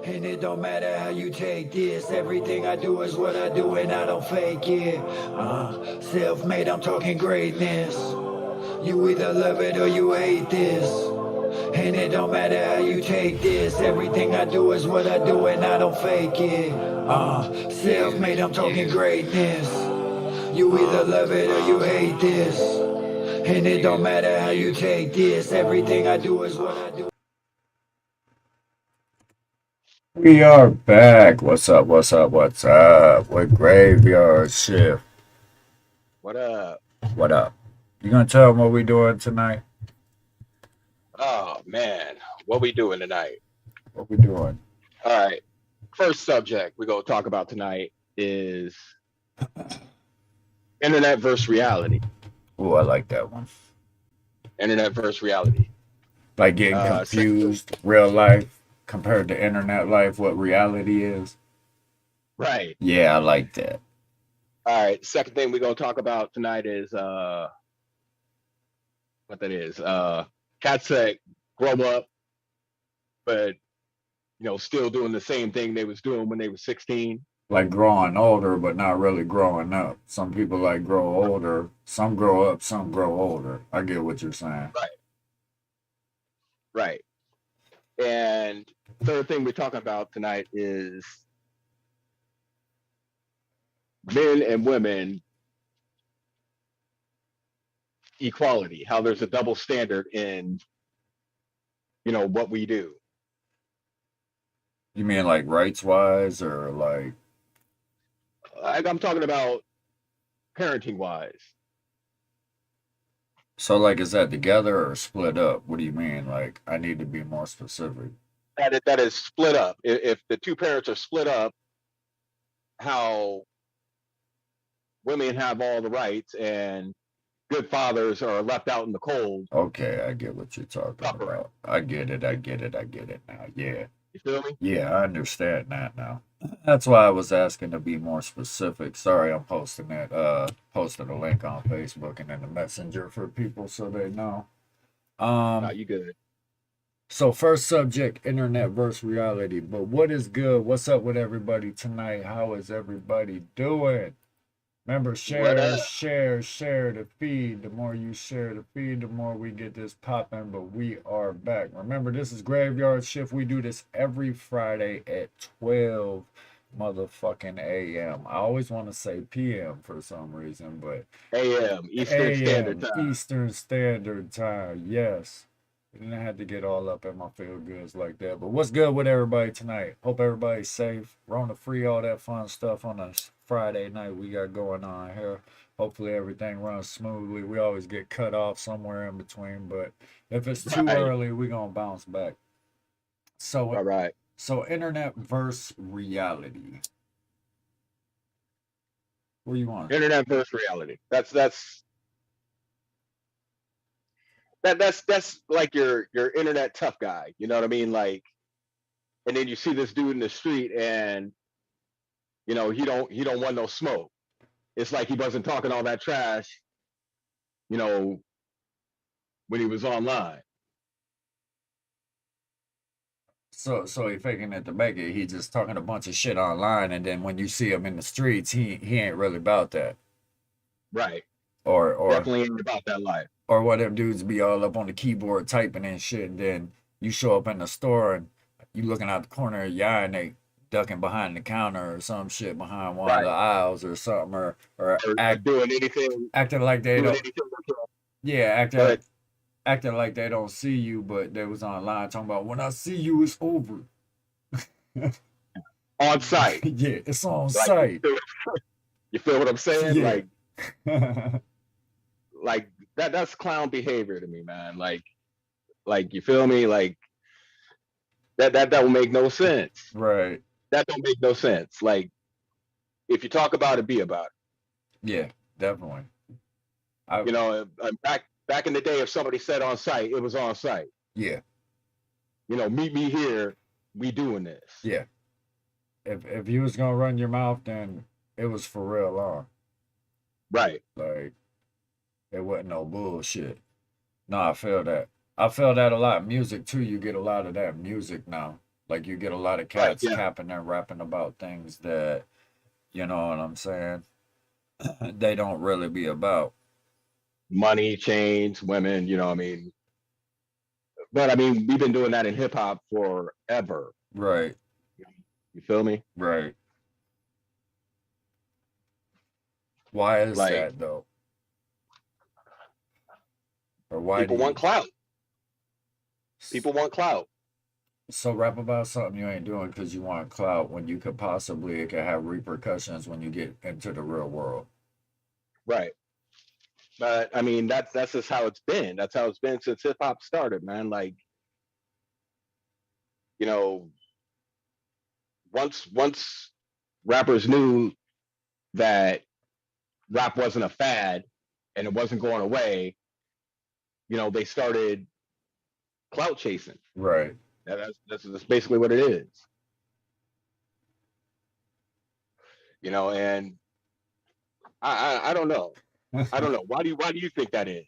And it don't matter how you take this. Everything I do is what I do and I don't fake it. Self-made, I'm talking greatness. You either love it or you hate this. And it don't matter how you take this. Everything I do is what I do and I don't fake it. Self-made, I'm talking greatness. You either love it or you hate this. And it don't matter how you take this. Everything I do is what I do. We are back. What's up? What's up? What's up? With Graveyard Shift. What up? What up? You gonna tell them what we doing tonight? Oh man, what we doing tonight? What we doing? All right. First subject we're gonna talk about tonight is internet versus reality. Oh, I like that one. Internet versus reality. Like getting confused, real life compared to internet life, what reality is. Right. Yeah, I like that. All right. Second thing we're gonna talk about tonight is what that is. Cats that grow up, but still doing the same thing they was doing when they were 16. Like growing older, but not really growing up. Some people like grow older. Some grow up, some grow older. I get what you're saying. Right. And third thing we're talking about tonight is men and women equality, how there's a double standard in what we do. You mean like rights wise or like I'm talking about parenting wise. so like is that together or split up? What do you mean? Like I need to be more specific. That is split up. If the two parents are split up, how women have all the rights and good fathers are left out in the cold. Okay, I get what you're talking about. I get it. I get it. I get it now. Yeah. You feel me? Yeah, I understand that now. That's why I was asking to be more specific. Sorry, I'm posting it. Posted a link on Facebook and in the messenger for people so they know. No, you good. So first subject, internet versus reality. But what is good? What's up with everybody tonight? How is everybody doing? Remember, share, share the feed. The more you share the feed, the more we get this popping. But we are back. Remember, this is Graveyard Shift. We do this every Friday at 12 motherfucking a.m. I always want to say p.m. for some reason, but a.m. Eastern Standard Time. Eastern Standard Time, yes. And I had to get all up in my feel goods like that. But what's good with everybody tonight? Hope everybody's safe. Rona free, all that fun stuff on a Friday night we got going on here. Hopefully everything runs smoothly. We always get cut off somewhere in between, but if it's too early, we're gonna bounce back. So all right. So internet versus reality. Where you want? Internet versus reality. That's like your internet tough guy. You know what I mean? Like, and then you see this dude in the street, and he don't want no smoke. It's like he wasn't talking all that trash, when he was online. So he faking it to make it. He just talking a bunch of shit online, and then when you see him in the streets, he ain't really about that. Right. Or definitely ain't about that life. Or what them dudes be all up on the keyboard typing and shit, and then you show up in the store and you looking out the corner of your eye and they ducking behind the counter or some shit behind one of the aisles or something, or doing anything, acting like they don't. Yeah, acting like they don't see you, but they was online talking about when I see you, it's over. On site. Yeah, it's on site. You feel what I'm saying? Yeah. Like that's clown behavior to me, man. Like you feel me? Like that don't make no sense. Right. That don't make no sense. Like, if you talk about it, be about it. Yeah, definitely. Back in the day, if somebody said on site, it was on site. Yeah. Meet me here. We doing this. Yeah. If you was gonna run your mouth, then it was for real on. Right. Like, it wasn't no bullshit. No, I feel that. I feel that a lot. Music too. You get a lot of that music now. Like you get a lot of Right. cats Yeah. capping and rapping about things that, you know what I'm saying, they don't really be about. Money, chains, women. You know, I mean, but I mean, we've been doing that in hip hop forever. Right, You feel me? right. Why is Like that though? Or why do people want you clout. People want clout. so rap about something you ain't doing because you want clout when you could possibly it could have repercussions when you get into the real world. Right. But I mean, that's just how it's been. That's how it's been since hip hop started, man. Like, you know, once rappers knew that rap wasn't a fad and it wasn't going away, they started clout chasing. Right. That's basically what it is. And I don't know. I don't know. Why do you think that is?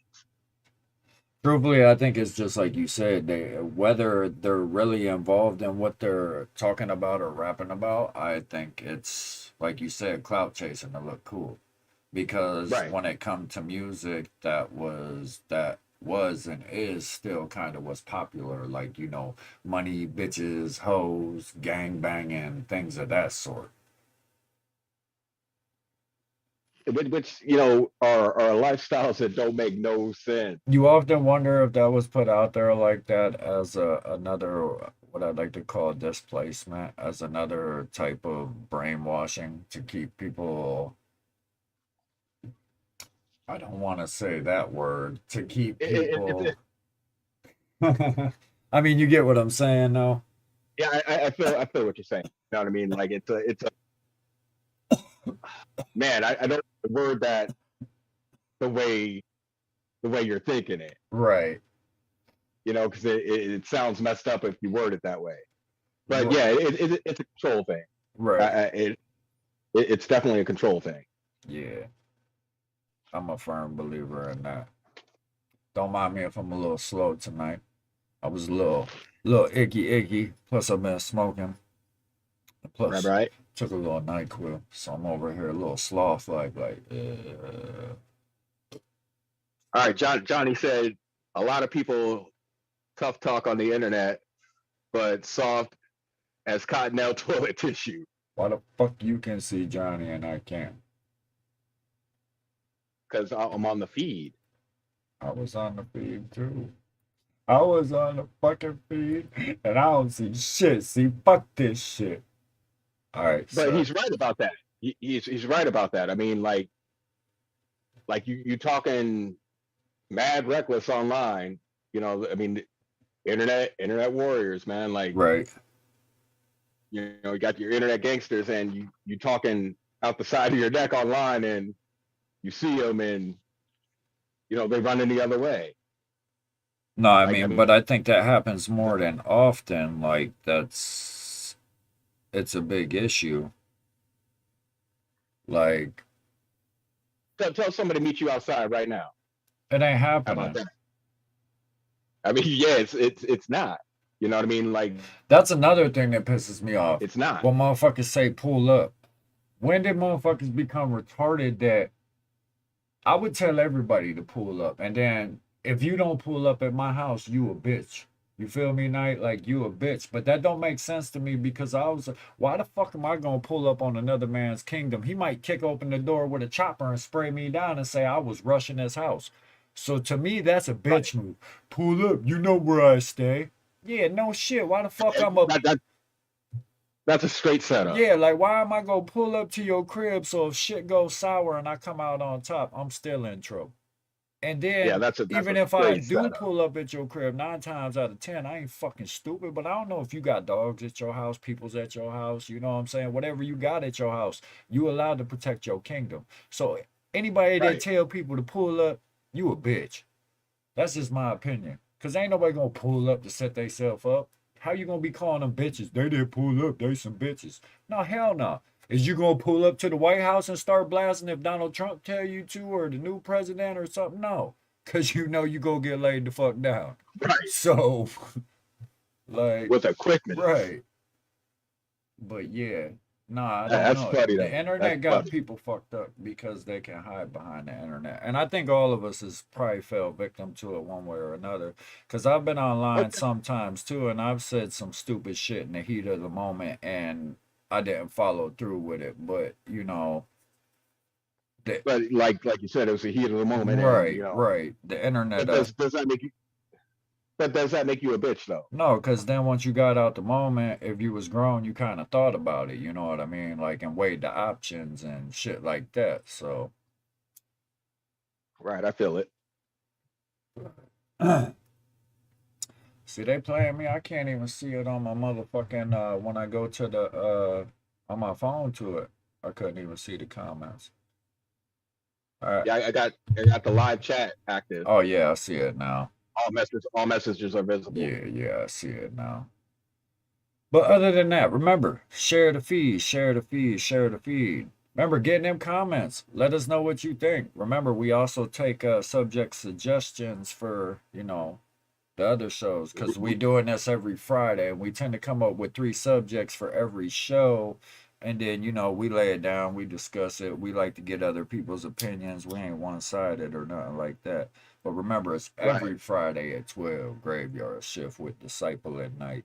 Truthfully, I think it's just like you said, they whether they're really involved in what they're talking about or rapping about, I think it's like you said, clout chasing to look cool. Because Right. when it comes to music that was and is still kind of what's popular, like, money, bitches, hoes, gang banging, things of that sort. Which are lifestyles that don't make no sense. You often wonder if that was put out there like that as another, what I'd like to call displacement, as another type of brainwashing to keep people, I don't want to say that word, to keep It, it, people. it, I mean, you get what I'm saying, though. yeah, I feel what you're saying. You know what I mean? Like it's a man. I don't word that the way you're thinking it. Right. Because it sounds messed up if you word it that way. But Well, yeah, it's a control thing. right. It's definitely a control thing. Yeah. I'm a firm believer in that. Don't mind me if I'm a little slow tonight. I was a little icky. Plus, I've been smoking. Right, Plus, right. took a little NyQuil, so I'm over here a little sloth, like. All right, Johnny said a lot of people tough talk on the internet, but soft as cottonelle toilet tissue. Why the fuck you can see Johnny and I can't? Because I'm on the feed. I was on the feed too. I was on the fucking feed, and I don't see shit. See, fuck this shit. All right, But so he's right about that. He's right about that. I mean, like you talking mad reckless online. I mean, internet warriors, man. Like right. you got your internet gangsters, and you talking out the side of your neck online, and you see them, and they running the other way. No, I Like I mean, mean, but I think that happens more than often. Like it's a big issue. Like tell somebody to meet you outside right now. it ain't How about happening. that? I mean, yeah, it's not. You know what I mean? Like That's another thing that pisses me off. it's not. When motherfuckers say pull up. When did motherfuckers become retarded that I would tell everybody to pull up, and then if you don't pull up at my house, you a bitch. You feel me, Knight? Like you a bitch. But that don't make sense to me because why the fuck am I gonna pull up on another man's kingdom? He might kick open the door with a chopper and spray me down and say I was rushing his house. So to me, that's a Right. bitch move. Pull up, you know where I stay. Yeah, no shit. Why the fuck I'm up? That's a straight setup. Yeah, like why am I gonna pull up to your crib so if shit goes sour and I come out on top, I'm still in trouble. And Yeah, then that's a even if I straight do setup. pull up at your crib 9 times out of 10, I ain't fucking stupid. But I don't know if you got dogs at your house, people's at your house. You know what I'm saying? Whatever you got at your house, you allowed to protect your kingdom. So anybody that Right. tell people to pull up, you a bitch. That's just my opinion. Cause ain't nobody gonna pull up to set theyself up. How you gonna be calling them bitches? They didn't pull up. They some bitches. No, hell no. Is you gonna pull up to the White House and start blasting if Donald Trump tell you to, or the new president or something? No, cause you know you go get laid the fuck down. Right. So, like, With a quickness. right. But yeah, nah, I don't That's know. funny The though. That's internet got funny. people fucked up because they can hide behind the internet. And I think all of us has probably fell victim to it one way or another. Because I've been online Okay. sometimes too, and I've said some stupid shit in the heat of the moment, and I didn't follow through with it. But, the, But like you said, it was the heat of the moment, and right, right. The internet, but does that make you? But does that make you a bitch though? no, because then once you got out the moment, if you was grown, you kind of thought about it, you know what I mean? Like, and weighed the options and shit like that. So, Right, I feel it. see, they playing me. I can't even see it on my motherfucking, when I go to the, on my phone to it. I couldn't even see the comments. All right. Yeah, I got the live chat active. Oh, yeah, I see it now. All messages are visible. Yeah, yeah, I see it now. But other than that, remember, share the feed, share the feed, share the feed. Remember, getting them comments. Let us know what you think. Remember, we also take subject suggestions for, the other shows because we doing this every Friday. And we tend to come up with 3 subjects for every show. And then, we lay it down, we discuss it. We like to get other people's opinions. We ain't one-sided or nothing like that. But remember, it's Right. every Friday at 12, Graveyard Shift with Desyple at Night.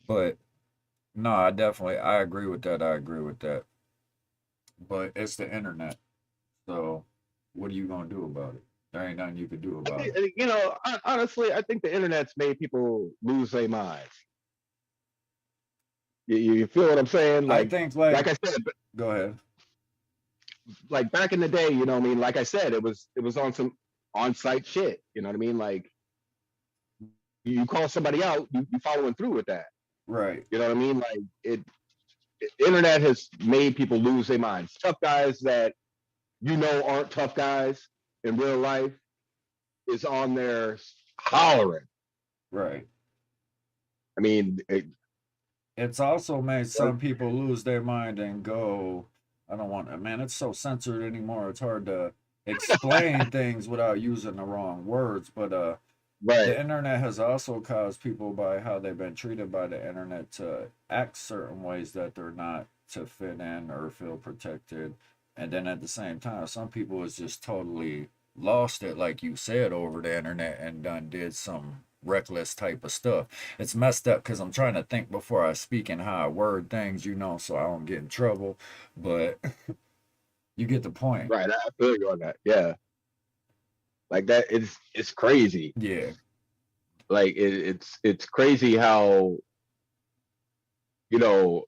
But no, I agree with that. I agree with that. But it's the internet. So what are you gonna do about it? There ain't nothing you can do I about think it. honestly, I think the internet's made people lose their minds. You feel what I'm saying? I think like Like I said, go ahead. like back in the day, you know what I mean? Like I said, it was on some on-site shit. You know what I mean? Like you call somebody out, you following through with that. Right. You know what I mean? Like internet has made people lose their minds. Tough guys that aren't tough guys in real life is on there hollering. Right. I mean, It's also made some people lose their mind and go, I don't want man, it's so censored anymore. It's hard to explain things without using the wrong words. But right, the internet has also caused people by how they've been treated by the internet to act certain ways that they're not to fit in or feel protected. And then at the same time, some people is just totally lost it, like you said, over the internet and done did some reckless type of stuff. It's messed up because I'm trying to think before I speak and how I word things, so I don't get in trouble. But you get the point. right. I feel you on that. Yeah, like that. It's crazy. Yeah, Like it's crazy how you know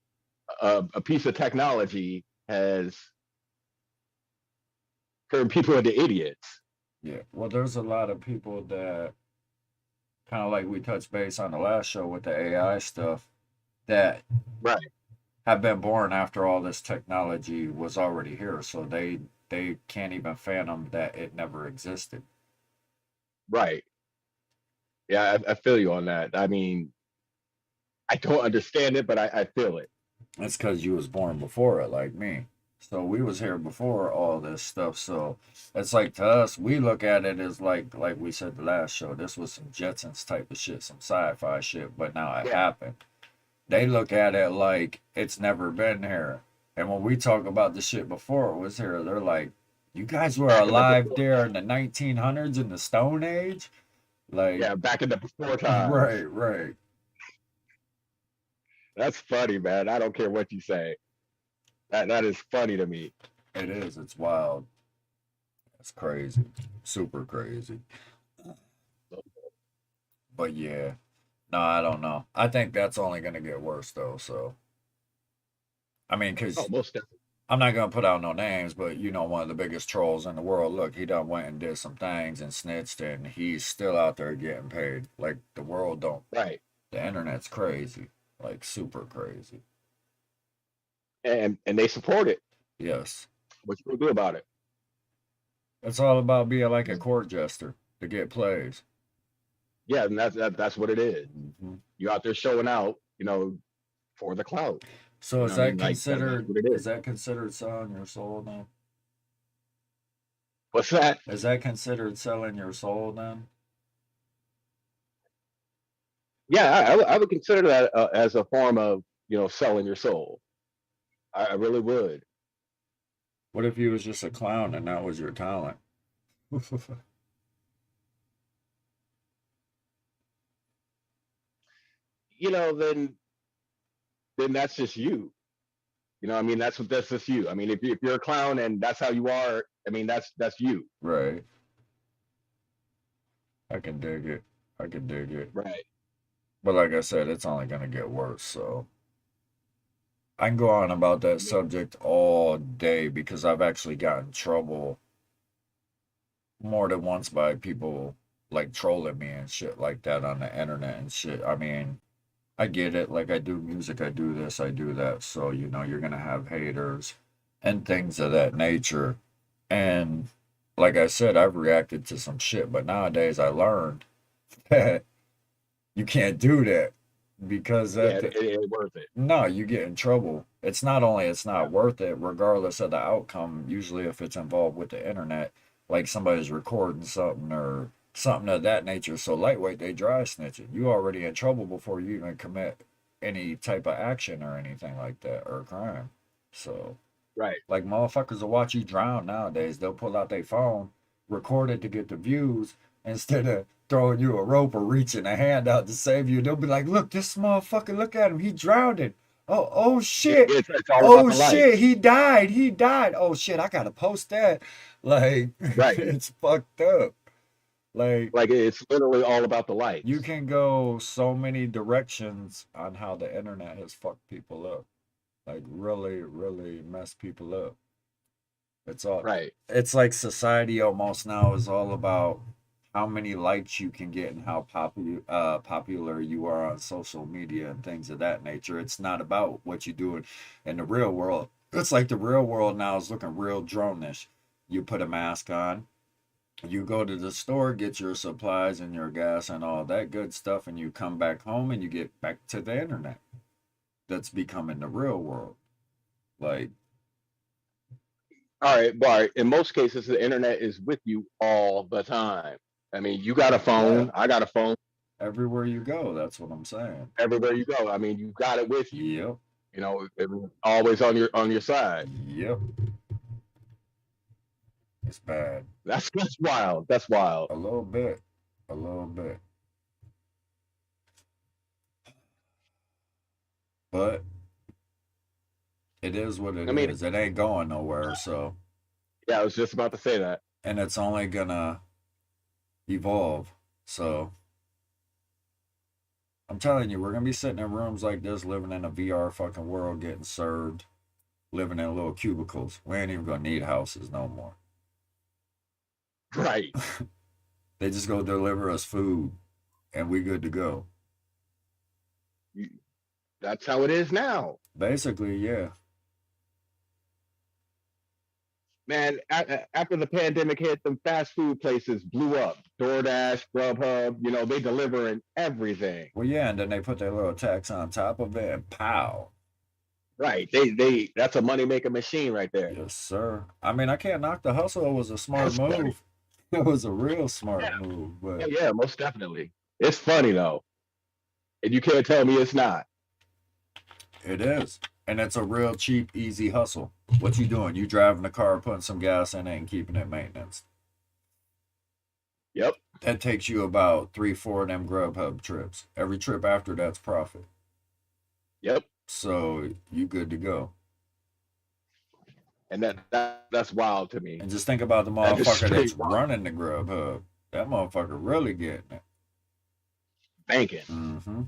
a piece of technology has turned people into idiots. yeah. Well, there's a lot of people that kind of like we touched base on the last show with the AI stuff that Right, have been born after all this technology was already here, so they can't even fathom that it never existed. right. Yeah, I feel you on that. I mean, I don't understand it, but I feel it. That's because you was born before it, like me. So we was here before all this stuff. So it's like to us, we look at it as like we said the last show. This was some Jetsons type of shit, some sci-fi shit, but now it Yeah, happened. They look at it like it's never been here. And when we talk about the shit before it was here, they're like, "You guys were back in the alive before there time. in the 1900s in the Stone Age?" Like, Yeah, back in the before times. right, right. That's funny, man. I don't care what you say. That is funny to me. It is. It's wild. It's crazy. Super crazy. But yeah, no, I don't know. I think that's only gonna get worse though. So I mean, Oh, cause most definitely. I'm not gonna put out no names, but one of the biggest trolls in the world. Look, he done went and did some things and snitched, and he's still out there getting paid. Like the world don't. Right. The internet's crazy, like super crazy. And they support it. Yes, What you gonna do about it? it's all about being like a court jester to get plays. Yeah, and that's what it is. Hmm. You out there showing out, for the clout. So You know is what I that mean? Like that's considered? what it Is is. that considered selling your soul then? What's that? Is that considered selling your soul then? Yeah, I would consider that as a form of selling your soul. I really would. What if you was just a clown and that was your talent? Then that's just you. I mean, that's just you. I mean, if you're a clown and that's how you are, I mean, that's you. Right. I can dig it. I can dig it. Right. But like I said, it's only gonna get worse. So I can go on about that subject all day because I've actually gotten in trouble more than once by people like trolling me and shit like that on the internet and shit. I mean, I get it. Like, I do music, I do this, I do that. So, you're going to have haters and things of that nature. And like I said, I've reacted to some shit, but nowadays I learned that you can't do that because it ain't worth it. no, you get in trouble. It's not only it's not worth it, regardless of the outcome. Usually, if it's involved with the internet, like somebody's recording something or something of that nature, so lightweight, they dry snitching. You already in trouble before you even commit any type of action or anything like that or crime. So, Right. like motherfuckers will watch you drown nowadays. They'll pull out their phone, record it to get the views instead of throwing you a rope or reaching a hand out to save you. They'll be like, "Look, this motherfucker! Look at him! He drowned! Oh shit! It's all Oh about the life. shit! He died! He died! Oh shit! I gotta post that!" Like, Right. it's fucked up. Like it's literally all about the likes. you can go so many directions on how the internet has fucked people up. Like really, really messed people up. It's all Right. It's like society almost now is all about how many likes you can get and how popular you are on social media and things of that nature. It's not about what you do in the real world. It's like the real world now is looking real drone-ish. You put a mask on, you go to the store, get your supplies and your gas and all that good stuff, and you come back home and you get back to the internet. That's becoming the real world. Like, All right. But in most cases, the internet is with you all the time. I mean, you got a phone. yeah, I got a phone. everywhere you go, that's what I'm saying. Everywhere you go, I mean, you got it with you. Yep, Always on your side. yep. It's bad. That's wild. That's wild. A little bit. A little bit. But it is what it I mean, is. It ain't going nowhere, so yeah, I was just about to say that. and it's only gonna evolve. So I'm telling you, we're gonna be sitting in rooms like this, living in a VR fucking world, getting served, living in little cubicles. We ain't even gonna need houses no more. Right. They just go deliver us food and we good to go. That's how it is now. Basically, yeah. Man, after the pandemic hit, the fast food places blew up. DoorDash, Grubhub, they delivering everything. Well, yeah, and then they put their little tax on top of it and pow. Right. That's a money making machine right there. Yes, sir. I mean, I can't knock the hustle. It was a smart That's funny. move. It was a real smart Yeah. move, but Yeah, most definitely. It's funny though. And you can't tell me it's not. it is. And it's a real cheap, easy hustle. What you doing? You driving the car, putting some gas in it, and keeping it maintenance. Yep. That takes you about 3, 4 of them Grubhub trips. Every trip after that's profit. Yep. So you good to go. And that's wild to me. And just think about the That is motherfucker that's straight wild. running the Grubhub. That motherfucker really getting it. Banking. Mm-hmm.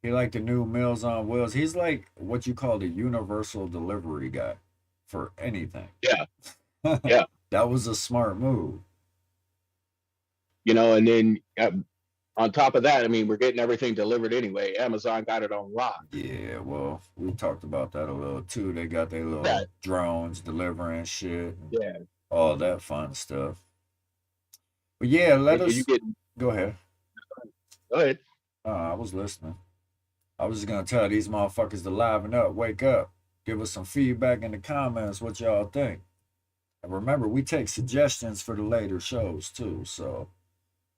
He like the new Meals on Wheels. He's like what you call the universal delivery guy for anything. Yeah. Yeah. That was a smart move. And then on top of that, I mean, we're getting everything delivered anyway. Amazon got it on lock. Yeah, well, we talked about that a little too. They got their little Yeah. drones delivering shit, and Yeah. all that fun stuff. But yeah, let And us you get go ahead. go ahead. I was listening. I was just gonna tell these motherfuckers to liven up, wake up, give us some feedback in the comments what y'all think. And remember, we take suggestions for the later shows too. So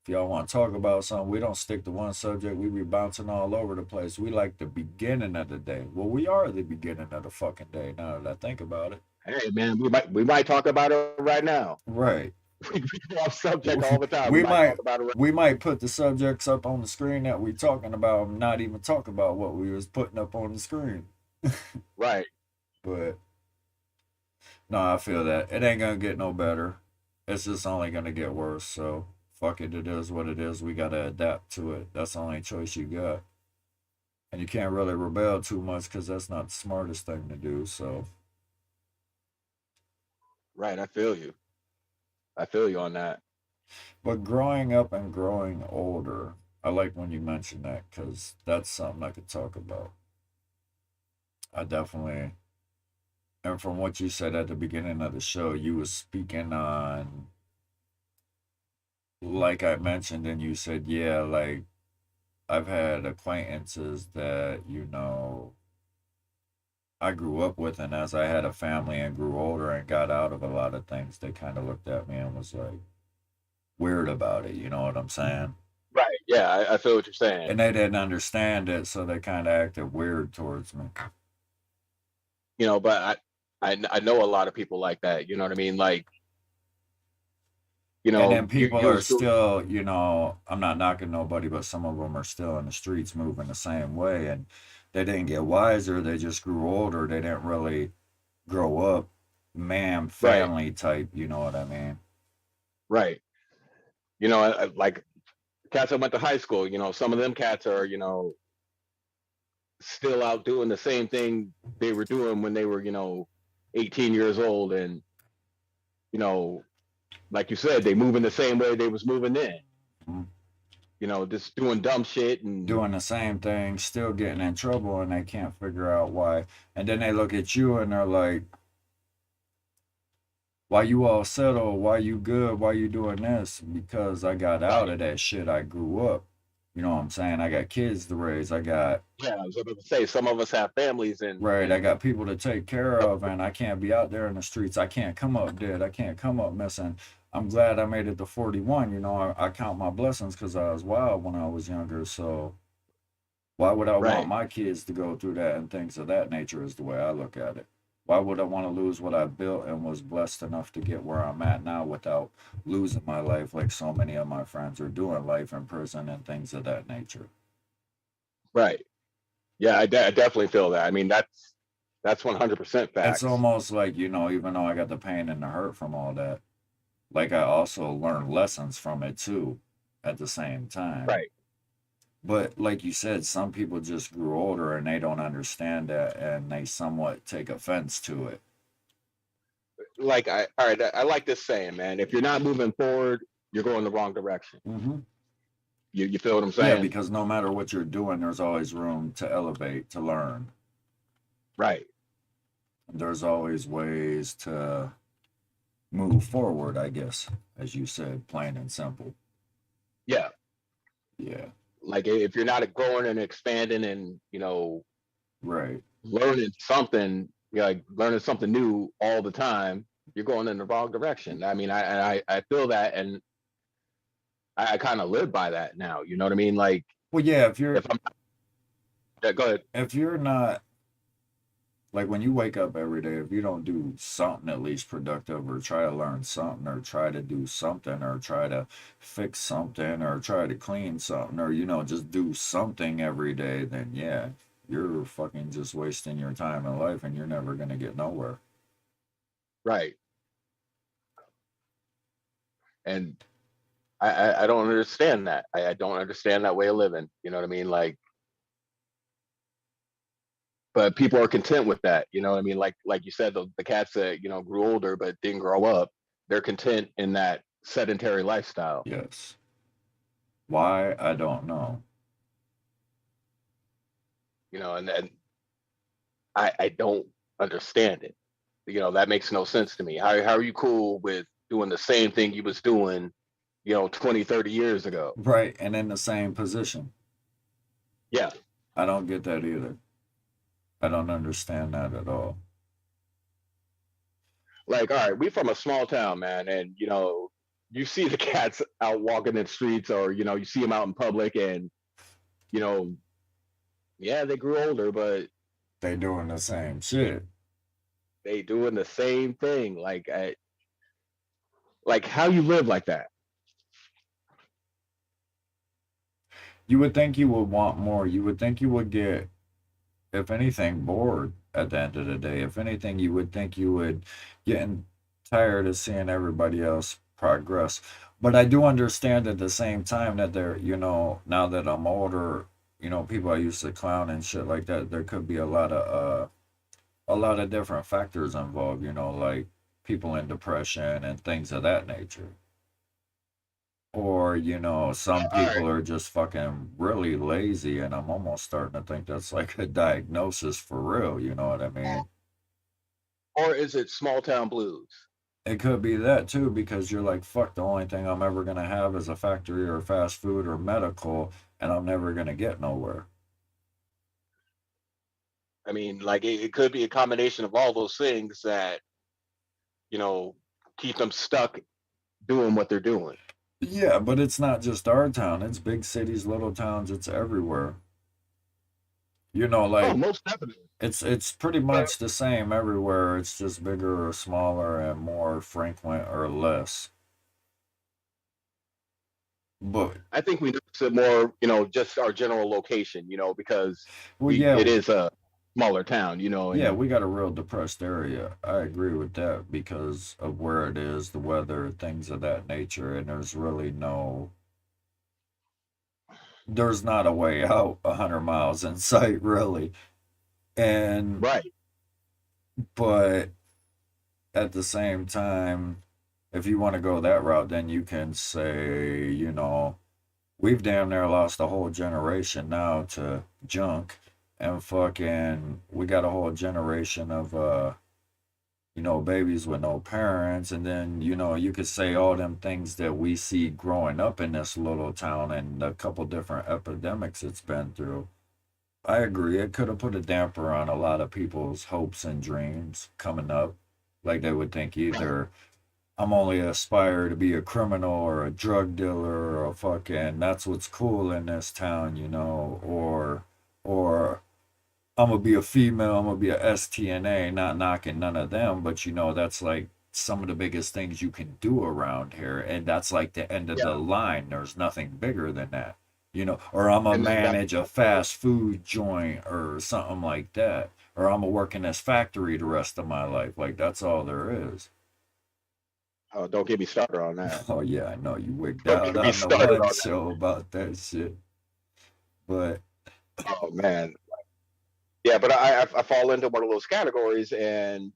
If y'all want to talk about something, we don't stick to one subject. We be bouncing all over the place. We like the beginning of the day. Well, we are the beginning of the fucking day now that I think about it. Hey man, we might talk about it right now. Right. We go off subject all the time. We we might talk might about it right. we might put the subjects up on the screen that we talking about and not even talk about what we was putting up on the screen. Right. But no, I feel that. It ain't gonna get no better. It's just only gonna get worse. So fuck it, it is what it is. We gotta adapt to it. That's the only choice you got. And you can't really rebel too much because that's not the smartest thing to do. So Right. I feel you. I feel you on that. but growing up and growing older, I like when you mention that because that's something I could talk about. I definitely, and from what you said at the beginning of the show, you was speaking on, like I mentioned, and you said, yeah, like I've had acquaintances that, I grew up with, and as I had a family and grew older and got out of a lot of things, they kind of looked at me and was like weird about it. You know what I'm saying? Right. Yeah. I feel what you're saying. And they didn't understand it, so they kind of acted weird towards me. But I know a lot of people like that. You know what I mean? Like, And then you people you are was doing still, I'm not knocking nobody, but some of them are still in the streets moving the same way. And they didn't get wiser. They just grew older. They didn't really grow up, man, right. family type. You know what I mean? Right. Like cats I went to high school. Some of them cats are still out doing the same thing they were doing when they were 18 years old, and you know like you said, they moving the same way they was moving then. Mhm. Just doing dumb shit and Doing the same thing, still getting in trouble, and they can't figure out why. And then they look at you and they're like, why you all settle? Why you good? Why you doing this? Because I got out right. of that shit. I grew up. You know what I'm saying? I got kids to raise. I got Yeah, I was about to say some of us have families right. I and got people to take care of, and I can't be out there in the streets. I can't come up dead. I can't come up missing. I'm glad I made it to 41. I count my blessings because I was wild when I was younger. So why would I want right. my kids to go through that and things of that nature is the way I look at it. Why would I want to lose what I built and was blessed enough to get where I'm at now without losing my life like so many of my friends are doing, life in prison and things of that nature? Right. Yeah, I definitely feel that. I mean, that's 100% It's facts. almost like, even though I got the pain and the hurt from all that, like I also learned lessons from it too at the same time. Right. But like you said, some people just grew older and they don't understand that and they somewhat take offense to it. Like all right, I like this saying, man. If you're not moving forward, you're going the wrong direction. Hmm. You feel what I'm Yeah, saying? because no matter what you're doing, there's always room to elevate, to learn. Right. There's always ways to move forward, I guess, as you said, plain and simple. Yeah. Yeah, Like if you're not growing and expanding and right. learning something, like learning something new all the time, you're going in the wrong direction. I mean, I feel that, and I kind of live by that now. You know what I mean? Like Well, yeah, if you're if I'm, yeah, go ahead. if you're not like when you wake up every day, if you don't do something at least productive or try to learn something or try to do something or try to fix something or try to clean something or, just do something every day, then yeah, you're fucking just wasting your time in life and you're never going to get nowhere. Right. And I don't understand that. I don't understand that way of living. You know what I mean? Like, but people are content with that. You know what I mean? Like you said, the cats that grew older but didn't grow up, they're content in that sedentary lifestyle. Yes. Why? I don't know. And I don't understand it. That makes no sense to me. How are you cool with doing the same thing you was doing 20, 30 years ago? Right. And in the same position. Yeah. I don't get that either. I don't understand that at all. Like, all right, we from a small town, man, and you see the cats out walking in the streets, or you see them out in public, and you know, yeah, they grew older, but They doing the same shit. they doing the same thing. Like how you live like that. You would think you would want more. You would think you would get, if anything, bored at the end of the day. If anything, you would think you would get tired of seeing everybody else progress. But I do understand at the same time that there, now that I'm older, people I used to clown and shit like that, there could be a lot of different factors involved, like people in depression and things of that nature. Or, some All right. people are just fucking really lazy, and I'm almost starting to think that's like a diagnosis for real, you know what I mean? Or is it small town blues? It could be that too, because you're like, fuck, the only thing I'm ever gonna have is a factory or fast food or medical, and I'm never gonna get nowhere. I mean, like it could be a combination of all those things that you know keep them stuck doing what they're doing. Yeah, but it's not just our town, it's big cities, little towns, it's everywhere. Oh, Like most definitely. it's pretty But much the same everywhere. It's just bigger or smaller and more frequent or less. But I think we notice it more, just our general location, because well, it is a smaller town, yeah, and we got a real depressed area. I agree with that because of where it is, the weather, things of that nature, and there's really there's not a way out 100 miles in sight, really. And right. but at the same time, if you want to go that route, then you can say, we've damn near lost a whole generation now to junk, and fucking we got a whole generation of babies with no parents, and then you could say all them things that we see growing up in this little town and a couple different epidemics it's been through. I agree, it could have put a damper on a lot of people's hopes and dreams coming up. Like they would think either I'm only aspire to be a criminal or a drug dealer or a fucking that's what's cool in this town, or I'm gonna be a female, I'm gonna be a STNA, not knocking none of them, but that's like some of the biggest things you can do around here, and that's like the end of the Yeah. line. There's nothing bigger than that, or I'm gonna And then that, manage a fast food joint or something like that, or I'm gonna work in this factory the rest of my life. Like that's all there is. oh, don't get me started on that. Oh yeah, I know you wigged Don't out get me on the started one on that. show about that shit, but Oh man. Yeah, but I fall into one of those categories, and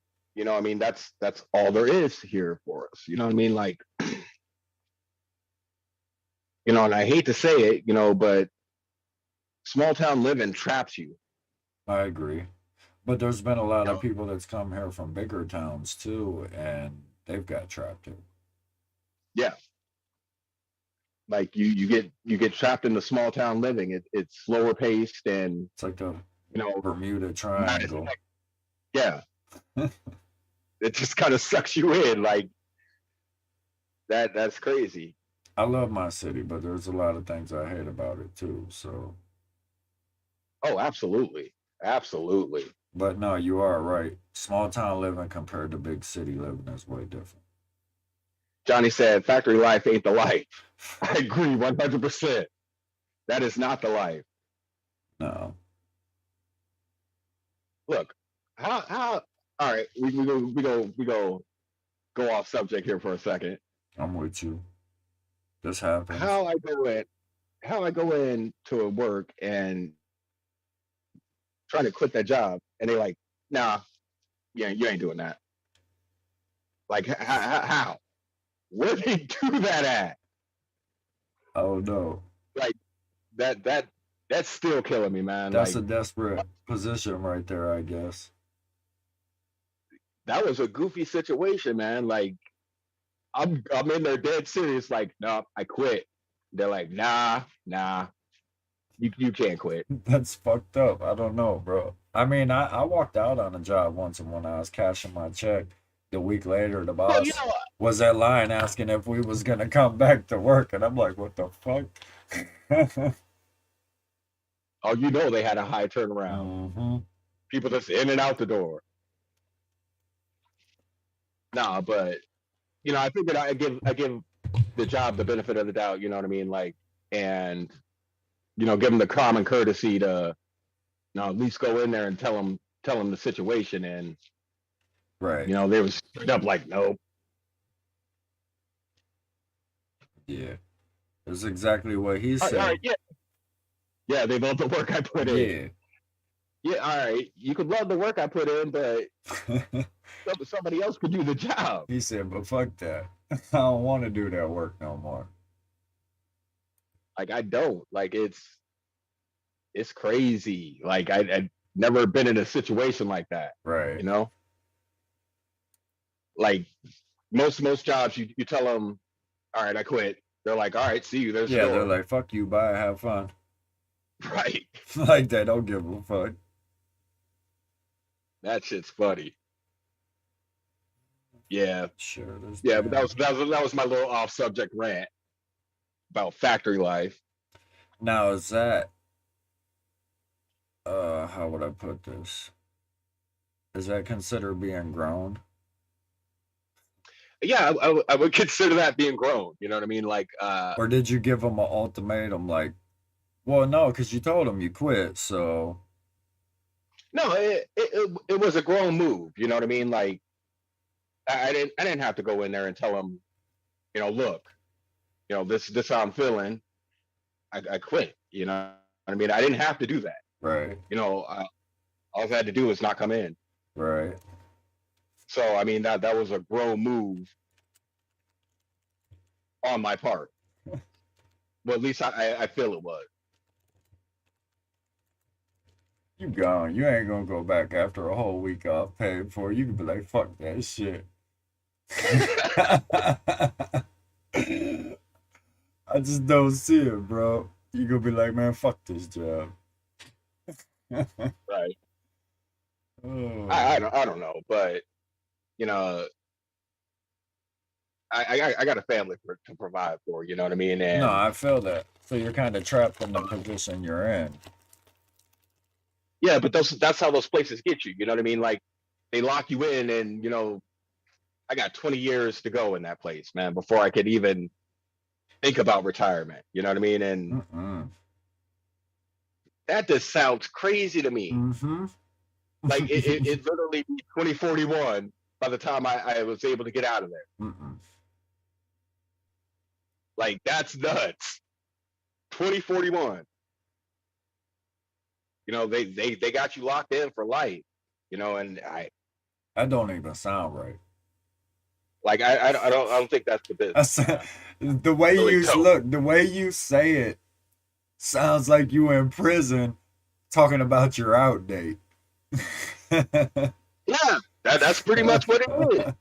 I mean, that's all there is here for us. You know what I mean? Like, and I hate to say it, but small town living traps you. I agree. But there's been a lot You of know? people that's come here from bigger towns too, and they've got trapped here. Yeah, like you get trapped in the small town living. It's slower paced, and It's like the you know, Bermuda not as Triangle. yeah, it just kind of sucks you in like that. That's crazy. I love my city, but there's a lot of things I hate about it too. So, Oh, absolutely, absolutely. but no, you are right. Small town living compared to big city living is way different. Johnny said, "Factory life ain't the life." I agree 100%. That is not the life. No, Look, how all right, we go off subject here for a second. I'm with you. This happens. How I go in how I go into a work and trying to quit that job, and they like, nah, yeah, you ain't doing that. Like how? Where they do that at? Oh no, Like that that's still killing me, man. that's Like a desperate position right there, I guess. that was a goofy situation, man. Like I'm in there dead serious, like, no, I quit. They're like, nah, you can't quit. That's fucked up. I don't know, bro. I mean, I walked out on a job once when I was cashing my check, The week later, the Well, you boss know, was at line asking if we was gonna come back to work, and I'm like, what the fuck? oh, you know, they had a high turnaround. Mm-hmm. People just in and out the door. Nah, but you know, I figured I give the job the benefit of the doubt. You know what I mean? Like, and you know, give them the common courtesy to, you know, at least go in there and tell them the situation. And Right. you know, they was straight up like, nope. Yeah. That's exactly what he All said. right, yeah, yeah, they love the work I put in. Yeah. Yeah, all right, you could love the work I put in, but somebody else could do the job. He said, but fuck that. I don't want to do that work no more. Like I don't. Like it's crazy. Like I've never been in a situation like that. Right. You know, like most jobs, you tell them, all right, I quit. They're like, all right, see you. There's the Yeah, they're door. like, fuck you, bye, have fun. Right. Like they don't give a fuck. That shit's funny. Yeah, Sure, there's yeah, but that. that was my little off subject rant about factory life. Now is that how would I put this? Is that considered being grown? Yeah, I would consider that being grown. You know what I mean? Like, Or did you give them an ultimatum like, well, no, because you told them you quit, so no, it was a grown move. You know what I mean? Like, I didn't have to go in there and tell them, you know, look, you know, this how I'm feeling. I quit. You know what I mean? I didn't have to do that. right, You know, all I had to do was not come in. right. So I mean that was a grown move on my part. Well, at least I feel it was. You gone. You ain't gonna go back after a whole week off paid for. You can be like, fuck that shit. I just don't see it, bro. You gonna be like, man, fuck this job. Right. Oh, I don't know, but you know, I got a family to provide for. You know what I mean? no, And I feel that. So you're kind of trapped in the position you're in. yeah, but that's how those places get you. You know what I mean? Like they lock you in, and you know, I got 20 years to go in that place, man, before I could even think about retirement. You know what I mean? And Mm-mm. that just sounds crazy to me. Mm-hmm. Like it literally be 2041 by the time I was able to get out of there. Mm-mm. Like that's nuts. 2041. You know, they got you locked in for life. You know, and That don't even sound right. I don't think that's the business. The way Really you don't. look, the way you say it, sounds like you in prison talking about your out date. Yeah, that's pretty much what it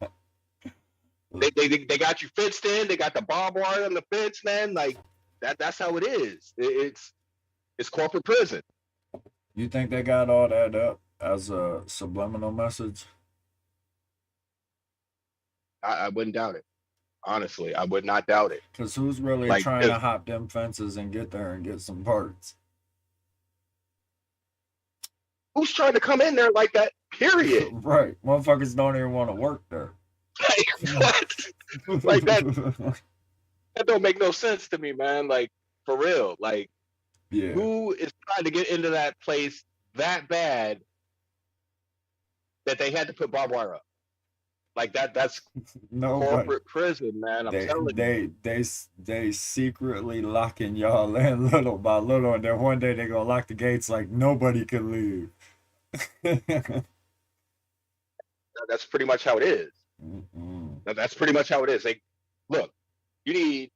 is. They got you fenced in. They got the barbed wire on the fence, man. Like that's how it is. It's corporate prison. You think they got all that up as a subliminal message? I wouldn't doubt it. Honestly, I would not doubt it. Because who's really Like trying to hop them fences and get there and get some parts? who's trying to come in there like that? Period. Right. Motherfuckers don't even want to work there. Like what? Like that don't make no sense to me, man. Like for real. Like Yeah. who is trying to get into that place that bad that they had to put barbed wire up? Like that's Nobody. corporate prison, man. I'm telling you. They secretly locking y'all in little by little, and then one day they gonna lock the gates like nobody can leave. That's pretty much how it is. Mm-mm. That's pretty much how it is. Like, look, you need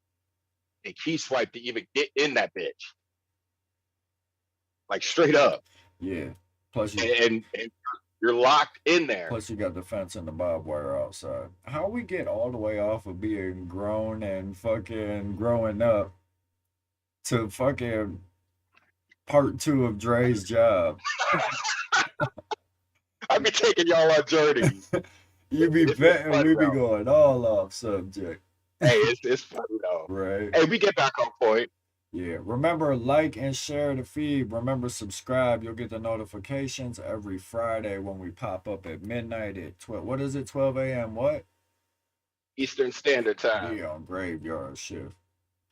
a key swipe to even get in that bitch. Like straight up. Yeah. Plus you And you're locked in there. Plus, you got the fence and the barbed wire outside. How we get all the way off of being grown and fucking growing up to fucking part 2 of Dre's job? I be taking y'all on journeys. You be It's betting, fun we be though. going all off subject. Hey, it's fun though. Right. Hey, we get back on point. Yeah. Remember, like and share the feed. Remember, subscribe. You'll get the notifications every Friday when we pop up at midnight at 12. What is it? 12 a.m. What? Eastern Standard Time. Yeah, on GraveYard Shift.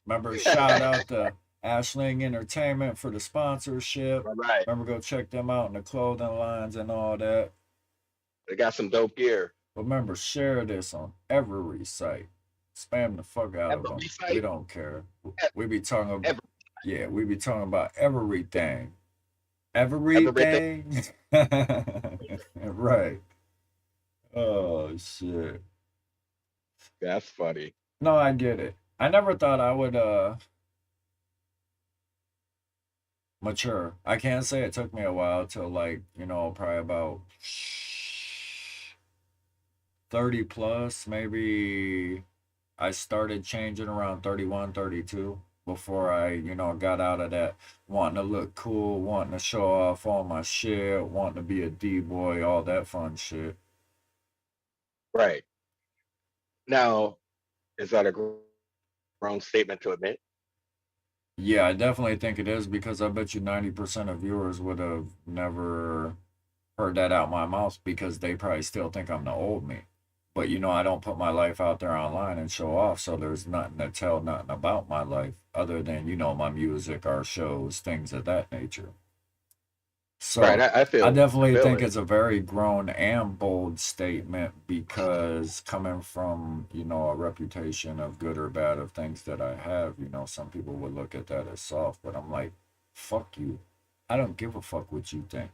Remember, shout out to Ashling Entertainment for the sponsorship. All right. Remember, go check them out in the clothing lines and all that. They got some dope gear. Remember, share this on every site. Spam the fuck out of them. Every We site. don't care. We be talking about, Every, yeah, we be talking about everything. everything. Everything. Right. Oh shit. That's funny. No, I get it. I never thought I would mature. I can't say it took me a while till like, probably about 30 plus, maybe I started changing around 31, 32 before I, got out of that wanting to look cool, wanting to show off all my shit, wanting to be a D-boy, all that fun shit. Right. Now, is that a grown statement to admit? Yeah, I definitely think it is because I bet you 90% of viewers would have never heard that out my mouth because they probably still think I'm the old me. But I don't put my life out there online and show off, so there's nothing to tell, nothing about my life other than, my music, our shows, things of that nature. Right. So I I feel definitely think it. it's a very grown and bold statement because coming from, a reputation of good or bad of things that I have, some people would look at that as soft, but I'm like, fuck you. I don't give a fuck what you think.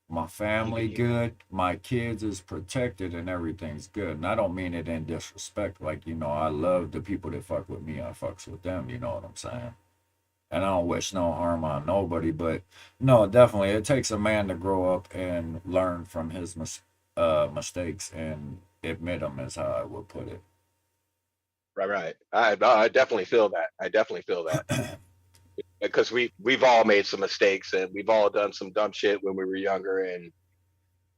My family good, my kids is protected and everything's good. And I don't mean it in disrespect. Like, I love the people that fuck with me. I fucks with them, you know what I'm saying? And I don't wish no harm on nobody, but no, definitely it takes a man to grow up and learn from his mistakes and admit them is how I would put it. Right. Right. I definitely feel that. I definitely feel that because we've all made some mistakes and we've all done some dumb shit when we were younger, and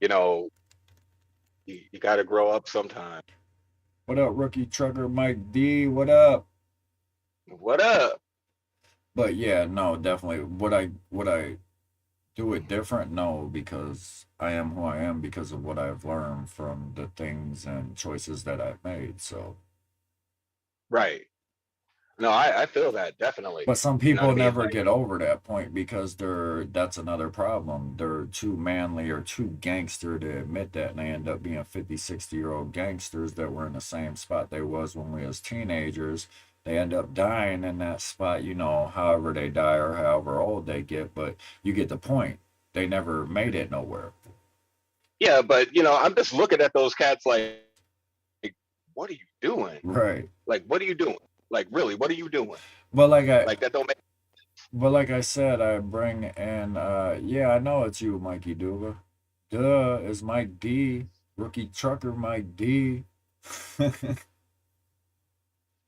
you know you got to grow up sometime. What up, rookie trucker Mike D? What up? What up? But yeah, no, definitely. Would I do it different? No, because I am who I am because of what I've learned from the things and choices that I've made. So, Right. No, I feel that definitely. but some You know what I people mean? never get over that point because that's another problem. They're too manly or too gangster to admit that, and they end up being 50, 60-year-old gangsters that were in the same spot they was when we was teenagers. They end up dying in that spot, however they die or however old they get, but you get the point. They never made it nowhere. Yeah, but I'm just looking at those cats like, what are you doing? Right. Like, what are you doing? Like, really, what are you doing? But like I Like, that don't make. but like I said, I bring in yeah, I know it's you, Mikey Duva. Duh, it's Mike D. Rookie trucker Mike D.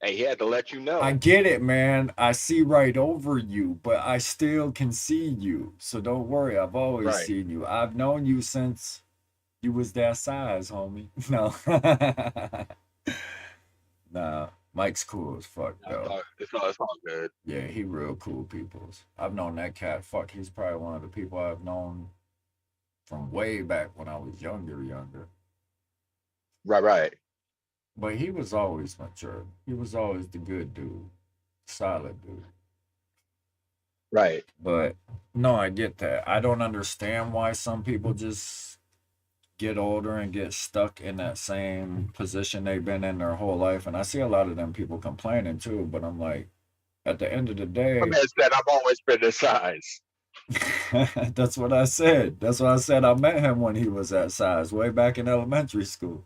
Hey, he had to let you I know. get it, man. I see right over you, but I still can see you. So don't worry, I've always Right. seen you. I've known you since you was that size, homie. No. Nah, Mike's cool as fuck though. It's all good. Yeah, he real cool peoples. I've known that cat. Fuck, he's probably one of the people I've known from way back when I was younger. Right. Right. But he was always mature. He was always the good dude, solid dude. Right. But no, I get that. I don't understand why some people just get older and get stuck in that same position they've been in their whole life. And I see a lot of them people complaining too, but I'm like, at the end of the My day, man said I've always been this size. that's what I said. That's what I said. I met him when he was that size, way back in elementary school.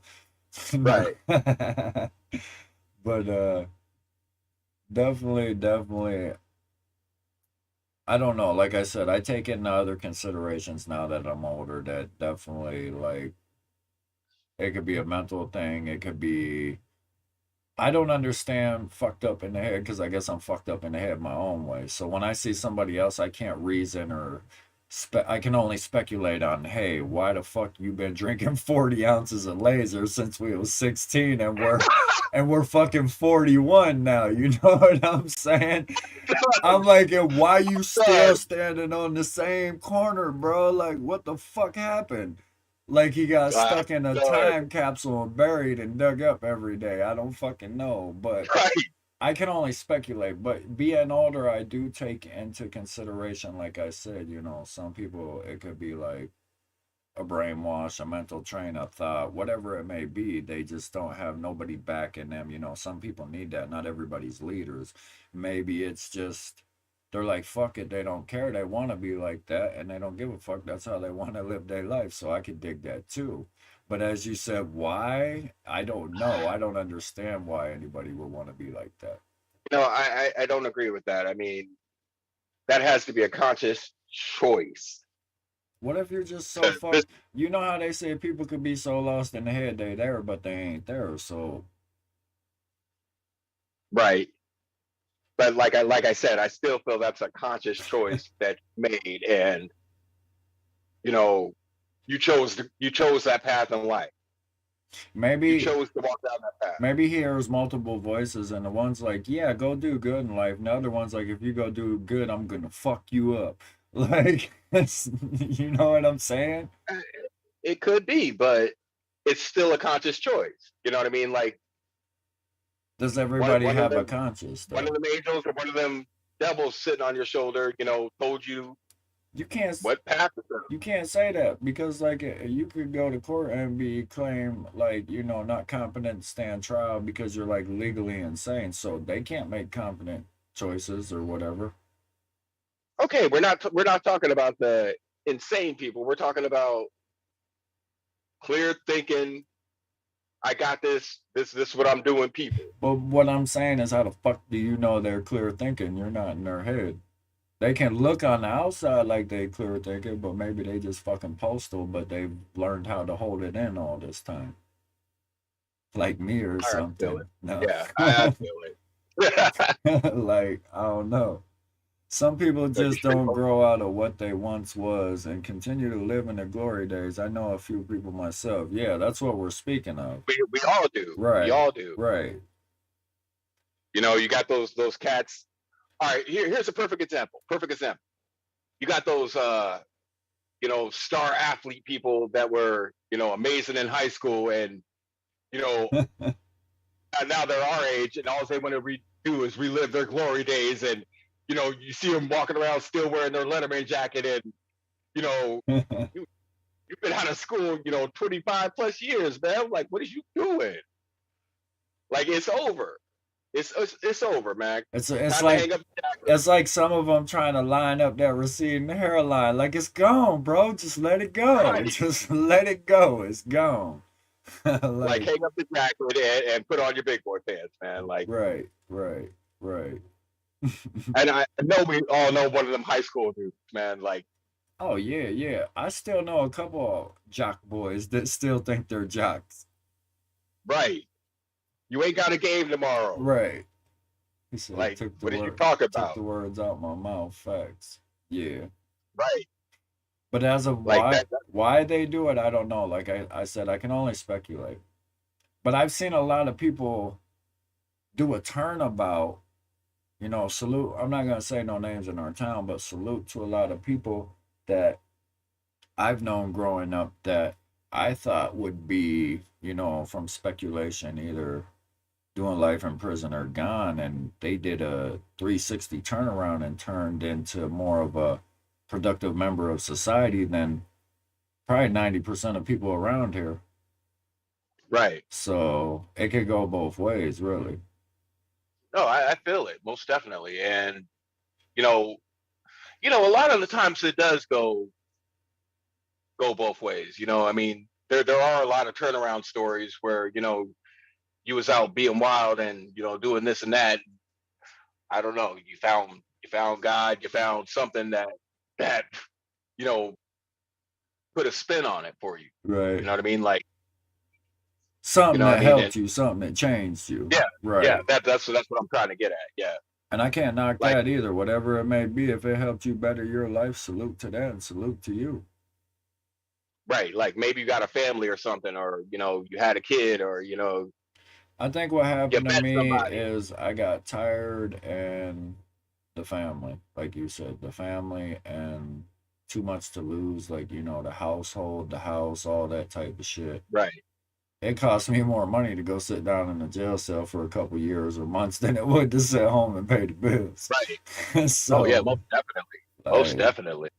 No. Right. But definitely I don't know. Like I said, I take into other considerations now that I'm older that definitely like it could be a mental thing. It could be I don't understand fucked up in the head because I guess I'm fucked up in the head my own way. So when I see somebody else, I can't reason or I can only speculate on, hey, why the fuck you been drinking 40 ounces of laser since we was 16 and we're fucking 41 now, you know what I'm saying? I'm like, and why you still standing on the same corner, bro? Like, what the fuck happened? Like he got Uh, stuck in a Son, time capsule and buried and dug up every day. I don't fucking know, but right. I can only speculate. But being older, I do take into consideration, like I said, some people, it could be like a brainwash, a mental train of thought, whatever it may be. They just don't have nobody backing them. Some people need that. Not everybody's leaders. Maybe it's just they're like, fuck it, they don't care. They want to be like that and they don't give a fuck. That's how they want to live their life. So I could dig that too. But as you said, why? I don't know. I don't understand why anybody would want to be like that. No, I don't agree with that. I mean, that has to be a conscious choice. What if you're just so fucked? You know how they say people could be so lost in the head they there, but they ain't there. So Right. But like I said, I still feel that's a conscious choice that you made, and you know, you chose that path in life. You maybe chose to walk down that path. maybe he hears multiple voices, and the one's like, yeah, go do good in life. And the other one's like, if you go do good, I'm gonna fuck you up. Like, you know what I'm saying? It could be, but it's still a conscious choice. You know what I mean? Like Does one everybody one of have a them conscience one of though? them angels or one of them devils sitting on your shoulder, told you You can't what path to you take. can't say that because like you could go to court and be claimed like not competent to stand trial because you're like legally insane, so they can't make competent choices or whatever. Okay, we're not talking about the insane people. We're talking about clear thinking. I got this. This is what I'm doing. People. But what I'm saying is, how the fuck do you know they're clear thinking? You're not in their head. They can look on the outside like they clear thinking, but maybe they just fucking postal, but they've learned how to hold it in all this time. Like me or I feel something. it. No. Yeah, I feel it. Like, I don't know. Some people Like just straight don't from grow out of what they once was and continue to live in their glory days. I know a few people myself. Yeah, that's what we're speaking of. we all do. We Right, all do. right. You got those cats. All right, here's a perfect example. Perfect example. You got those star athlete people that were, amazing in high school, and you know, now they're our age, and all they want to do is relive their glory days, and you see them walking around still wearing their Letterman jacket, and you know, you you've been out of school, 25 plus years, man. I'm like, what are you doing? Like, it's over. It's over, man. It's Time to like hang up the jacket. it's like some of them trying to line up that receding hairline. Like it's gone, bro. Just let it go. Right. Just let it go. It's gone. Like, Like hang up the jacket and put on your big boy pants, man. Like, right, right, right. and I know we all know one of them high school dudes, man. Like, Oh yeah, yeah. I still know a couple of jock boys that still think they're jocks. right, you ain't got a game tomorrow. Right. He said Like, what did you talk took about? the words out my mouth. Facts. Yeah. Right, But as of like that. why they do it, I don't know. Like I said, I can only speculate. But I've seen a lot of people do a turnabout, salute. I'm not gonna say no names in our town, but salute to a lot of people that I've known growing up that I thought would be, from speculation, either doing life in prison or gone, and they did a 360 turnaround and turned into more of a productive member of society than probably 90% of people around here. Right. So it could go both ways, really. No, I feel it most definitely, and you know, a lot of the times it does go both ways. I mean, there are a lot of turnaround stories where you was out being wild and doing this and that. I don't know. You found God. You found something that you know put a spin on it for you. You Right. know what I mean? Like, Something what I that mean? helped And you, something that changed you. yeah, yeah. Right. That's what I'm trying to get at. Yeah. And I can't knock Like, that either. Whatever it may be, if it helped you better your life, salute to that and salute to you. right, like maybe you got a family or something, or you had a kid, or I think what you happened to met me somebody. is I got tired and the family, like you said, the family and too much to lose, like, the household, the house, all that type of shit. Right, It cost me more money to go sit down in a jail cell for a couple years or months than it would to sit home and pay the bills. right. Oh yeah, So, most definitely, most like, definitely.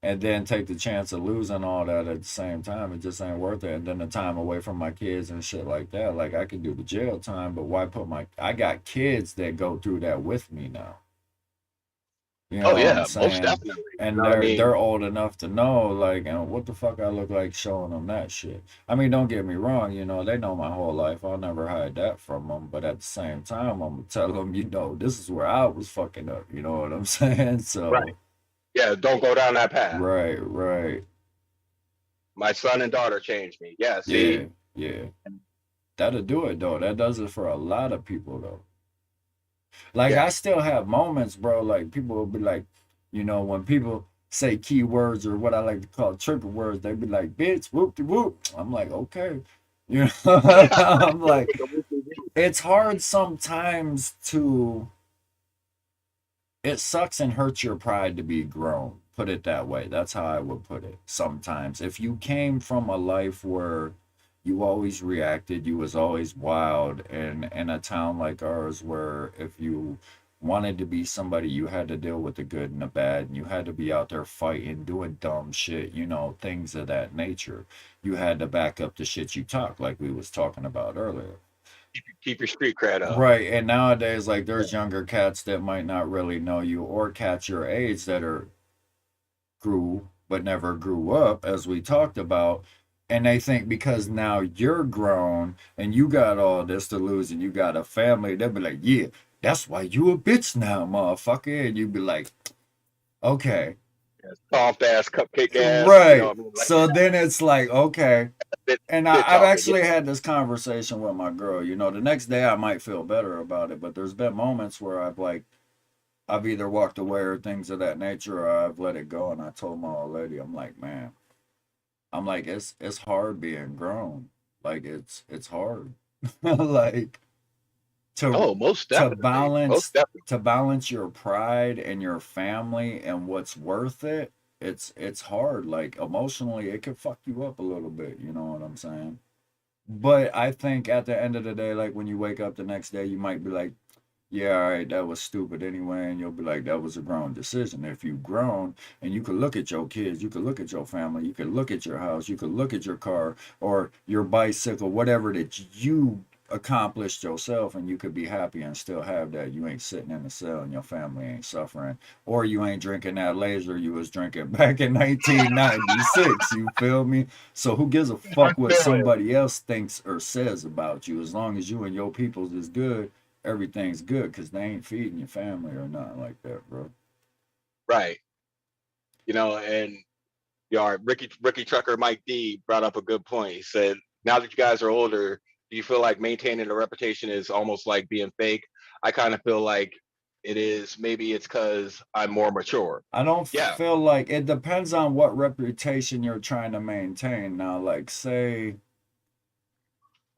and then take the chance of losing all that at the same time. It just ain't worth it. And then the time away from my kids and shit like that. Like I could do the jail time, but why put I got kids that go through that with me now. You know Oh what I'm yeah, most saying? definitely. You And know what I they're mean? old enough to know, like, what the fuck I look like showing them that shit. I mean, don't get me wrong, they know my whole life. I'll never hide that from them. But at the same time, I'm gonna tell them, this is where I was fucking up. You know what I'm saying? Right. So, Yeah, don't go down that path. right, right, My son and daughter changed me. Yeah, yeah, see. yeah. That'll do it though. That does it for a lot of people though. Like Yeah. I still have moments, bro. Like people will be like, when people say keywords or what I like to call triple words, they be like, bitch, whoop de whoop. I'm like, okay. I'm like, it's hard sometimes it sucks and hurts your pride to be grown. Put it that way. That's how I would put it. Sometimes. If you came from a life where you always reacted, you was always wild, and in a town like ours where if you wanted to be somebody, you had to deal with the good and the bad, and you had to be out there fighting, doing dumb shit, things of that nature. You had to back up the shit you talk, like we was talking about earlier. Keep your street cred up. Right. And nowadays, like, there's younger cats that might not really know you, or cats your age that are grew but never grew up, as we talked about. And they think because now you're grown and you got all this to lose and you got a family, they'll be like, yeah, that's why you a bitch now, motherfucker. And you be like, okay. Soft ass, cupcake ass. You know Right. what I mean? Like So then it's like, okay. bit, And bit I've talking. Yeah. actually had this conversation with my girl. The next day I might feel better about it, but there's been moments where I've either walked away or things of that nature, or I've let it go. And I told my old lady, I'm like, man, I'm like, it's hard being grown. Like it's hard. Like to Oh, most to definitely. Most balance definitely. to balance your pride and your family and what's worth it. It's hard. Like emotionally, it could fuck you up a little bit. You know what I'm saying? But I think at the end of the day, like when you wake up the next day, you might be like, yeah, all right, that was stupid anyway. And you'll be like, that was a grown decision. If you've grown and you could look at your kids, you could look at your family, you could look at your house, you could look at your car or your bicycle, whatever that you accomplished yourself, and you could be happy and still have that. You ain't sitting in the cell and your family ain't suffering, or you ain't drinking that laser you was drinking back in 1996. You feel me? So who gives a I fuck what feel it. somebody else thinks or says about you? As long as you and your peoples is good, everything's good, because they ain't feeding your family or nothing like that, bro. Right. And Ricky Trucker Mike D brought up a good point. He said, now that you guys are older, do you feel like maintaining a reputation is almost like being fake? I kind of feel like it is. Maybe it's because I'm more mature. I don't Yeah. feel like it depends on what reputation you're trying to maintain. Now, like, say,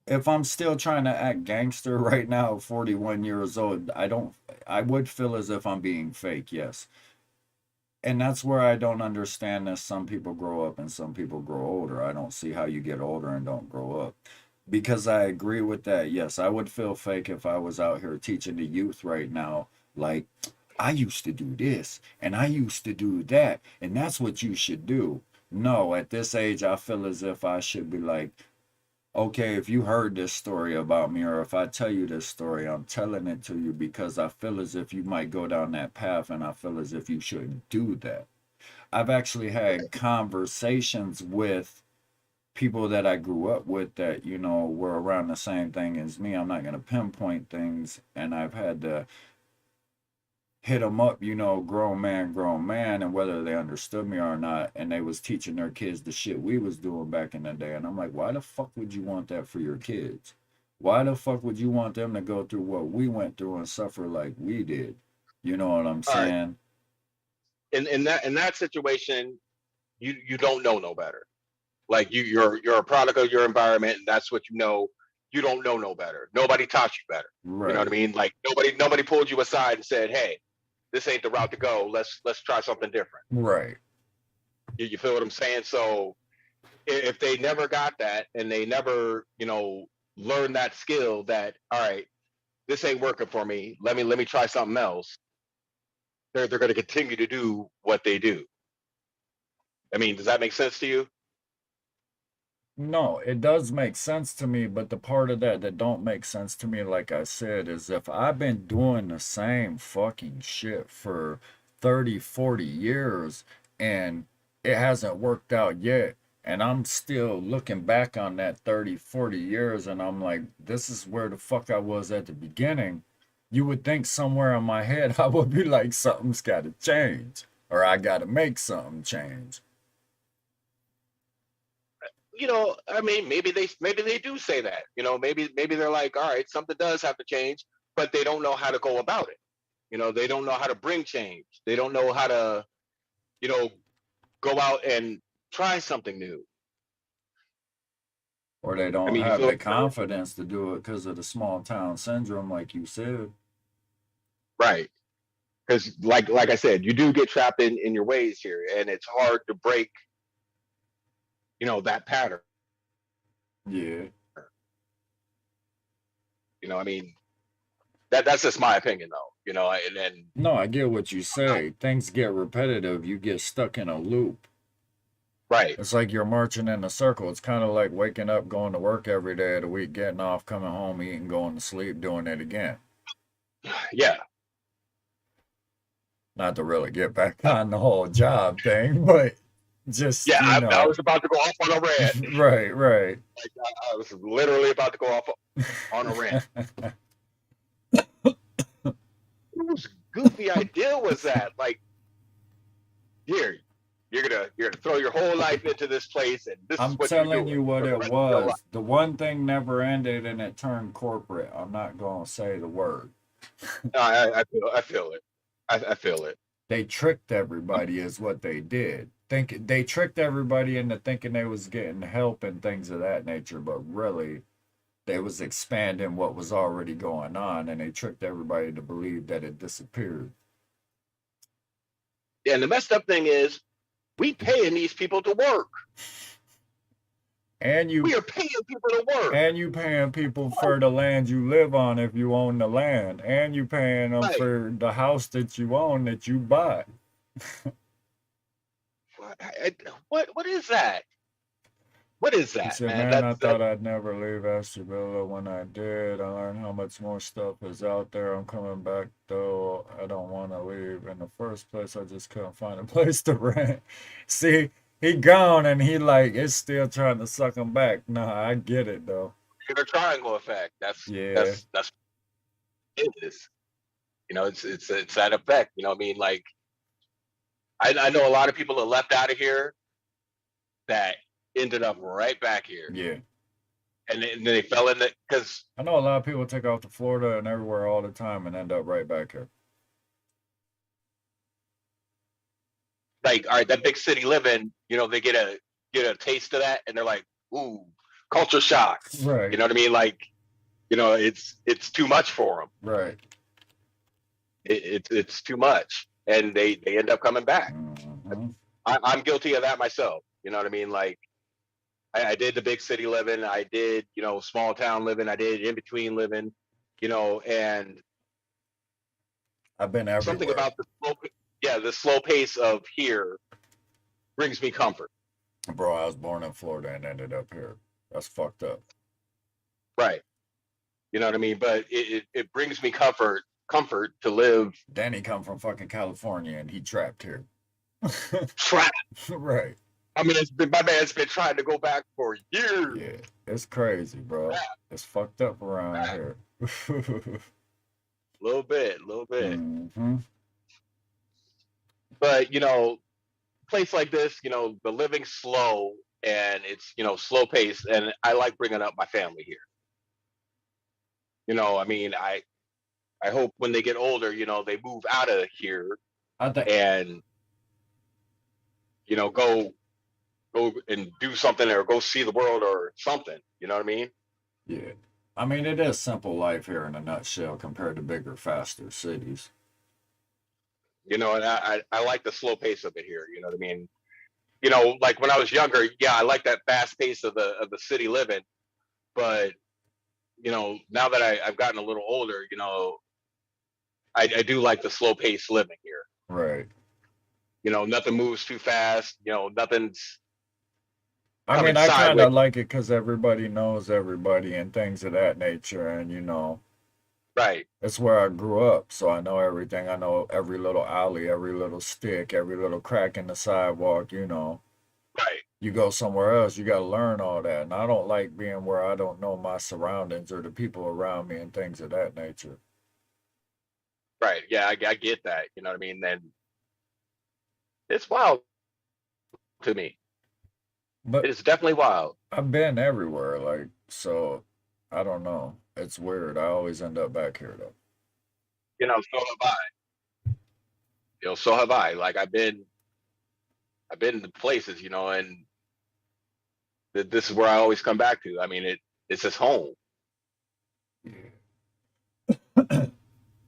if I'm still trying to act gangster right now at 41 years old, I would feel as if I'm being fake, yes. And that's where I don't understand this. Some people grow up and some people grow older. I don't see how you get older and don't grow up. Because I agree with that. Yes, I would feel fake if I was out here teaching the youth right now, like, I used to do this and I used to do that, and that's what you should do. No, at this age, I feel as if I should be like, okay, if you heard this story about me, or if I tell you this story, I'm telling it to you because I feel as if you might go down that path, and I feel as if you shouldn't do that. I've actually had conversations with people that I grew up with that, were around the same thing as me. I'm not going to pinpoint things, and I've had to hit them up, grown man, and whether they understood me or not. And they was teaching their kids the shit we was doing back in the day. And I'm like, why the fuck would you want that for your kids? Why the fuck would you want them to go through what we went through and suffer like we did? You know what I'm All right. saying? In that situation, you don't know no better. Like you're a product of your environment, and that's what you know. You don't know no better. Nobody taught you better. You know what I Right, mean? Like nobody pulled you aside and said, "Hey, this ain't the route to go. Let's try something different." right. You feel what I'm saying? So if they never got that and they never learned that skill, that all right, this ain't working for me. Let me try something else. They're going to continue to do what they do. I mean, does that make sense to you? No, it does make sense to me, but the part of that that don't make sense to me, like I said, is if I've been doing the same fucking shit for 30, 40 years and it hasn't worked out yet, and I'm still looking back on that 30, 40 years and I'm like, this is where the fuck I was at the beginning, you would think somewhere in my head I would be like, something's gotta change, or I gotta make something change. I mean, maybe they do say that. Maybe they're like, all right, something does have to change, but they don't know how to go about it. They don't know how to bring change. They don't know how to, you know, go out and try something new. Or they I don't mean, you have feel the what I'm saying? confidence to do it because of the small town syndrome, like you said. Right. Because like I said, you do get trapped in your ways here, and it's hard to break, that pattern. Yeah. I mean, that's just my opinion though. And No, I get what you say. Things get repetitive. You get stuck in a loop. right. It's like you're marching in a circle. It's kind of like waking up, going to work every day of the week, getting off, coming home, eating, going to sleep, doing it again. Yeah. Not to really get back on the whole job thing, but just, Yeah, I was about to go off on a rant. right, right. I was literally about to go off on a rant. Whose goofy idea was that? Like, here, you're gonna throw your whole life into this place, and this is I'm what you're telling doing you what for the it rest of your life. was. The one thing never ended and it turned corporate. I'm not going to say the word. No, I feel it. I feel it. They tricked everybody is what they did. They tricked everybody into thinking they was getting help and things of that nature, but really they was expanding what was already going on and they tricked everybody to believe that it disappeared. And the messed up thing is, we paying these people to work. And We you are paying people to work. and you paying people for the land you live on if you own the land, and you paying them Right. for the house that you own that you bought. What is that? What is He that, said, man? man, I That's that. thought I'd never leave Astrovilla. When I did, I learned how much more stuff is out there. I'm coming back, though. I don't want to leave. In the first place, I just couldn't find a place to rent. See, he gone and he like, it's still trying to suck him back. Nah, I get it, though. The triangle effect. That's Yeah, that's that's it is. It's that effect. I mean, like I know a lot of people that left out of here that ended up right back here, yeah. and then they fell in it because I know a lot of people take off to Florida and everywhere all the time and end up right back here. like, all right, that big city living, they get a taste of that, and they're like, ooh, culture shock. You Right, know what I mean? Like, it's too much for them. right. It's too much, and they end up coming back. Hmm. I'm guilty of that myself. You know what I mean? Like, I did the big city living, I did small town living, I did in between living, and I've been something everywhere. about the slow pace of here brings me comfort. Bro, I was born in Florida and ended up here. That's fucked up. Right. You know what I mean? But it brings me comfort to live Danny come from fucking California and he trapped here. trapped. Right. I mean, my man's been trying to go back for years. Yeah. It's crazy, bro. It's fucked up around A here. little bit, little bit. Hmm. But place like this, the living slow, and it's slow pace, and I like bringing up my family here. you know, I mean, I hope when they get older, you know, they move out of here I think, and, you know, go and do something or go see the world or something. You know what I mean? yeah. I mean, it is simple life here in a nutshell compared to bigger, faster cities. You know, and I like the slow pace of it here. You know what I mean? You know, like when I was younger, yeah, I like that fast pace of the city living. But you know, now that I've gotten a little older, you know, I do like the slow pace living here. Right. You know, nothing moves too fast. You know, nothing's I coming mean, I kind sideways. of like it because everybody knows everybody and things of that nature. And, you know, Right, it's where I grew up. So I know everything. I know every little alley, every little stick, every little crack in the sidewalk, you know. right, You go somewhere else, you got to learn all that. And I don't like being where I don't know my surroundings or the people around me and things of that nature. right. Yeah, I get that. You know what I mean? Then it's wild to me. But It is definitely wild. I've been everywhere, like, so I don't know. It's weird. I always end up back here, though. You know, so have I. You know, so have I. Like I've been to places, you know, and this is where I always come back to. I mean, it's just home.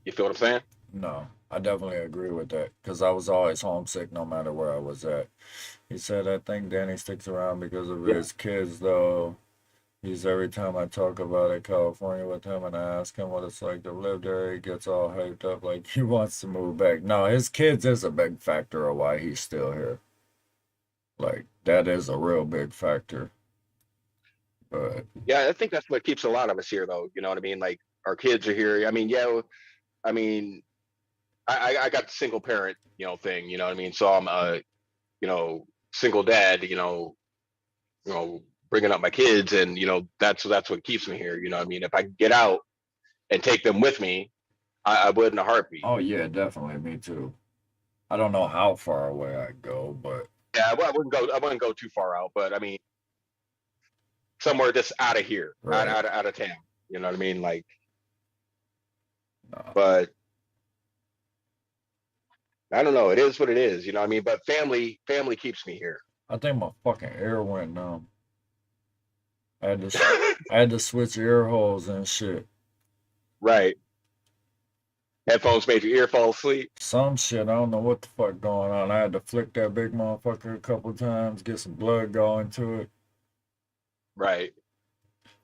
You feel what I'm saying? No, I definitely agree with that because I was always homesick no matter where I was at. He said, I think Danny sticks around because of Yeah. his kids, though. He's every time I talk about it, California with him, and I ask him what it's like to live there, he gets all hyped up like he wants to move back. No, his kids is a big factor of why he's still here. Like, that is a real big factor. But, Yeah, I think that's what keeps a lot of us here, though. You know what I mean? Like our kids are here. I mean, yeah. I mean, I got the single parent, you know, thing. You know what I mean? So I'm a, you know, single dad. You know, bringing up my kids, and you know, that's what keeps me here. You know what I mean? If I get out and take them with me, I would in a heartbeat. oh, yeah, definitely, me too. I don't know how far away I go, but Yeah, well, I wouldn't go too far out, but I mean, somewhere just out of here, right. out of town. You know what I mean? Like, No. but I don't know. It is what it is. You know what I mean? But family keeps me here. I think my fucking ear went numb. I had to switch ear holes and shit. Right. Headphones made your ear fall asleep. Some shit, I don't know what the fuck going on. I had to flick that big motherfucker a couple times, get some blood going to it. Right.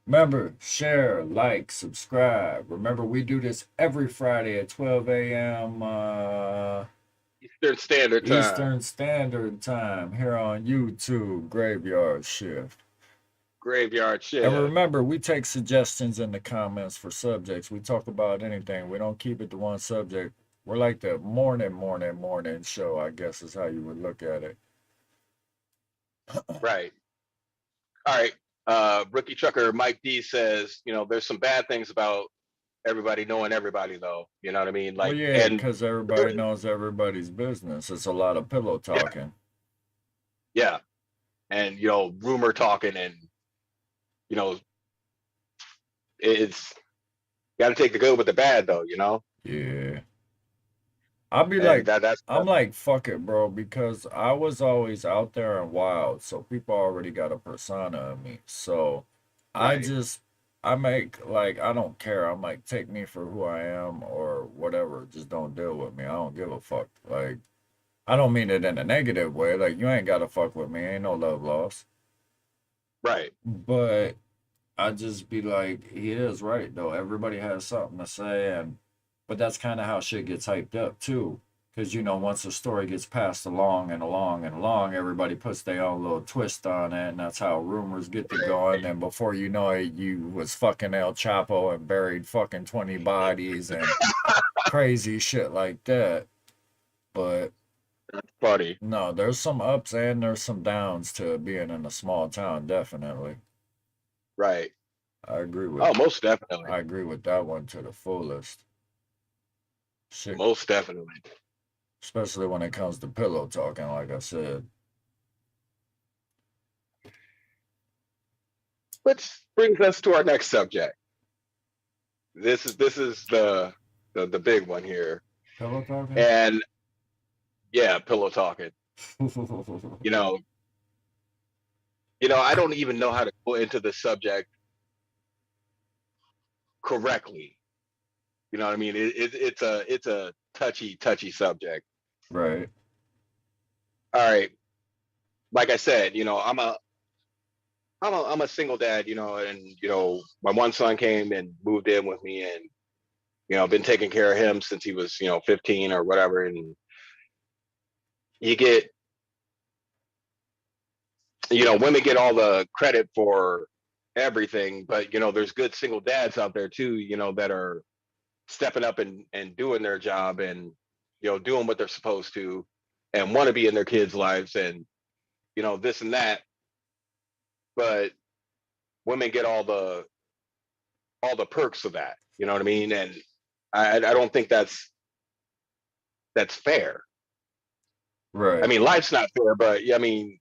Remember, share, like, subscribe. Remember, we do this every Friday at 12 a.m. Eastern Standard Time. Eastern Standard Time here on YouTube, Graveyard Shift. Graveyard And shift. remember, we take suggestions in the comments for subjects. We talk about anything. We don't keep it to one subject. We're like the morning show, I guess is how you would look at it. Right. All right. Rookie trucker Mike D says, you know, there's some bad things about everybody knowing everybody, though. You know what I mean? Well, Like, yeah, and because everybody knows everybody's business. It's a lot of pillow yeah, talking. yeah, and you know, rumor talking, and you know, it's got to take the good with the bad, though. You know, Yeah. I'll be and like, I'm that's like, fuck it, bro, because I was always out there and wild, so people already got a persona of me. So I right, just, I make, like, I don't care. I'm like, take me for who I am or whatever. Just don't deal with me. I don't give a fuck. Like, I don't mean it in a negative way. Like, you ain't gotta fuck with me. Ain't no love lost. right, But I just be like, he is right, though. Everybody has something to say, and but that's kind of how shit gets hyped up too. Because you know, once the story gets passed along and along and along, everybody puts their own little twist on it, and that's how rumors get to going. And before you know it, you was fucking El Chapo and buried fucking 20 bodies and crazy shit like that. But funny, no, there's some ups and there's some downs to being in a small town, definitely. right. I agree with Oh, most definitely, I agree with that one to the fullest. Shit, most definitely. especially when it comes to pillow talking, like I said. Which brings us to our next subject. this is the big one here. Pillow talking? And yeah, pillow talking. You know, I don't even know how to go into the subject correctly. You know what I mean? It's a touchy subject. Right. All right, like I said, I'm a single dad, and my one son came and moved in with me, and I've been taking care of him since he was 15 or whatever, and you get women get all the credit for everything, but there's good single dads out there too, that are stepping up and doing their job, and doing what they're supposed to, and want to be in their kids' lives, and this and that, but women get all the perks of that. You know what I mean? And I don't think that's fair. I Right. mean, life's not fair, but I mean,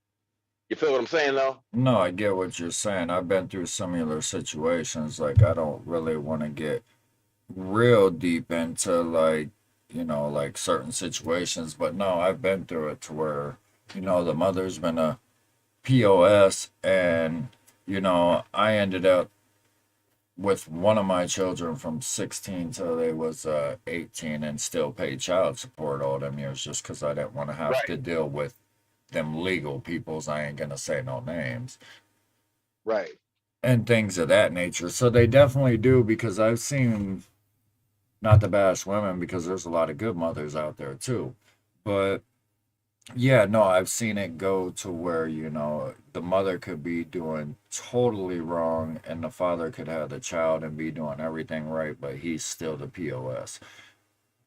you feel what I'm saying, though? No, I get what you're saying. I've been through similar situations. Like, I don't really want to get real deep into, like, like certain situations, but no, I've been through it to where, the mother's been a POS, and, I ended up with one of my children from 16 till they was 18, and still paid child support all them years just because I didn't want to have Right, to deal with them legal peoples. I ain't gonna say no names right. and things of that nature. So they definitely do, because I've seen, not to bash women because there's a lot of good mothers out there too, but yeah, no, I've seen it go to where, the mother could be doing totally wrong and the father could have the child and be doing everything right, but he's still the POS.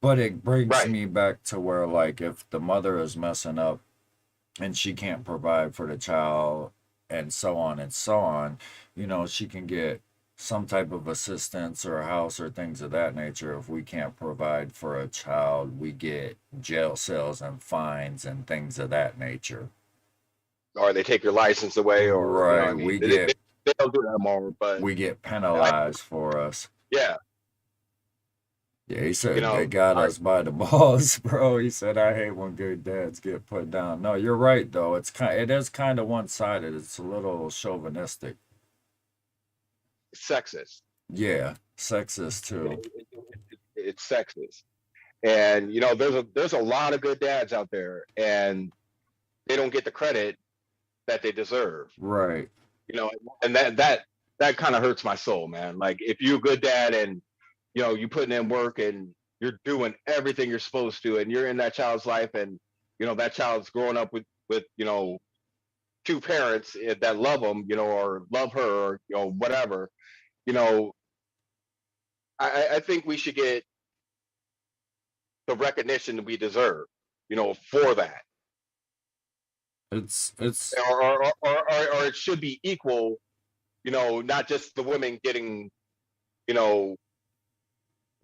But it brings Right. me back to where, like, if the mother is messing up and she can't provide for the child and so on and so on, she can get some type of assistance or a house or things of that nature. If we can't provide for a child, we get jail cells and fines and things of that nature. Or they take your license away, or I Right, mean, they don't do that more, but we get I, penalized for us. yeah, Yeah, he you said they know, got I us by the balls, bro. He said I hate when good dads get put down. No, you're right though. It is kind of one-sided. It's a little chauvinistic. sexist. Yeah, sexist It, too. it, it's sexist, and there's a lot of good dads out there, and they don't get the credit that they deserve. Right. You know, and that kind of hurts my soul, man. Like, if you're a good dad, and you putting in work, and you're doing everything you're supposed to, and you're in that child's life, and that child's growing up with two parents that love them, or love her, or whatever. You know, I think we should get the recognition we deserve, for that, It's or it should be equal. Not just the women getting, you know,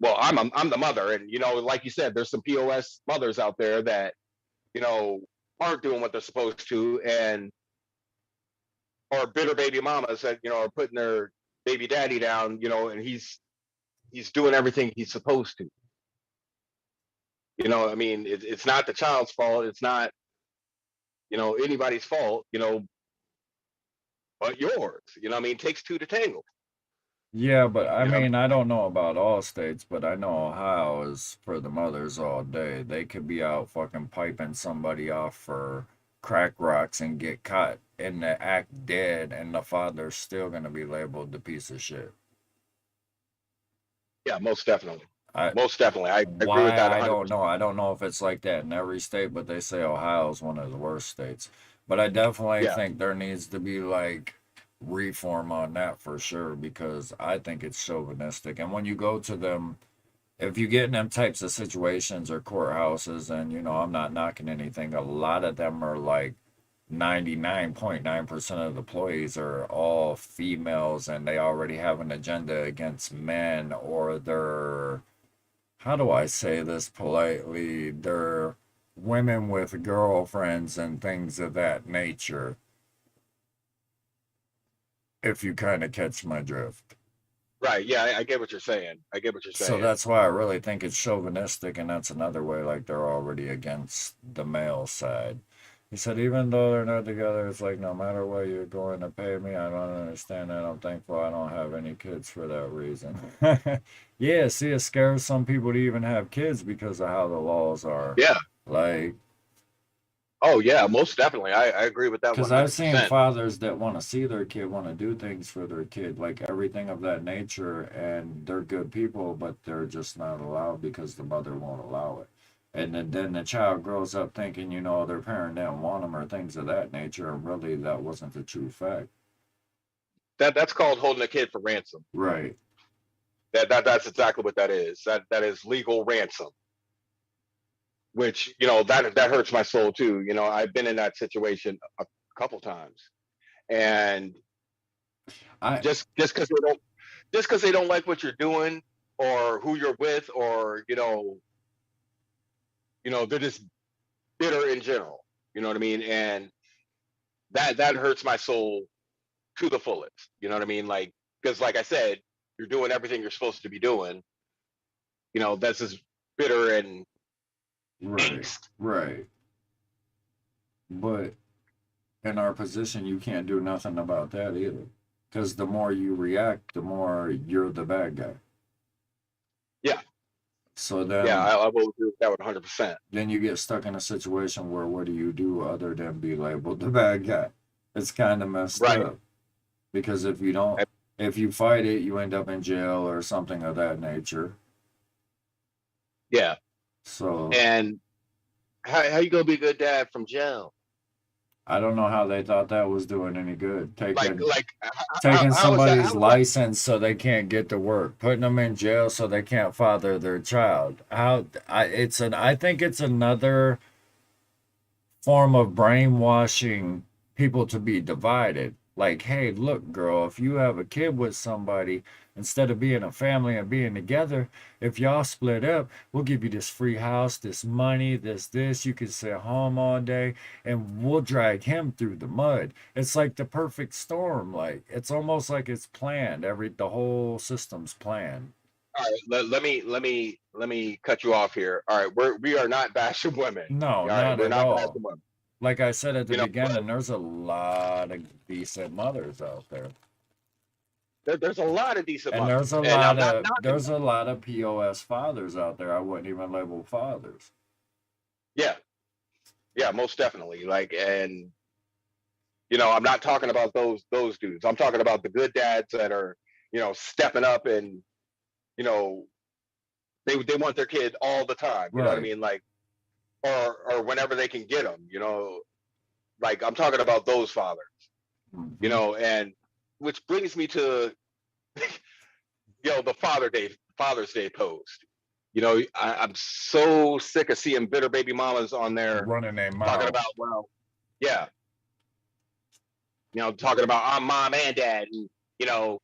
well, I'm the mother, and like you said, there's some POS mothers out there that you know aren't doing what they're supposed to, and or bitter baby mamas that are putting their baby daddy down, and he's doing everything he's supposed to. I mean, it's not the child's fault. It's not anybody's fault. But yours. I mean, it takes two to tangle. Yeah, but I You know, mean, I don't know about all states, but I know Ohio is for the mothers all day. They could be out fucking piping somebody off for crack rocks and get caught in the act dead, and the father's still gonna be labeled the piece of shit. yeah, most definitely, I most definitely. I agree with Why, that I 100. don't know. I don't know if it's like that in every state, but they say Ohio is one of the worst states. But I definitely Yeah, think there needs to be like reform on that for sure, because I think it's chauvinistic. And when you go to them, if you get in them types of situations or courthouses, and I'm not knocking anything, a lot of them are like 99.9% of the employees are all females, and they already have an agenda against men, or they're, how do I say this politely? They're women with girlfriends and things of that nature, if you kind of catch my drift. Right. Yeah, I get what you're saying. I get what you're So saying. that's why I really think it's chauvinistic, and that's another way, like they're already against the male side. He said, even though they're not together, it's like no matter what you're going to pay me, I don't understand that. I'm thankful I don't have any kids for that reason. Yeah, see, it scares some people to even have kids because of how the laws are. Yeah. Like, Oh yeah, most definitely. I agree with that because I've seen 100%. fathers that want to see their kid, want to do things for their kid, like everything of that nature, and they're good people, but they're just not allowed because the mother won't allow it. And then the child grows up thinking, their parent didn't want them or things of that nature, and really that wasn't the true fact. That's called holding a kid for ransom. Right. That's exactly what that is. That is legal ransom. Which that hurts my soul too. I've been in that situation a couple times, and I just because they don't like what you're doing or who you're with, or they're just bitter in general. You know what I mean? And that hurts my soul to the fullest. You know what I mean? Like, because like I said, you're doing everything you're supposed to be doing. That's just bitter and right, angst. right. But in our position, you can't do nothing about that either. Because the more you react, the more you're the bad guy. Yeah, So yeah, then I will agree with that 100%. then you get stuck in a situation where what do you do other than be labeled the bad guy? It's kind of messed Right. up because if you fight it, you end up in jail or something of that nature. Yeah. So And how you gonna be a good dad from jail? I don't know how they thought that was doing any good. Like Taking how is that? somebody's How is that? license so they can't get to work, putting them in jail so they can't father their child. I think it's another form of brainwashing people to be divided. Like, hey, look, girl, if you have a kid with somebody, instead of being a family and being together, if y'all split up, we'll give you this free house, this money, this. You can sit home all day, and we'll drag him through the mud. It's like the perfect storm. Like, it's almost like it's planned. The whole system's planned. All right, let me cut you off here. All right, we are not bashing women. No, All right, not we're at not all. bashing women. Like I said at the But beginning, there's a lot of decent mothers out there. there's a lot of decent And there's mothers, a and I'm lot not of knocking there's them. a lot of POS fathers out there. I wouldn't even label fathers. Yeah, yeah, most definitely. Like, and I'm not talking about those dudes. I'm talking about the good dads that are stepping up, and you know they want their kid all the time. You know what I Right. mean? Like, or whenever they can get them. Like I'm talking about those fathers. Hmm. And which brings me to the Father's Day post. I'm so sick of seeing bitter baby mamas on there Running their talking mouth. about, well, yeah, talking about I'm mom and dad, and you know,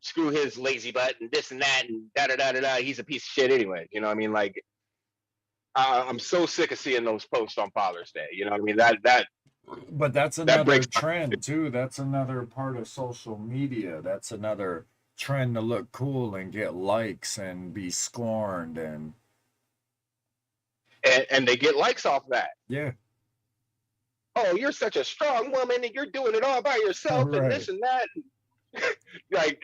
screw his lazy butt and this and that and da da da da da. He's a piece of shit anyway. You know what I mean? Like, I'm so sick of seeing those posts on Father's Day. You know what I mean? But that's That another breaks my. trend too. That's another part of social media. That's another trend to look cool and get likes and be scorned and And they get likes off that. yeah, Oh, you're such a strong woman and you're doing it all by yourself and right. this and that. Like,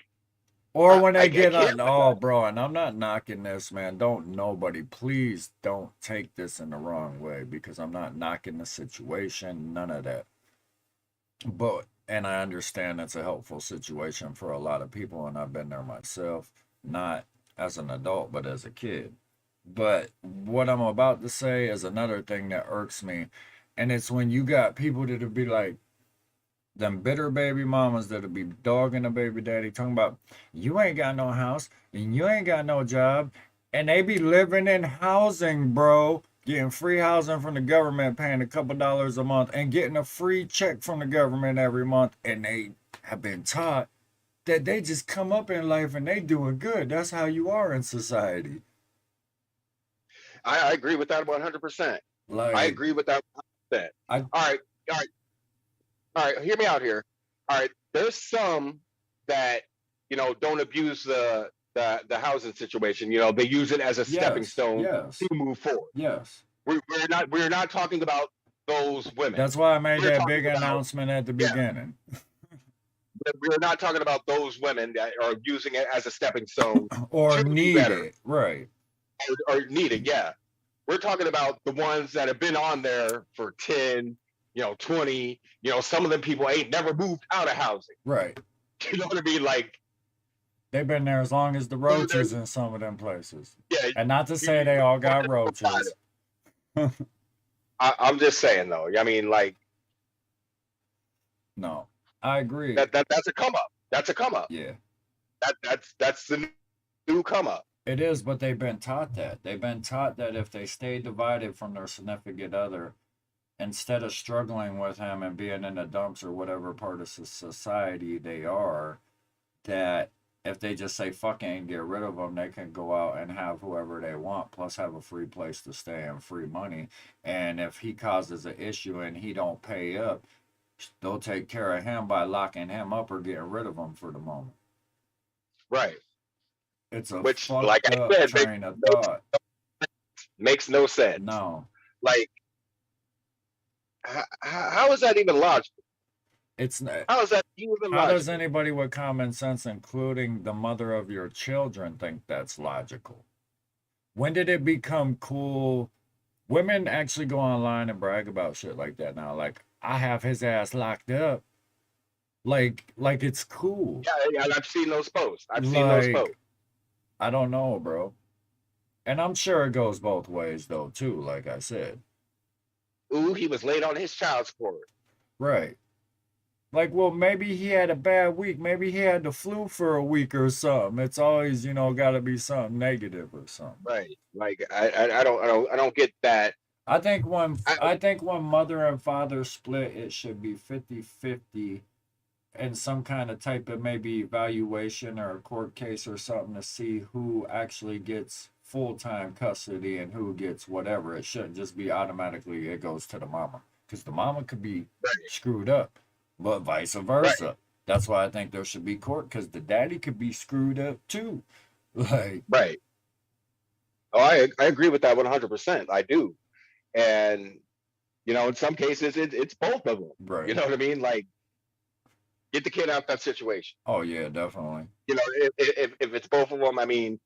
Or when I they get can't on, with that. oh, bro, and I'm not knocking this, man. Don't nobody, please don't take this in the wrong way because I'm not knocking the situation, none of that. And I understand it's a helpful situation for a lot of people, and I've been there myself, not as an adult, but as a kid. But what I'm about to say is another thing that irks me, and it's when you got people that'll be like, them bitter baby mamas that'll be dogging a baby daddy, talking about you ain't got no house and you ain't got no job, and they be living in housing, bro, getting free housing from the government, paying a couple dollars a month, and getting a free check from the government every month, and they have been taught that they just come up in life and they doing good. That's how you are in society. I agree with that 100%. I Like agree with that 100%. I All right, all right, all right. Hear me out here. All right, there's some that don't abuse the housing situation. They use it as a stepping Yes, stone yes, to move forward. yes. We're not talking about those women. That's why I made We're that talking big about, announcement at the yeah, beginning. we're not talking about those women that are using it as a stepping stone Or to do need better, it, right? or need it. Yeah, we're talking about the ones that have been on there for 10, 20. Some of them people ain't never moved out of housing. Right. You know what I mean? Like, they've been there as long as the roaches in some of them places. Yeah, and not to say they all got you, roaches. I'm just saying though. I mean, like, no, I agree. That's a come up. That's a come up. Yeah. That's the new come up. It is, but they've been taught that. They've been taught that if they stay divided from their significant other, instead of struggling with him and being in the dumps or whatever part of society they are, that if they just say fuck it and get rid of them, they can go out and have whoever they want, plus have a free place to stay and free money. And if he causes an issue and he don't pay up, they'll take care of him by locking him up or getting rid of him for the moment. Right. It's a Which, fucked like up I said, train of thought. Makes no sense. No. Like, how is that even logical? It's not. How is that even logical? How does anybody with common sense, including the mother of your children, think that's logical? When did it become cool? Women actually go online and brag about shit like that now. Like, I have his ass locked up. Like it's cool. Yeah, I've seen those posts. I've seen those posts. I don't know, bro. And I'm sure it goes both ways, though, too, like I said. Ooh, he was late on his child support. Right. Like, well, maybe he had a bad week. Maybe he had the flu for a week or something. It's always, got to be something negative or something. Right. Like, I don't get that. I think when mother and father split, it should be 50-50 and some kind of type of maybe evaluation or a court case or something to see who actually gets full-time custody and who gets whatever. It shouldn't just be automatically it goes to the mama, because the mama could be screwed up, but vice versa. Right. That's why I think there should be court, because the daddy could be screwed up too. Like, right. Oh, I agree with that 100%. I do. And in some cases it's both of them. Right. You know what I mean? Like, get the kid out that situation. Oh yeah, definitely. If it's both of them, I mean,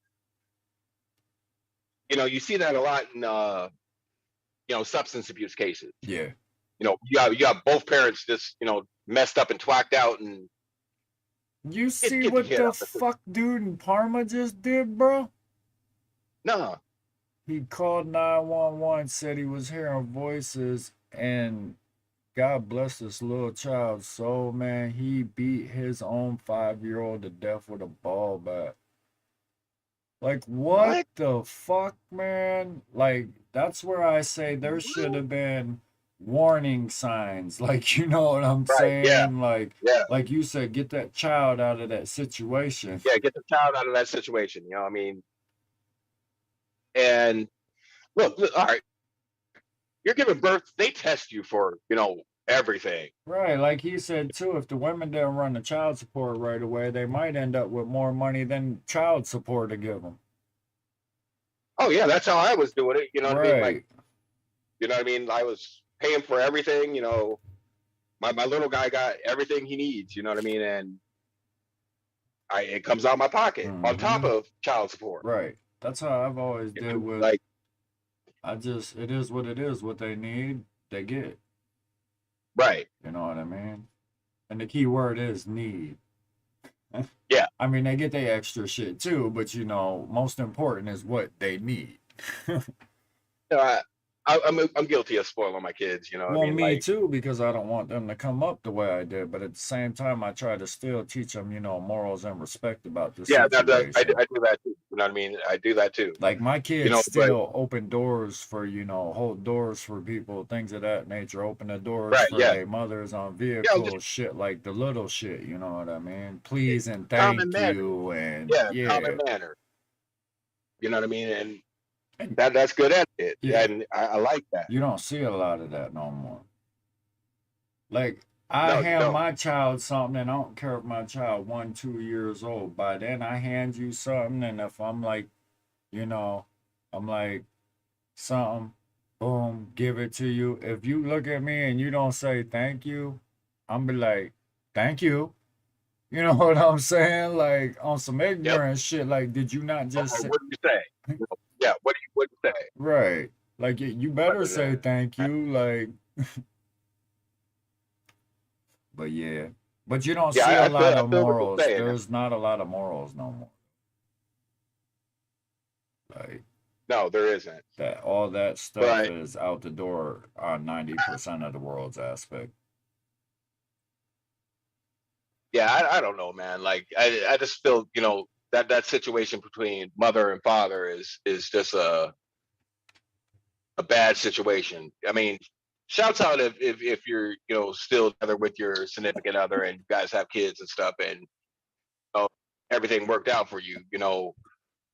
you see that a lot in substance abuse cases. Yeah. You got both parents just messed up and twacked out, and you see what the fuck dude in Parma just did, bro? No. He called 911, said he was hearing voices, and God bless this little child's soul, man. He beat his own 5-year-old to death with a ball bat. Like, what the fuck, man? Like, that's where I say there should have been warning signs. Like, you know what I'm saying? Yeah. Like you said, get that child out of that situation. Yeah, get the child out of that situation. I mean, and look, all right. You're giving birth, they test you for, everything. Right, like he said too, if the women didn't run the child support right away, they might end up with more money than child support to give them. Oh yeah, that's how I was doing it. You know what I mean? Like, you know what I mean? I was paying for everything. My little guy got everything he needs. You know what I mean? And it comes out of my pocket on top of child support. Right. That's how I've always did with. Like, it is what it is. What they need, they get. Right. You know what I mean? And the key word is need. Yeah. I mean, they get their extra shit too, but most important is what they need. I'm guilty of spoiling my kids, Well, me too, because I don't want them to come up the way I did, but at the same time, I try to still teach them, morals and respect about this. Yeah, I do that too. You know what I mean? I do that too. Like, my kids still open doors for, hold doors for people, things of that nature, open the doors for their mothers on vehicles, shit like the little shit, you know what I mean? Please and thank you, and common manner. You know what I mean? And that's good at it. Yeah. And I like that. You don't see a lot of that no more. Like, I No, you hand don't. my child something, and I don't care if my child 1, 2 years old. By then, I hand you something, and if I'm like, you know, I'm like something, boom, give it to you. If you look at me and you don't say thank you, I'm be like, thank you. You know what I'm saying? Like on some Yep. ignorant shit. Like, did you not just Or say what do you say? Yeah. What do you say? right? Like you better Rather say than, thank you. Like, but yeah, but you don't yeah, see a lot I of feel what you're morals. saying. There's not a lot of morals no more. Like No, there isn't. that, all that stuff But is out the door on 90% of the world's aspect. yeah, I don't know, man. Like I just feel, that situation between mother and father is just a bad situation. I mean, shouts out if you're still together with your significant other and you guys have kids and stuff, and everything worked out for you,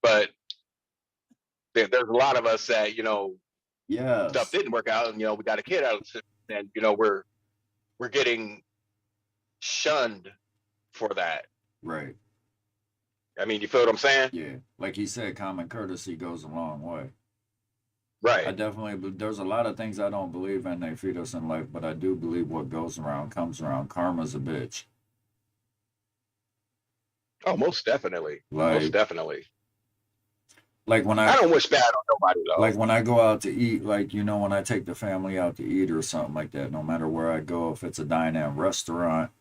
But there's a lot of us that stuff Yes, didn't work out, and we got a kid out, and we're getting shunned for that. right. I mean, you feel what I'm saying? Yeah, like he said, common courtesy goes a long way. I Right. definitely, there's a lot of things I don't believe in. They feed us in life, but I do believe what goes around comes around. Karma's a bitch. Oh, most definitely. Most Like, definitely. like when I I, don't wish bad on nobody like though. when I go out to eat, like when I take the family out to eat or something like that. No matter where I go, if it's a dine-in restaurant,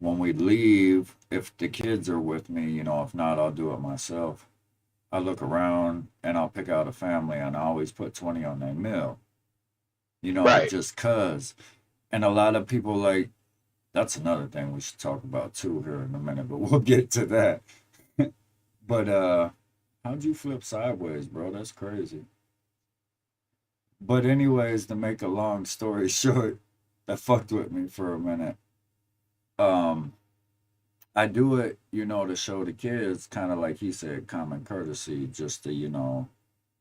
when we leave, if the kids are with me, if not, I'll do it myself. I look around and I'll pick out a family and I always put 20 on their meal. Right. Just cause. And a lot of people like that's another thing we should talk about too here in a minute, but we'll get to that. But how'd you flip sideways, bro? That's crazy. But anyways, to make a long story short, that fucked with me for a minute. Um, I do it, to show the kids, kind of like he said, common courtesy, just to,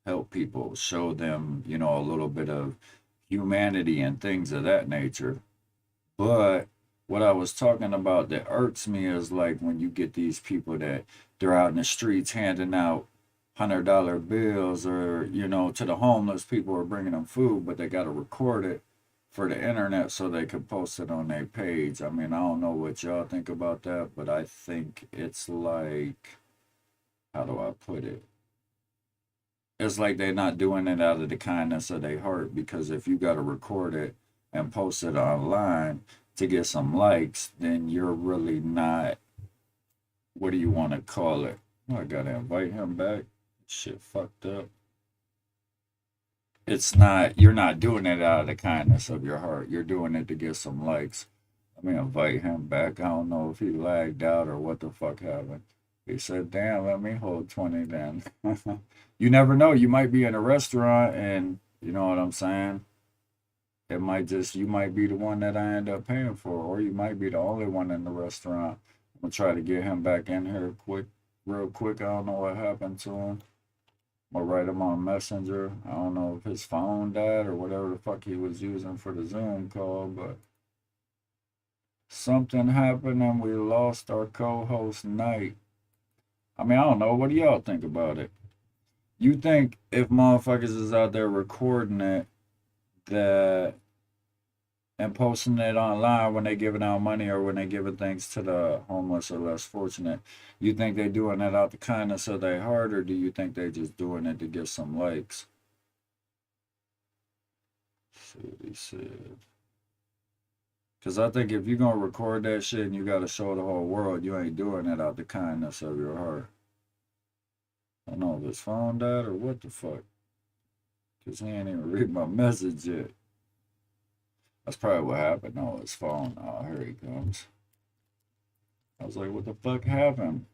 help people, show them, a little bit of humanity and things of that nature. But what I was talking about that irks me is like when you get these people that they're out in the streets handing out $100 bills, or to the homeless people, are bringing them food, but they got to record it for the internet so they can post it on their page. I mean, I don't know what y'all think about that, but I think it's like, how do I put it? It's like they're not doing it out of the kindness of their heart, because if you got to record it and post it online to get some likes, then you're really not, what do you want to call it? Oh, I gotta invite him back. Shit fucked up. It's not, you're not doing it out of the kindness of your heart. You're doing it to get some likes. Let me invite him back. I don't know if he lagged out or what the fuck happened. He said, damn, let me hold 20 then. You never know. You might be in a restaurant and you know what I'm saying? It might just, you might be the one that I end up paying for, or you might be the only one in the restaurant. I'm gonna try to get him back in here real quick. I don't know what happened to him. I'm gonna write him on Messenger. I don't know if his phone died or whatever the fuck he was using for the Zoom call, but something happened and we lost our co-host Night. I mean, I don't know. What do y'all think about it? You think if motherfuckers is out there recording it, that and posting it online when they giving out money or when they giving things to the homeless or less fortunate, you think they doing it out the kindness of their heart, or do you think they just doing it to get some likes? Let's see what he said. Because I think if you're going to record that shit and you got to show the whole world, you ain't doing it out the kindness of your heart. I don't know if his phone died or what the fuck. Because he ain't even read my message yet. That's probably what happened. No, his phone. Oh, here he comes. I was like, what the fuck happened?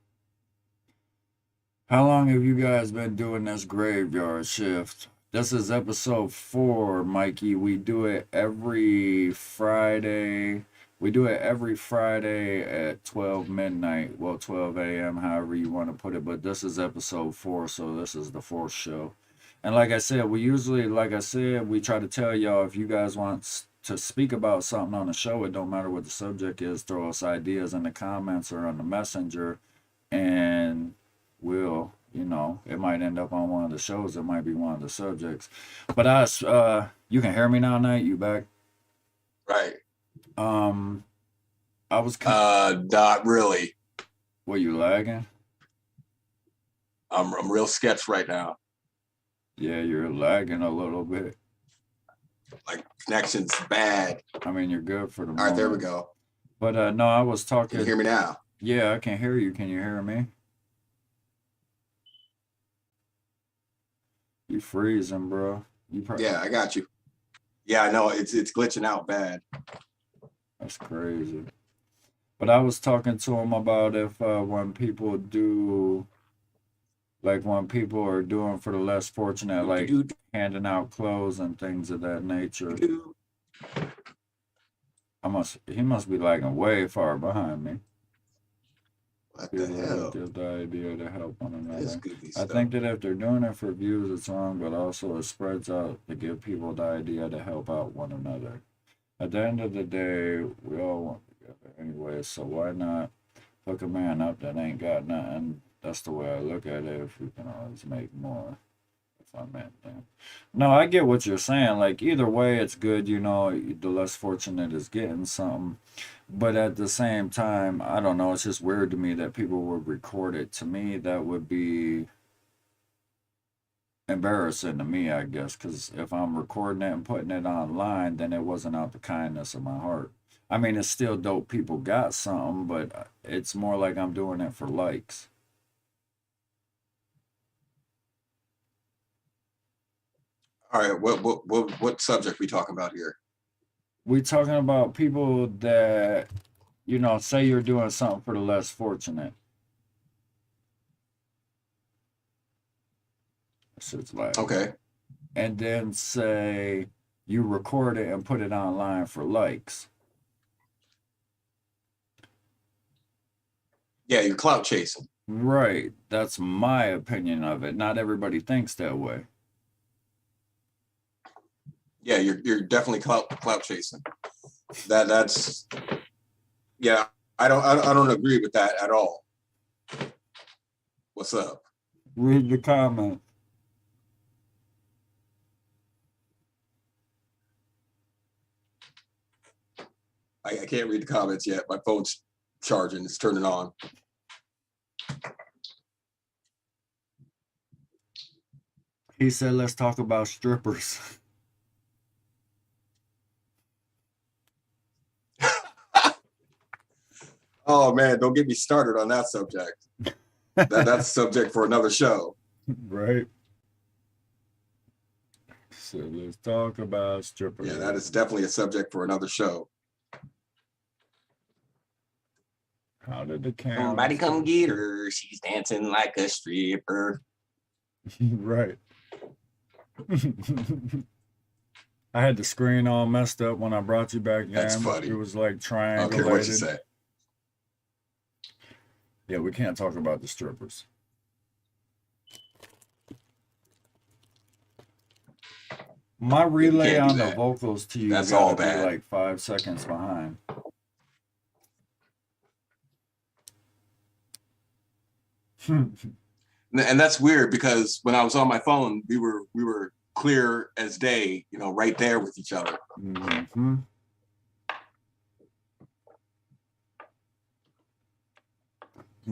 How long have you guys been doing this graveyard shift? This is episode 4, Mikey. We do it every Friday. We do it every Friday at 12 midnight. Well, 12 a.m., however you want to put it. But this is episode 4, so this is the 4th show. And like I said, we usually, like I said, we try to tell y'all if you guys want to speak about something on the show, it don't matter what the subject is, throw us ideas in the comments or on the messenger, and we'll, it might end up on one of the shows. It might be one of the subjects. But you can hear me now, Nite? You back? Right. I was not really. Were you lagging? I'm real sketched right now. Yeah, you're lagging a little bit. Like connection's bad. I mean, you're good for the moment. All right, there we go. But no, I was talking. Can you hear me now? Yeah, I can hear you. Can you hear me? You freezing, bro. Yeah, I got you. Yeah, I know it's glitching out bad. That's crazy. But I was talking to him about if when people do, like when people are doing for the less fortunate, like handing out clothes and things of that nature. He must be lagging way far behind me. What the hell? Give the idea to help one another. I stuff. think that if they're doing it for views, it's wrong, but also it spreads out to give people the idea to help out one another. At the end of the day, we all want together anyway, so why not hook a man up that ain't got nothing? That's the way I look at it. If we can always make more, if I meant that. No, I get what you're saying. Like either way, it's good. The less fortunate is getting something. But at the same time, I don't know. It's just weird to me that people would record it. To me, that would be embarrassing to me, I guess, because if I'm recording it and putting it online, then it wasn't out the kindness of my heart. I mean, it's still dope. People got something, but it's more like I'm doing it for likes. All right, what subject we talking about here? We talking about people that, say you're doing something for the less fortunate. Shit's like, okay. And then say you record it and put it online for likes. Yeah, you're clout chasing. Right. That's my opinion of it. Not everybody thinks that way. Yeah, you're definitely clout chasing. That's yeah. I don't agree with that at all. What's up? Read the comment. I can't read the comments yet. My phone's charging. It's turning on. He said, let's talk about strippers. Oh man, don't get me started on that subject. That's subject for another show. Right. So let's talk about strippers. Yeah, that is definitely a subject for another show. How did the camera? Somebody come get her. She's dancing like a stripper. Right. I had the screen all messed up when I brought you back in. That's funny. It was like triangulated. I don't care what you say. Yeah, we can't talk about the strippers. My relay on the vocals to you That's gotta all be bad. like 5 seconds behind. And that's weird because when I was on my phone, we were clear as day, right there with each other. Mm-hmm.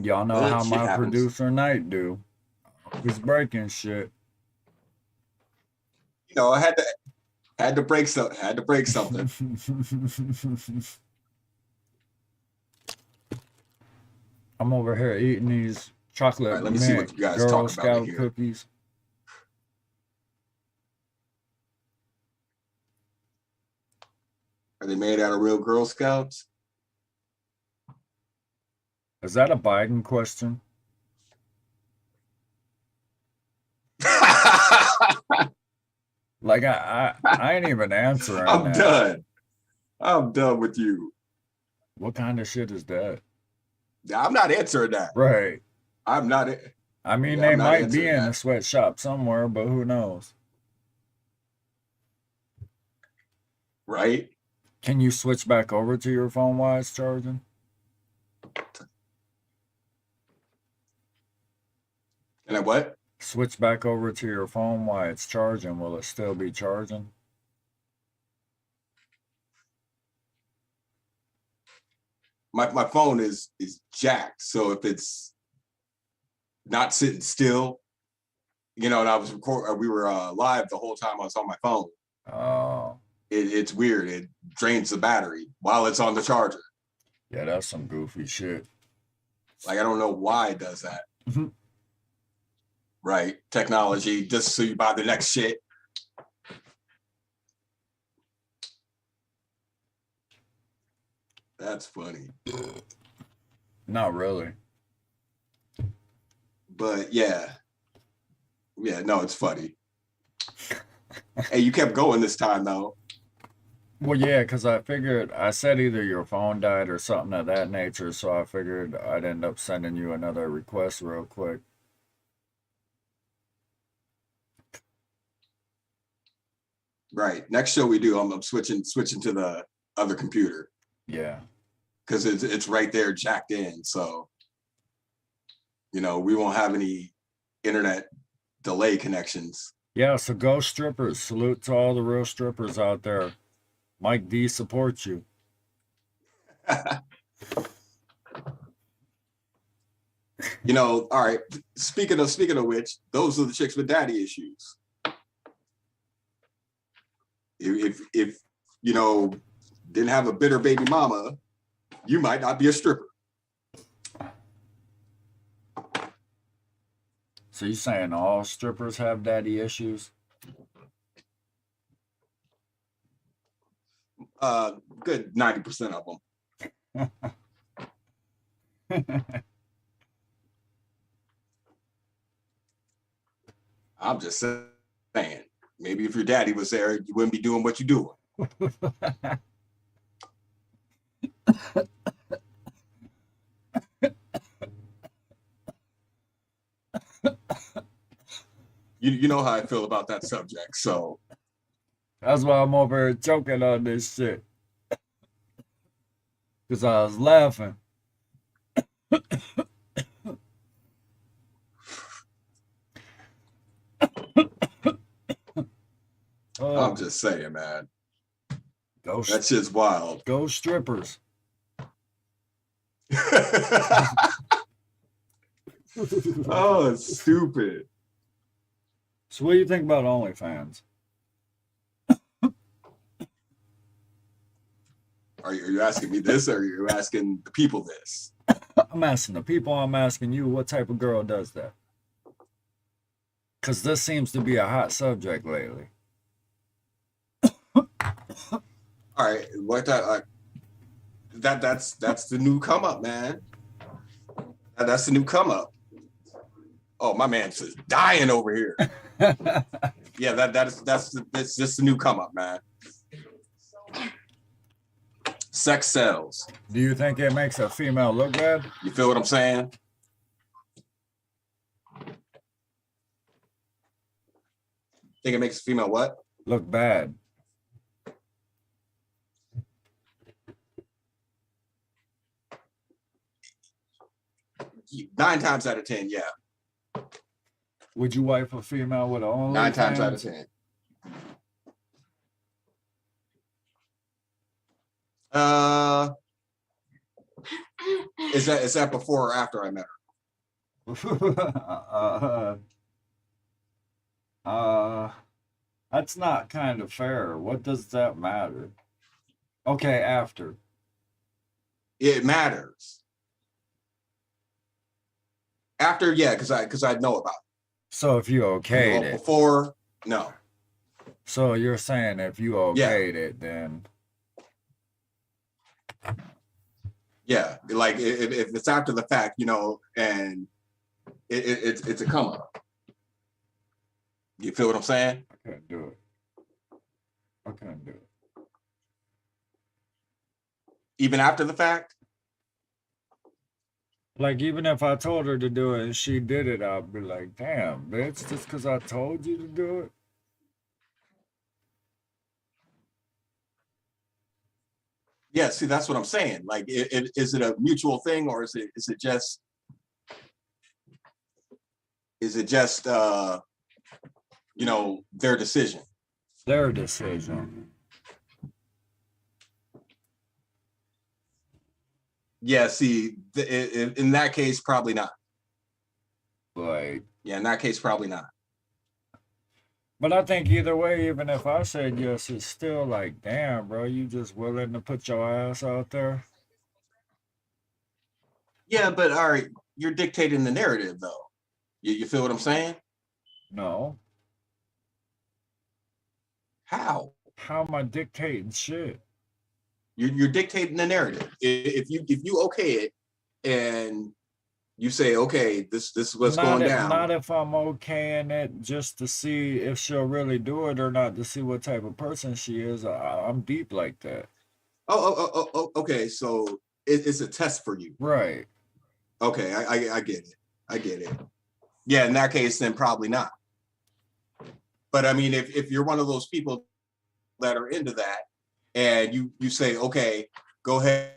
Y'all know how my happens. producer Nite do. He's breaking shit. I had to break something. I'm over here eating these chocolate All right, let me see what you guys Girl talk about Scout here. cookies. Are they made out of real Girl Scouts? Is that a Biden question? Like I ain't even answering. I'm done. I'm done with you. What kind of shit is that? I'm not answering that. Right. I'm not. I mean, Yeah, they I'm not might be answering in that. a sweatshop somewhere, but who knows? Right? Can you switch back over to your phone while it's charging? And I what? Switch back over to your phone while it's charging. Will it still be charging? My phone is jacked, so if it's not sitting still, and I was we were live the whole time I was on my phone. Oh. It's weird. It drains the battery while it's on the charger. Yeah, that's some goofy shit. Like, I don't know why it does that. Right? Technology, just so you buy the next shit. That's funny. Not really. But yeah. Yeah, no, it's funny. Hey, you kept going this time, though. Well, yeah, because I figured, I said either your phone died or something of that nature, so I figured I'd end up sending you another request real quick. Right. Next show we do, I'm switching to the other computer. Yeah. Because it's right there jacked in. So, we won't have any internet delay connections. Yeah, so go strippers. Salute to all the real strippers out there. Mike D supports you. All right. Speaking of which, those are the chicks with daddy issues. If didn't have a bitter baby mama, you might not be a stripper. So you saying all strippers have daddy issues? Good 90% of them. I'm just saying, maybe if your daddy was there, you wouldn't be doing what you're doing. You know how I feel about that subject, so. That's why I'm over here joking on this shit. Because I was laughing. I'm just saying, man. That shit's wild. Go strippers. Oh, it's stupid. So what do you think about OnlyFans? Are you asking me this, or are you asking the people this? I'm asking the people, I'm asking you, what type of girl does that? Because this seems to be a hot subject lately. All right, what that's the new come up, man. That's the new come up. Oh, my man's just dying over here. Yeah, that's just the new come up, man. Sex sells. Do you think it makes a female look bad? You feel what I'm saying? Think it makes a female what? Look bad. Nine times out of 10, yeah. Would you wife a female with a OnlyFans? 9 times out of 10. Is that before or after I met her? That's not kind of fair. What does that matter? Okay, after. It matters. After, yeah, because I know about it. So if you okayed it. Before, no. So you're saying if you okayed it, then. Yeah, like if it's after the fact, and it's a come up. You feel what I'm saying? I couldn't do it. I couldn't do it. Even after the fact? Like, even if I told her to do it and she did it, I'd be like, damn, bitch, just because I told you to do it? Yeah, see, that's what I'm saying. Like, is it a mutual thing, or is it just their decision? Their decision. Yeah, see, in that case, probably not. Like, Yeah, in that case, probably not. but I think either way, even if I said yes, it's still like, damn, bro, you just willing to put your ass out there? Yeah, but all right, you're dictating the narrative, though. You feel what I'm saying? No. How? How am I dictating shit? You're dictating the narrative. If you okay it and you say, okay, this is what's going down. Not if I'm okaying it just to see if she'll really do it or not, to see what type of person she is. I'm deep like that. Oh, okay. So it's a test for you. Right. Okay, I get it. I get it. Yeah, in that case, then probably not. But I mean, if you're one of those people that are into that, and you say, okay, go ahead,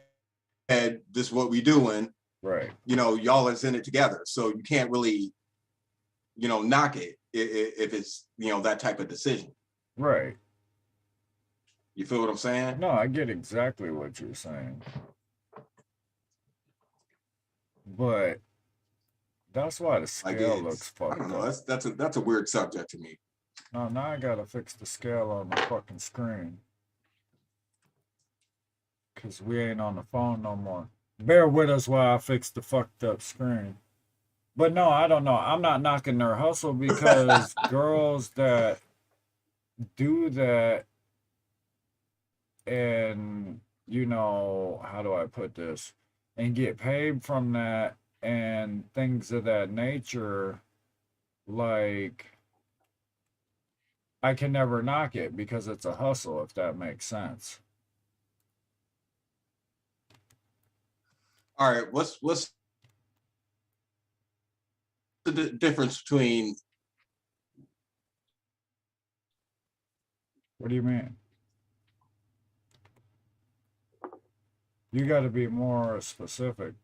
this is what we doing. Right. Y'all is in it together, so you can't really, knock it if it's that type of decision. Right. You feel what I'm saying? No, I get exactly what you're saying. But that's why the scale looks fucked up. I don't know. That's a weird subject to me. No, now I gotta fix the scale on the fucking screen. Cause we ain't on the phone no more. Bear with us while I fix the fucked up screen. But no, I don't know. I'm not knocking their hustle, because girls that do that and, how do I put this? And get paid from that and things of that nature, like, I can never knock it because it's a hustle, if that makes sense. All right, what's the difference between? What do you mean? You got to be more specific.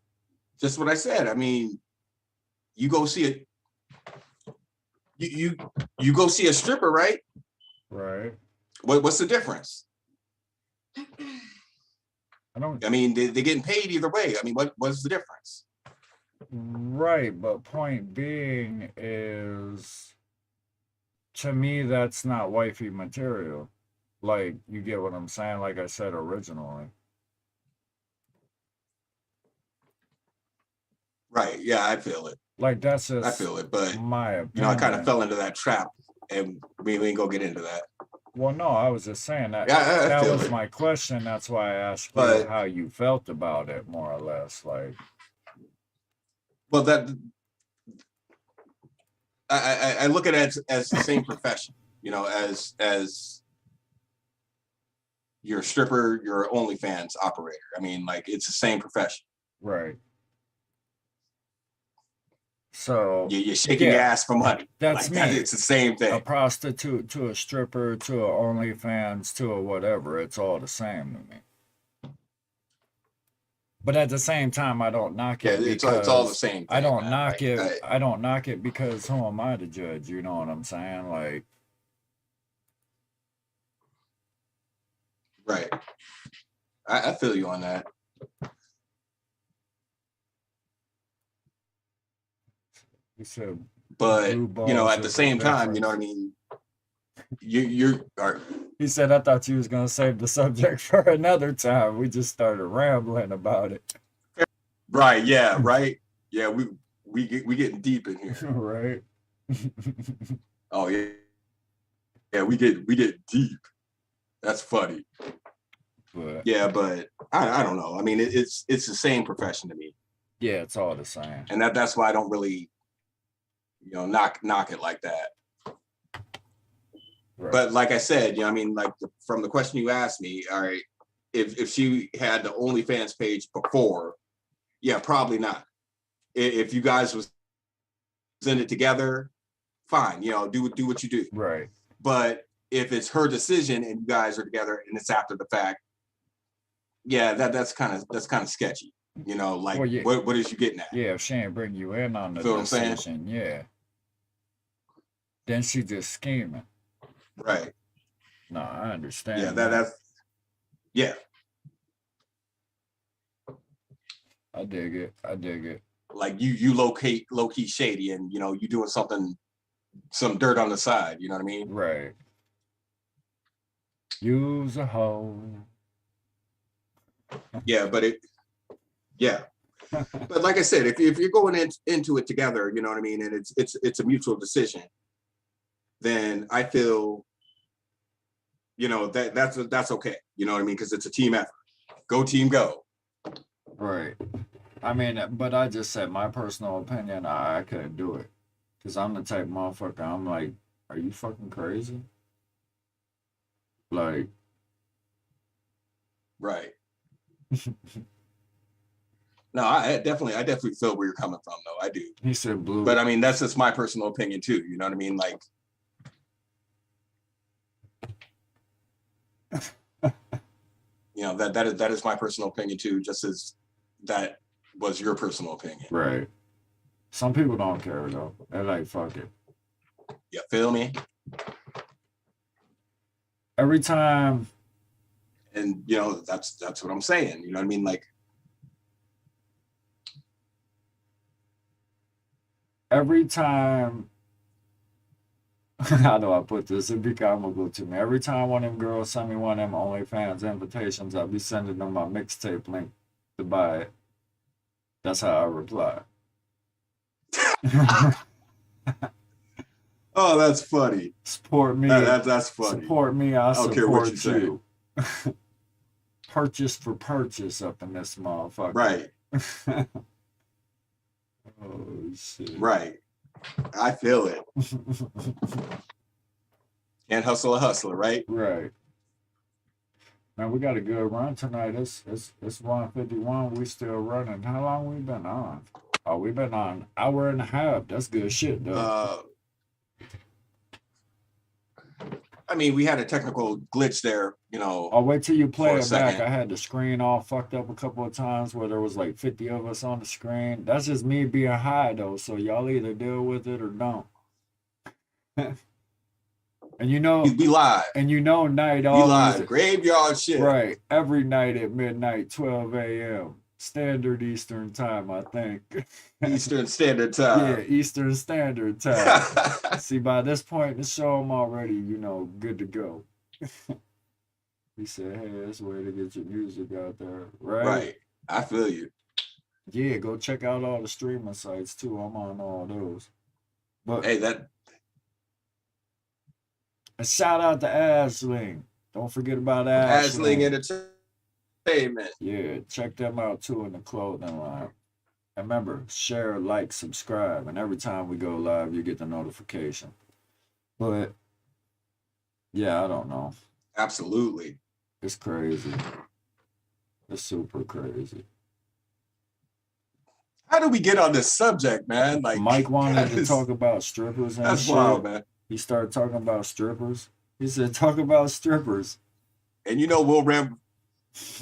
Just what I said. I mean, you go see it. You go see a stripper, right? Right. What's the difference? I mean, they're getting paid either way. I mean, what's the difference? Right, but point being is, to me, that's not wifey material. Like, you get what I'm saying? Like I said originally. Right. Yeah, I feel it. Like, that's just I feel it, but my opinion. I kind of fell into that trap, and we ain't gonna get into that. Well, no, I was just saying that. Yeah, that was my question. That's why I asked you how you felt about it, more or less. Like, well, that I look at it as the same profession, as your stripper, your OnlyFans operator. I mean, like, it's the same profession. Right. So you're shaking your ass for money. That's like, me. It's the same thing. A prostitute to a stripper to a OnlyFans to a whatever. It's all the same to me. But at the same time, I don't knock it because it's all the same thing, I don't man. knock it. I don't knock it because who am I to judge? You know what I'm saying? Like, right. I feel you on that. you said, but at the same time, you know what I mean? You're He said, I thought you was gonna save the subject for another time. We just started rambling about it. Right, yeah, right. Yeah, we getting deep in here. Right. Oh yeah. Yeah, we get deep. That's funny. But yeah, but I don't know. I mean, it's the same profession to me. Yeah, it's all the same. And that's why I don't really, knock it like that. Right. But like I said, I mean, like from the question you asked me, all right, if she had the OnlyFans page before, yeah, probably not. If you guys was in it together, fine, do what you do. Right. But if it's her decision and you guys are together and it's after the fact, yeah, that's kind of sketchy. You know, like Well, yeah, what is you getting at? yeah. If she ain't bring you in on the Feel what I'm saying? decision, yeah, then she just scheming. Right. No, I understand. Yeah, that. that's yeah. I dig it. I dig it. Like you low key shady, and you know you doing some dirt on the side. You know what I mean? Right. Use a hoe. Yeah, but but like I said, if you're going into it together, you know what I mean, and it's a mutual decision, then I feel, you know, that's okay. You know what I mean? Because it's a team effort. Go team, go. Right. I mean, but I just said my personal opinion. I couldn't do it because I'm the type of motherfucker. I'm like, are you fucking crazy? Like, right. No, I definitely feel where you're coming from, though. I do. He said blue. But I mean, that's just my personal opinion too. You know what I mean? Like, you know, that is my personal opinion too, just as that was your personal opinion. Right. Some people don't care though. They're like, fuck it. You feel me? Every time. And you know, that's what I'm saying. You know what I mean? Like, every time. How do I put this? It be comical to me. Every time one of them girls send me one of them OnlyFans invitations, I'll be sending them my mixtape link to buy it. That's how I reply. oh, that's funny. Support me. That's funny. Support me. I don't care what you support you. Purchase for purchase up in this motherfucker. Right. Oh shit. Right. I feel it. Can't hustle a hustler, right? Right. Man, we got a good run tonight. It's 1:51. We still running. How long we been on? Oh, we've been on an hour and a half. That's good shit, though. I mean, we had a technical glitch there, you know. I'll wait till you play it back. I had the screen all fucked up a couple of times where there was like 50 of us on the screen. That's just me being high, though. So y'all either deal with it or don't. And you know, we live. And you know, night always. We live. Graveyard shit. Right. Every night at midnight, 12 a.m. Standard Eastern Time, I think. Eastern Standard Time. Yeah, Eastern Standard Time. See, by this point in the show, I'm already, you know, good to go. He said, hey, that's a way to get your music out there. Right? Right. I feel you. Yeah, go check out all the streaming sites, too. I'm on all those. But hey, that... And shout out to Ashling. Don't forget about Ashling. Ashling Entertainment. Yeah, check them out too in the clothing line. And remember, share, like, subscribe, and every time we go live, you get the notification. But yeah, I don't know. Absolutely. It's crazy. It's super crazy. How do we get on this subject, man? Like Mike wanted to talk about strippers and that's shit. Wild, man. He started talking about strippers. He said, talk about strippers. And you know, we'll ramble.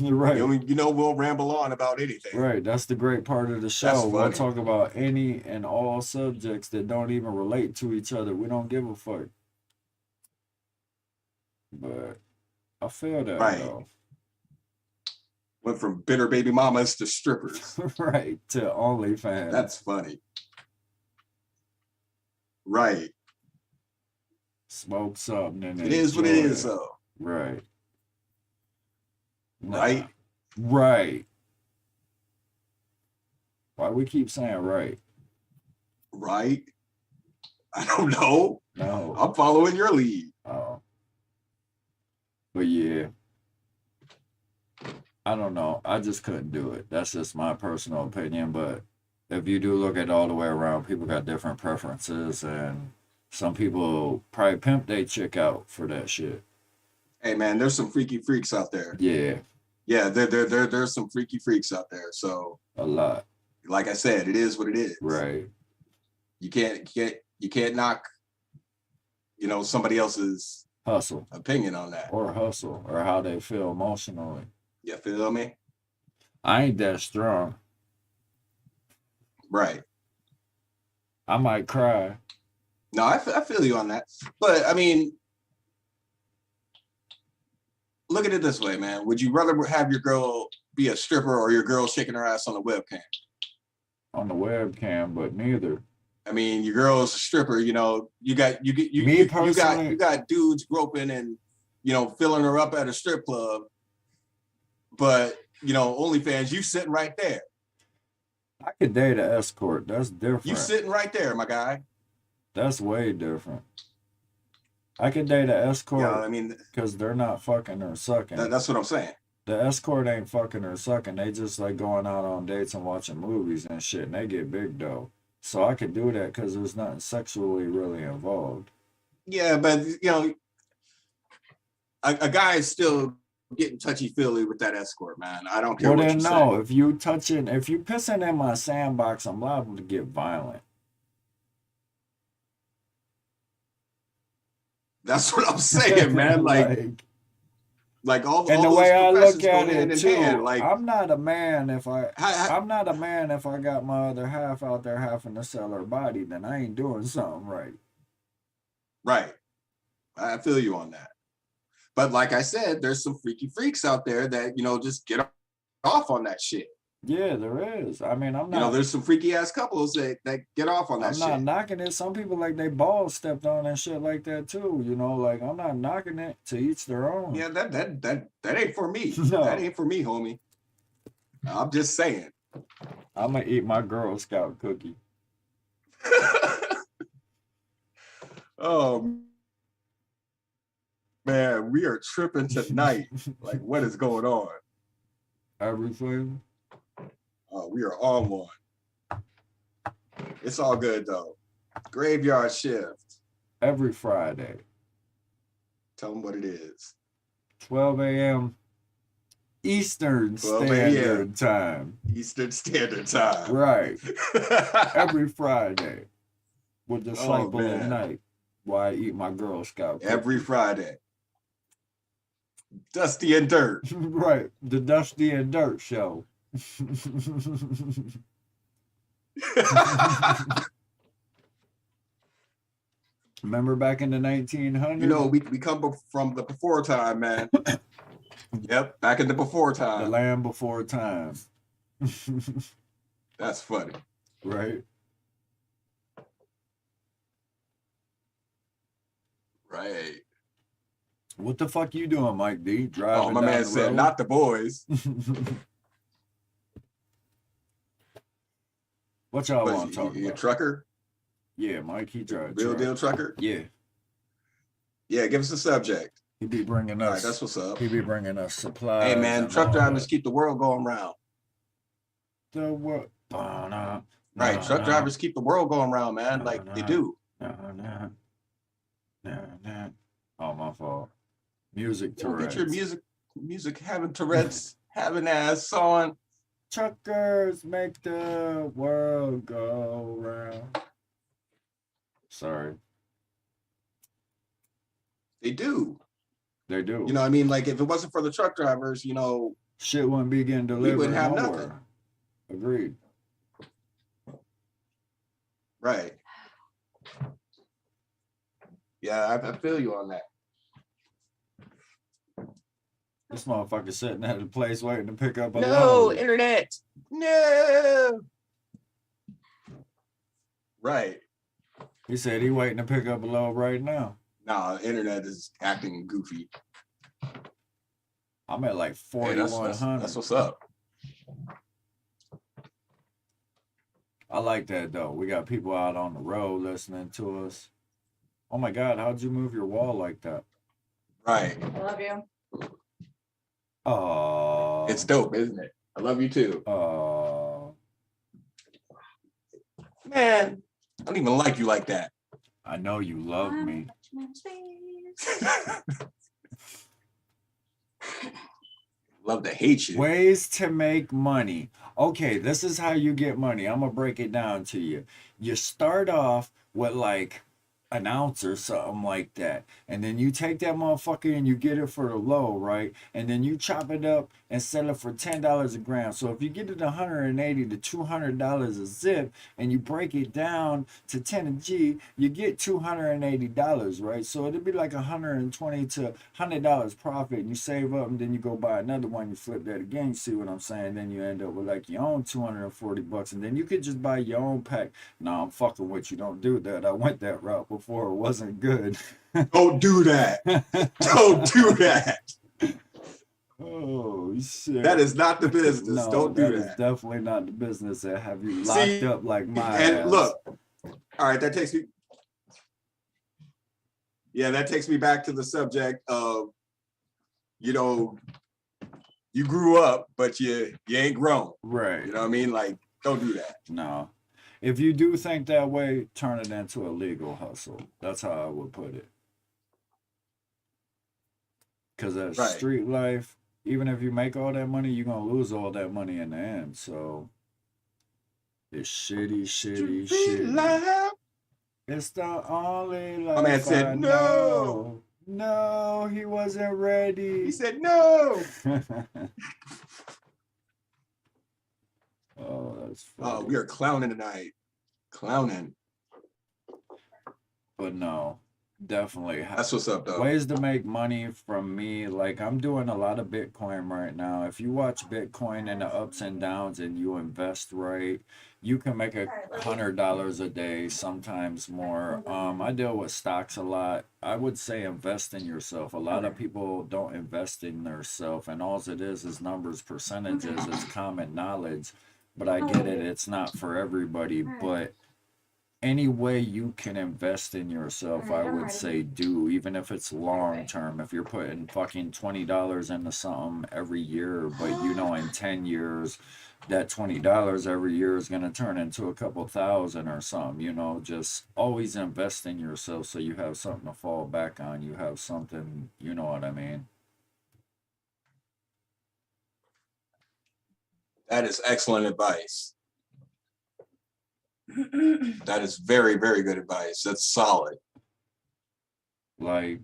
Right. You know, we'll ramble on about anything. Right. That's the great part of the show. We'll talk about any and all subjects that don't even relate to each other. We don't give a fuck. But I feel that, right. Though. Went from bitter baby mamas to strippers. Right. To OnlyFans. That's funny. Right. Smoke something and it is what it is, though. Right. Right. Right. Why we keep saying right? Right. I don't know. No. I'm following your lead. Oh. But yeah. I don't know. I just couldn't do it. That's just my personal opinion. But if you do look at it all the way around, people got different preferences, and some people probably pimp their chick out for that shit. Hey man, there's some freaky freaks out there. Yeah. Yeah, there's some freaky freaks out there. So a lot. Like I said, it is what it is. Right. You can't knock, you know, somebody else's hustle opinion on that. Or hustle or how they feel emotionally. You feel me? I ain't that strong. Right. I might cry. No, I feel you on that. But I mean, look at it this way, man. Would you rather have your girl be a stripper or your girl shaking her ass on the webcam? On the webcam, but neither. I mean, your girl's a stripper. You know, you got dudes groping and filling her up at a strip club. But OnlyFans, you sitting right there. I could date an escort. That's different. You sitting right there, my guy. That's way different. I could date an escort. Yeah, I mean, because they're not fucking or sucking. That's what I'm saying. The escort ain't fucking or sucking. They just like going out on dates and watching movies and shit, and they get big dough. So I could do that because there's nothing sexually really involved. Yeah, but a guy is still getting touchy-feely with that escort, man. I don't care what you say. Well, then no. If you pissing in my sandbox, I'm liable to get violent. That's what I'm saying, man. Like all and all the way I look at hand it in too, hand. Like, I'm not a man if I'm not a man if I got my other half out there having to sell her body, then I ain't doing something right. Right. I feel you on that. But like I said, there's some freaky freaks out there that, just get off on that shit. Yeah, there is. I mean, I'm not. There's some freaky ass couples that get off on that shit. I'm not knocking it. Some people like they balls stepped on and shit like that too. Like I'm not knocking it. To each their own. Yeah, that ain't for me. No. That ain't for me, homie. I'm just saying. I'm gonna eat my Girl Scout cookie. Oh man, we are tripping tonight. Like, what is going on? Everything. Oh, we are on one. It's all good though. Graveyard shift. Every Friday. Tell them what it is. 12 a.m. Eastern Standard Time. Eastern Standard Time. Right. Every Friday. With Desyple Nite. While I eat my Girl Scout cookie. Every Friday. Dusty and Dirt. Right. The Dusty and Dirt show. Remember back in the 1900s? We come from the before time, man. Yep, back in the before time. The land before time. That's funny. Right? Right. What the fuck you doing, Mike D? Driving my man said, road? Not the boys. What y'all want to talk you about? A trucker? Yeah, Mike, he drives. Real deal trucker? Yeah. Yeah, give us a subject. He be bringing us. All right, that's what's up. He be bringing us supplies. Hey, man, truck drivers keep the world going round. The world. Right, truck drivers keep the world going round, man. They do. Oh, my fault. Music Tourette's. Get your music having Tourette's, having ass on. Truckers make the world go round. Sorry. They do. They do. I mean, like, if it wasn't for the truck drivers, shit wouldn't be getting delivered. We wouldn't have nowhere. nothing. Agreed. Right. Yeah, I feel you on that. This motherfucker sitting at the place waiting to pick up a No, load. internet. No. Right. He said he waiting to pick up a load right now. Nah, internet is acting goofy. I'm at like 4,100. That's what's up. I like that though. We got people out on the road listening to us. Oh my God, how'd you move your wall like that? Right. I love you. Oh. It's dope, isn't it? I love you too. Oh. Man, I don't even like you like that. I know you love me. Love to hate you. Ways to make money. Okay, this is how you get money. I'm gonna break it down to you. You start off with like an ounce or something like that. And then you take that motherfucker and you get it for the low, right? And then you chop it up and sell it for $10 a gram. So if you get it $180 to $200 a zip and you break it down to 10 a G, you get $280, right? So it'd be like $120 to $100 profit. And you save up and then you go buy another one, you flip that again, you see what I'm saying? Then you end up with like your own $240 and then you could just buy your own pack. No, I'm fucking with you. Don't do that. I went that route before. It wasn't good. Don't do that. Don't do that. Oh shit. That is not the business. No, Don't do that is that. definitely not the business that have you locked up like my And ass. look, all right, that takes me. Yeah, that takes me back to the subject of, you know, you grew up, but you ain't grown. Right. You know what I mean? Like, don't do that. No. If you do think that way, turn it into a legal hustle. That's how I would put it. Because that Right. street life, even if you make all that money, you're going to lose all that money in the end. So it's shitty, shitty, shitty. Life. It's the only life My man said, I "No." know. No, he wasn't ready. He said no. Oh, that's funny. We are clowning tonight. Clowning. But no, definitely. That's what's up, though. Ways to make money from me. Like, I'm doing a lot of Bitcoin right now. If you watch Bitcoin and the ups and downs and you invest right, you can make $100 a day, sometimes more. I deal with stocks a lot. I would say invest in yourself. A lot of people don't invest in themselves, and all it is numbers, percentages. It's common knowledge. But I get it. It's not for everybody. But any way you can invest in yourself, I would say do, even if it's long term. If you're putting fucking $20 into something every year, but you know in 10 years that $20 every year is going to turn into a couple thousand or something, you know, just always invest in yourself so you have something to fall back on. You have something, you know what I mean? That is excellent advice. That is very, very good advice. That's solid. Like,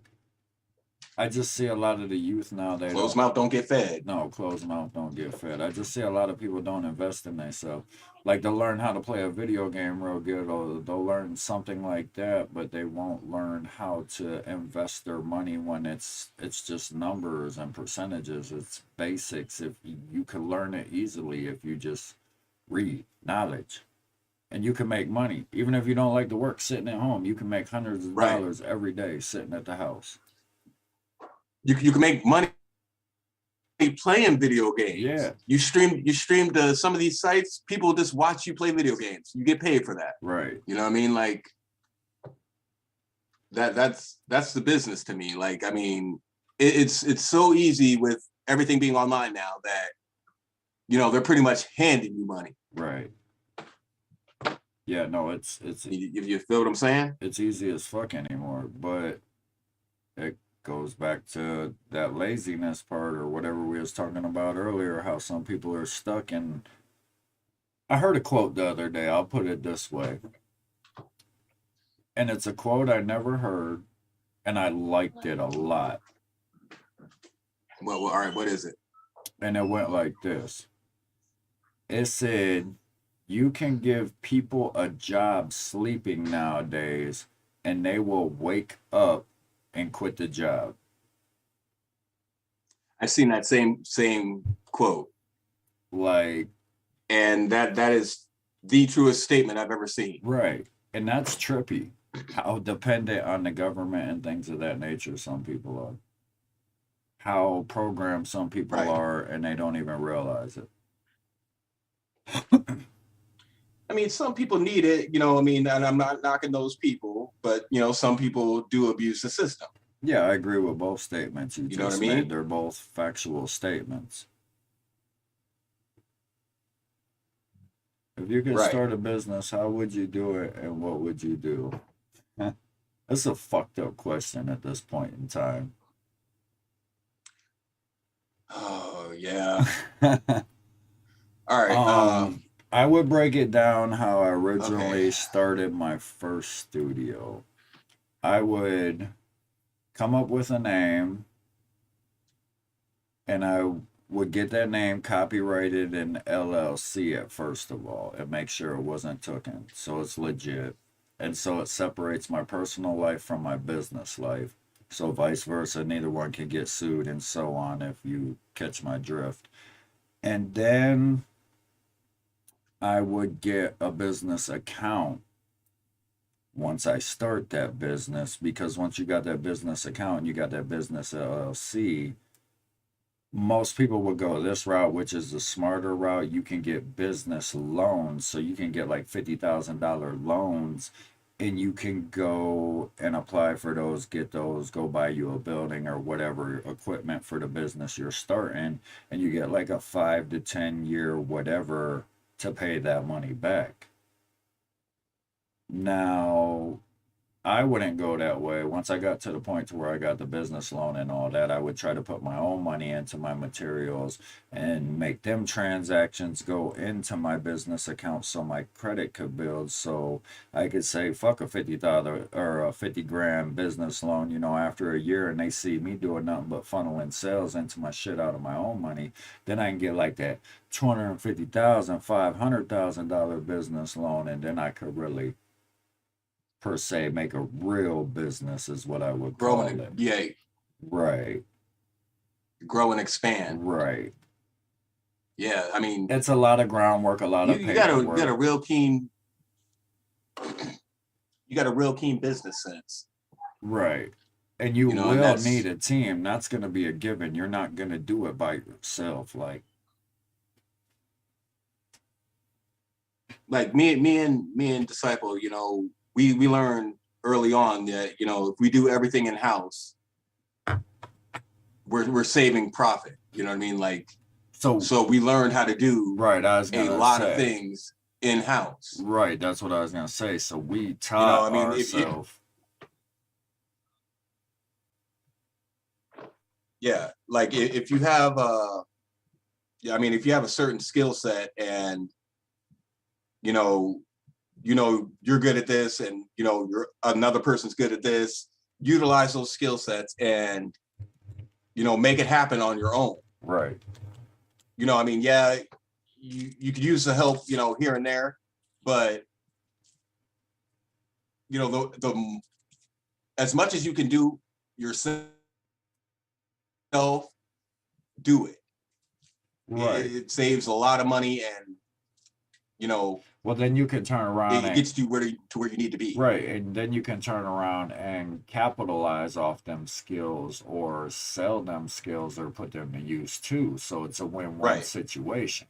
I just see a lot of the youth now. They Closed mouth don't get fed. No, closed mouth don't get fed. I just see a lot of people don't invest in themselves. Like, they'll learn how to play a video game real good, or they'll learn something like that, but they won't learn how to invest their money when it's just numbers and percentages. It's basics. If you can learn it easily if you just read knowledge. And you can make money. Even if you don't like to work sitting at home, you can make hundreds of dollars every day sitting at the house. You can make money playing video games. Yeah. You stream to some of these sites, people just watch you play video games. You get paid for that. Right. You know what I mean? Like that's the business to me. Like, I mean, it's so easy with everything being online now that, you know, they're pretty much handing you money. Right. Yeah, no, it's you feel what I'm saying? It's easy as fuck anymore, but it goes back to that laziness part or whatever we was talking about earlier, how some people are stuck in. I heard a quote the other day, I'll put it this way. And it's a quote I never heard, and I liked it a lot. Well, all right, what is it? And it went like this. It said, you can give people a job sleeping nowadays, and they will wake up and quit the job. I've seen that same quote. Like, and that is the truest statement I've ever seen. Right. And that's trippy. How dependent on the government and things of that nature some people are. How programmed some people are, and they don't even realize it. I mean, some people need it, you know, I mean, and I'm not knocking those people, but, you know, some people do abuse the system. Yeah, I agree with both statements you know what just I mean? made. They're both factual statements. If you could start a business, how would you do it, and what would you do? That's a fucked up question at this point in time. Oh, yeah. All right. I would break it down how I originally started my first studio. I would come up with a name, and I would get that name copyrighted in LLC at first of all, and make sure it wasn't taken, so it's legit, and so it separates my personal life from my business life. So vice versa, neither one can get sued and so on, if you catch my drift. And then I would get a business account once I start that business, because once you got that business account, you got that business LLC, most people would go this route, which is the smarter route. You can get business loans, so you can get like $50,000 loans, and you can go and apply for those, get those, go buy you a building or whatever equipment for the business you're starting, and you get like a 5 to 10 year whatever to pay that money back. Now, I wouldn't go that way. Once I got to the point to where I got the business loan and all that, I would try to put my own money into my materials and make them transactions go into my business account so my credit could build, so I could say fuck a $50 or a 50 grand business loan, after a year, and they see me doing nothing but funneling sales into my shit out of my own money. Then I can get like that $250,000, $500,000 business loan, and then I could really, per se, make a real business is what I would Grow call and it. yeah, Right, grow and expand. right. Yeah, I mean, It's a lot of groundwork, a lot of you got paperwork. a real keen, you got a real keen business sense. Right. And you And will that's need a team. That's going to be a given. You're not going to do it by yourself. like me and Desyple. We learned early on that if we do everything in house, we're saving profit. You know what I mean? Like, so we learned how to do right, I was a gonna lot of say. things in house. Right, that's what I was going to say. So we I taught mean, ourselves. Yeah, like if you have if you have a certain skill set, and you're good at this, and you're another person's good at this, utilize those skill sets and make it happen on your own. Right. I mean, yeah, you could use the help here and there, but the as much as you can do yourself, do it. Right. It saves a lot of money, and well, then you can turn around it gets you where you need to be. Right, and then you can turn around and capitalize off them skills, or sell them skills, or put them to use too. So it's a win-win situation.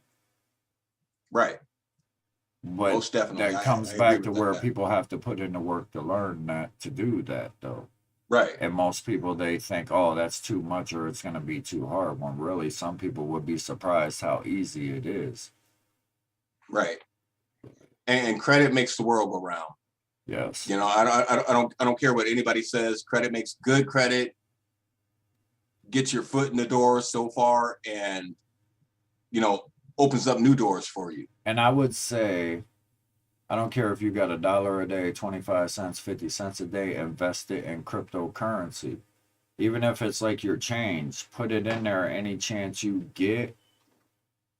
Right. But most definitely, that comes back to where people have to put in the work to learn that, to do that, though. Right. And most people, they think, oh, that's too much, or it's going to be too hard, when really some people would be surprised how easy it is. Right. And credit makes the world go round. Yes. I don't care what anybody says. Credit makes good credit. Gets your foot in the door so far, and opens up new doors for you. And I would say, I don't care if you got $1 a day, 25 cents, 50 cents a day, invest it in cryptocurrency. Even if it's like your change, put it in there any chance you get,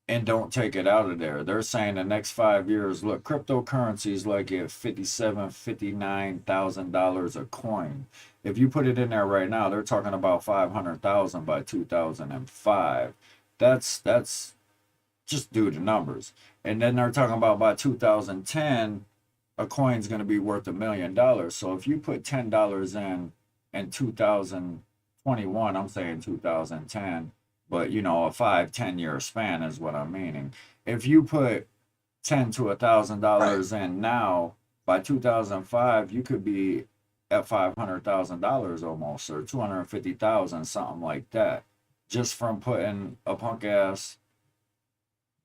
and don't take it out of there. They're saying the next 5 years, look, cryptocurrency is like at $57,000, $59,000 a coin. If you put it in there right now, they're talking about 500,000 by 2005. That's just do the numbers. And then they're talking about by 2010, a coin's going to be worth $1 million. So if you put $10 in 2021, I'm saying 2010, but a 5-10 year span is what I'm meaning. If you put $10 to $1,000 in now, by 2005 you could be at $500,000 almost, or 250,000, something like that, just from putting a punk ass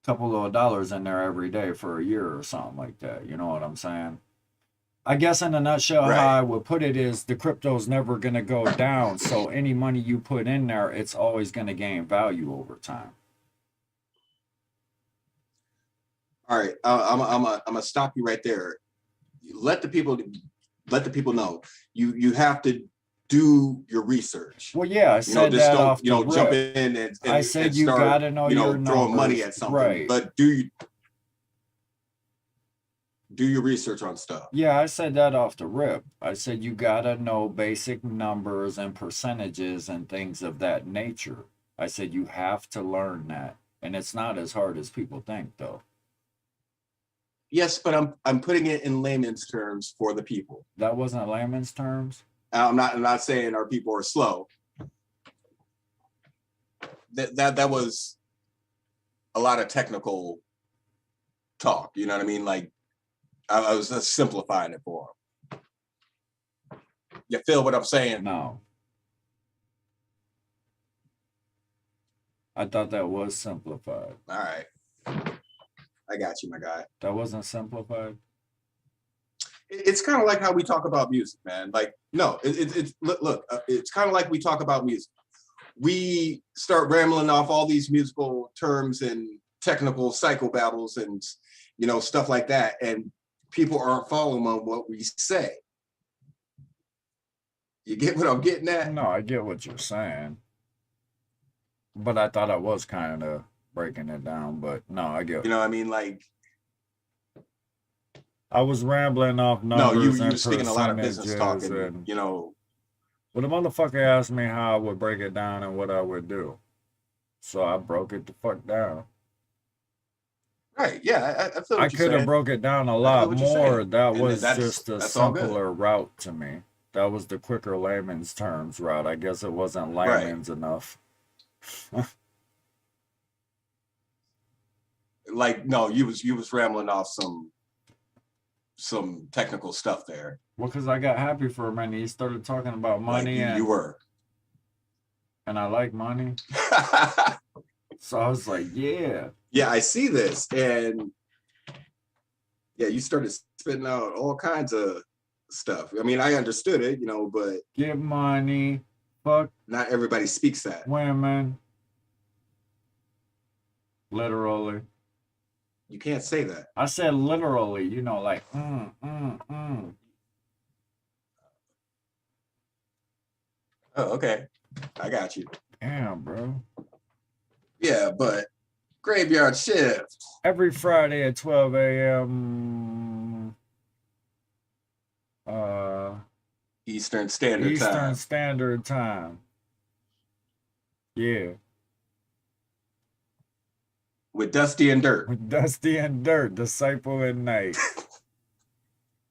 couple of dollars in there every day for a year or something like that. You know what I'm saying? I guess in a nutshell, Right. how I would put it is the crypto's never going to go down. So any money you put in there, it's always going to gain value over time. All right. I'm going to stop you right there. Let the people let the people know. You have to do your research. Well, yeah, I said just that don't, off the jump rip. in and I said and you start, gotta know your throwing money numbers, at something. right? But do your research on stuff. Yeah, I said that off the rip. I said you gotta know basic numbers and percentages and things of that nature. I said you have to learn that, and it's not as hard as people think, though. Yes, but I'm putting it in layman's terms for the people. That wasn't layman's terms. I'm not saying our people are slow. That was a lot of technical talk. You know what I mean? Like I was just simplifying it for them. You feel what I'm saying? No. I thought that was simplified. All right. I got you, my guy. That wasn't simplified. It's kind of like how we talk about music, man. Like, no, it's look, it's kind of like we talk about music. We start rambling off all these musical terms and technical psychobabbles and, stuff like that. And people aren't following on what we say. You get what I'm getting at? No, I get what you're saying. But I thought I was kind of breaking it down, but no, I get. You know what I mean? Like, I was rambling off numbers. No, you were speaking a lot of business talk, and Well, the motherfucker asked me how I would break it down and what I would do, so I broke it the fuck down. Right? Yeah, I feel. I could have broke it down a lot more. That was just a simpler route to me. That was the quicker layman's terms route. I guess it wasn't layman's enough. Like, no, you was rambling off some technical stuff there. Well, because I got happy for a minute. He started talking about money, like you were, and I like money, so I was like, yeah, I see this, and yeah, you started spitting out all kinds of stuff. I mean, I understood it, but get money, fuck. Not everybody speaks that. Women, literally. You can't say that. I said literally, like, Oh, okay. I got you. Damn, bro. Yeah, but Graveyard Shift. Every Friday at 12 a.m. Eastern Standard Time. Yeah. With Dusty and Dirt. Desyple Nite.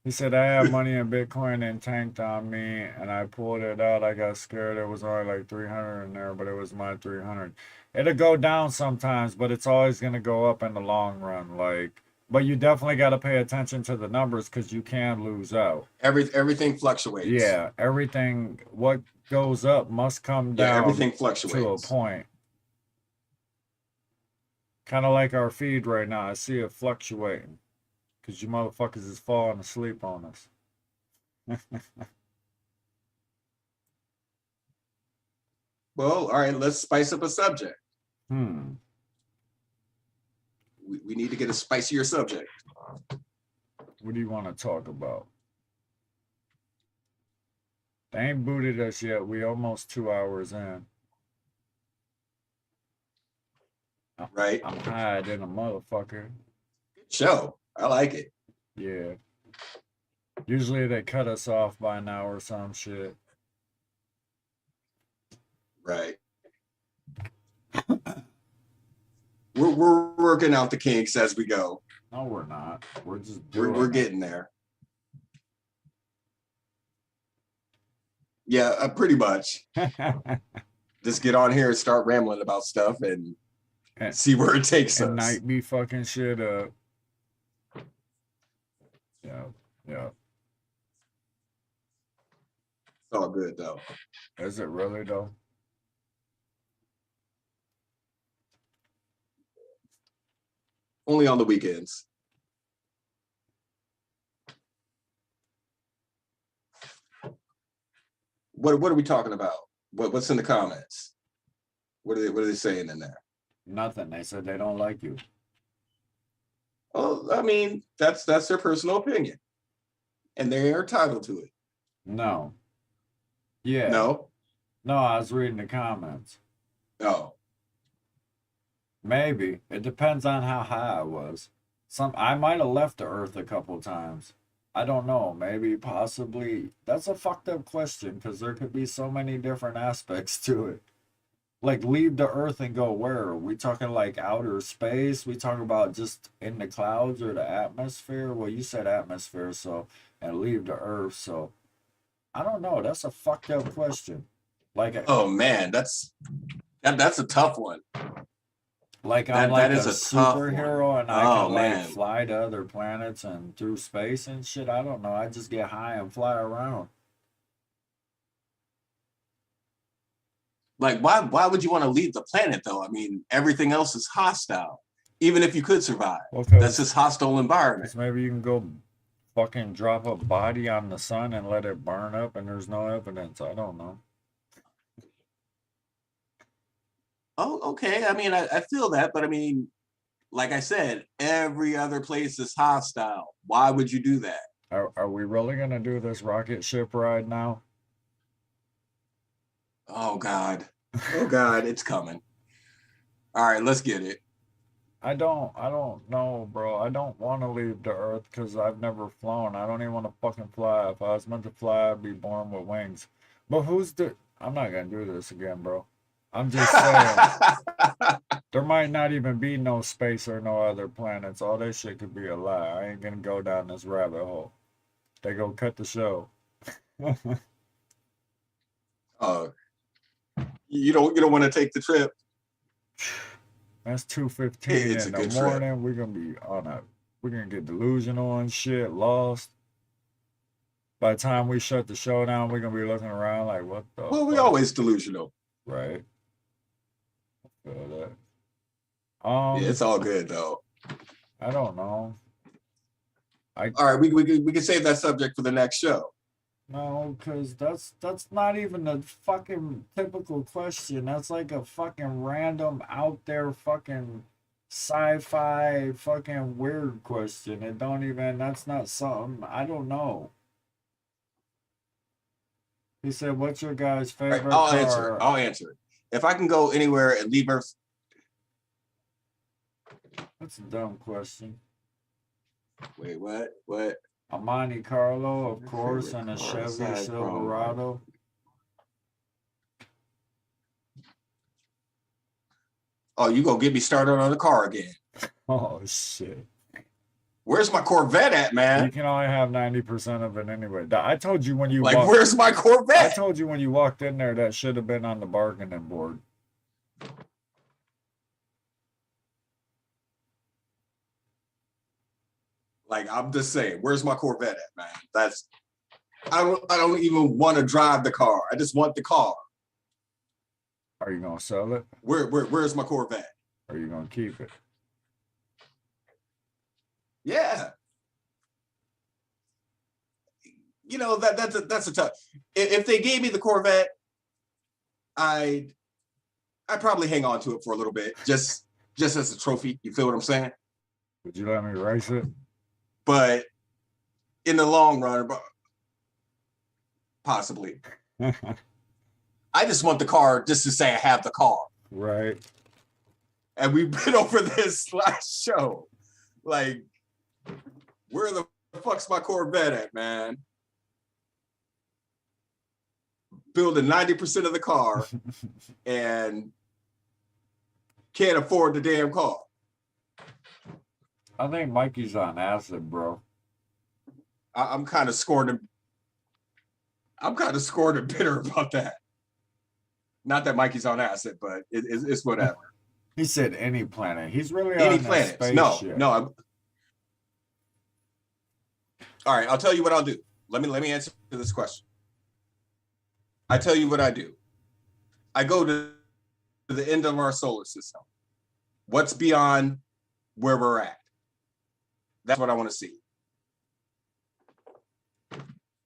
He said, I had money in Bitcoin and tanked on me, and I pulled it out. I got scared. It was only like 300 in there, but it was my 300. It'll go down sometimes, but it's always going to go up in the long run. But you definitely got to pay attention to the numbers because you can lose out. Everything fluctuates. Yeah, everything. What goes up must come down. Everything fluctuates to a point. Kind of like our feed right now. I see it fluctuating because you motherfuckers is falling asleep on us. Well, all right, let's spice up a subject. We need to get a spicier subject. What do you want to talk about? They ain't booted us yet. We almost 2 hours in. Right. I'm high than a motherfucker. Good show. I like it. Yeah. Usually they cut us off by now or some shit. Right. We're working out the kinks as we go. No, we're not. We're just we're getting there. Yeah, pretty much. Just get on here and start rambling about stuff and see where it takes us. Night be fucking shit up. Yeah. It's all good though. Is it really though? Only on the weekends. What are we talking about? What's in the comments? What are they saying in there? Nothing. They said they don't like you. Well, I mean, that's their personal opinion. and they are entitled to it. No. Yeah. No. No, I was reading the comments. Oh. Maybe. It depends on how high I was. I might have left the earth a couple times. I don't know. Maybe, possibly. That's a fucked up question because there could be so many different aspects to it. Like, leave the earth and go where? Are we talking like outer space? We talking about just in the clouds or the atmosphere? Well, you said atmosphere, so, and leave the earth, so. I don't know. That's a fucked up question. Like, Oh man, that's a tough one. Like I'm like a superhero and I Oh can man, like fly to other planets and through space and shit. I don't know. I just get high and fly around. like why would you want to leave the planet though? I mean, everything else is hostile. Even if you could survive, that's just hostile environment. Maybe you can go fucking drop a body on the sun and let it burn up and there's no evidence. I don't know. Oh, okay. I mean, I feel that, but I mean, like I said, every other place is hostile. Why would you do that? Are we really gonna do this rocket ship ride now? Oh God. Oh God, it's coming. All right, let's get it. I don't know, bro. I don't want to leave the earth because I've never flown. I don't even want to fucking fly. If I was meant to fly, I'd be born with wings. But I'm not gonna do this again, bro. I'm just saying, there might not even be no space or no other planets. All that shit could be a lie. I ain't gonna go down this rabbit hole. They go cut the show. You don't want to take the trip. That's 2:15 It's in a the good morning. trip. We're gonna get delusional and shit, lost. By the time we shut the show down, we're gonna be looking around like, what the Well, we fuck? always delusional. Right. I feel that. Yeah, it's all good though. I don't know. All right, we can save that subject for the next show. No, because that's not even a fucking typical question. That's like a fucking random out there fucking sci-fi fucking weird question. That's not something, I don't know. He said, what's your guys' All right, favorite car? I'll answer it. If I can go anywhere and leave Earth. That's a dumb question. Wait, what? A Monte Carlo, of course, and a Chevy Silverado. Oh, you gonna get me started on the car again? Oh shit. Where's my Corvette at, man? You can only have 90% of it anyway. I told you when you where's my Corvette? I told you when you walked in there that should have been on the bargaining board. Like, I'm just saying, where's my Corvette at, man? I don't even want to drive the car. I just want the car. Are you gonna sell it? Where's my Corvette? Or are you gonna keep it? Yeah. You know, that's a tough. If they gave me the Corvette, I'd probably hang on to it for a little bit, just as a trophy. You feel what I'm saying? Would you let me race it? But in the long run, possibly. I just want the car just to say I have the car. Right. And we've been over this last show. Like, where the fuck's my Corvette at, man? Building 90% of the car and can't afford the damn car. I think Mikey's on acid, bro. I'm kind of scorned and bitter about that. Not that Mikey's on acid, but it's whatever. He said any planet. He's really any on planet. Spaceship. No. All right, I'll tell you what I'll do. Let me answer this question. I tell you what I do. I go to the end of our solar system. What's beyond where we're at? That's what I want to see.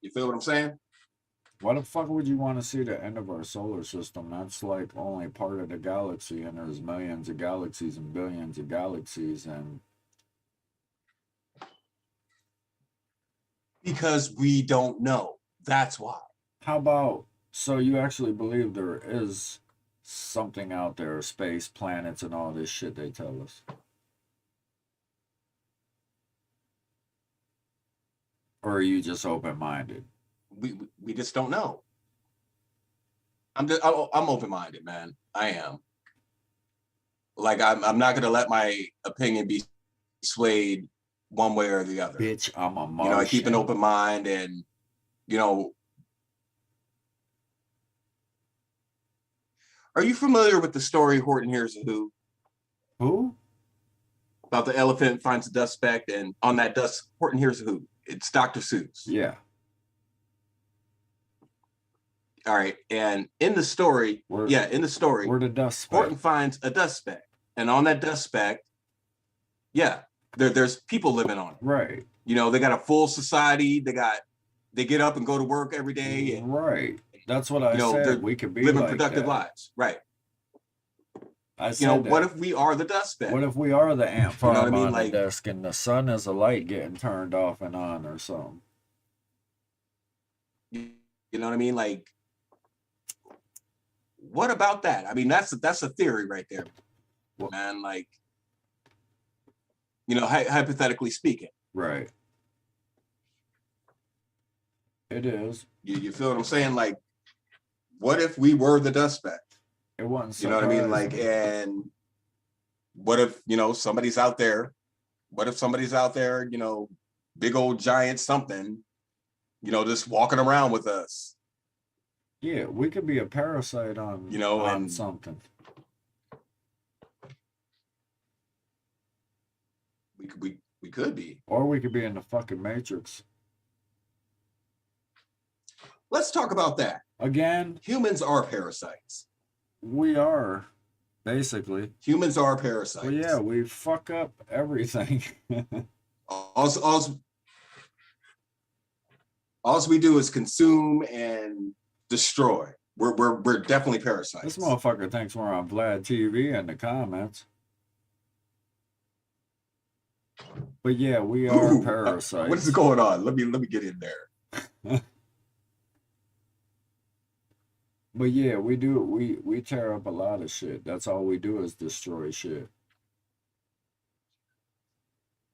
You feel what I'm saying? Why the fuck would you want to see the end of our solar system? That's like only part of the galaxy, and there's millions of galaxies and billions of galaxies, and Because we don't know. That's why. How about, so you actually believe there is something out there, space, planets, and all this shit they tell us? Or are you just open-minded? We just don't know. I'm open-minded, man. I am. Like I'm not gonna let my opinion be swayed one way or the other. Bitch, I'm a I keep an open mind, and are you familiar with the story Horton Hears a Who? Who? About the elephant finds a dust speck, and on that dust, Horton Hears a Who. It's Dr. Seuss. Yeah. All right, and in the story, where the dust speck? Horton finds a dust speck, and on that dust speck, there's people living on it. Right. They got a full society. They get up and go to work every day. And, right. That's what I said. We could be living like productive that. lives. Right. I said what if we are the dust speck? What if we are the ant farm on Like, the desk and the sun is a light getting turned off and on or something? You know what I mean? Like, what about that? I mean, that's a theory right there, man. Like, hypothetically speaking. Right. It is. You feel what I'm saying? Like, what if we were the dust speck? It wasn't. You know what I mean? Like, and what if somebody's out there? What if somebody's out there? Big old giant something. Just walking around with us. Yeah, we could be a parasite on on something. We could be. Or we could be in the fucking Matrix. Let's talk about that. Again, humans are parasites. We are, basically. Humans are parasites. Well, yeah, we fuck up everything. all we do is consume and destroy. We're definitely parasites. This motherfucker thinks we're on Vlad TV in the comments. But yeah, we are parasites. What is going on? Let me get in there. But yeah, we tear up a lot of shit. That's all we do is destroy shit.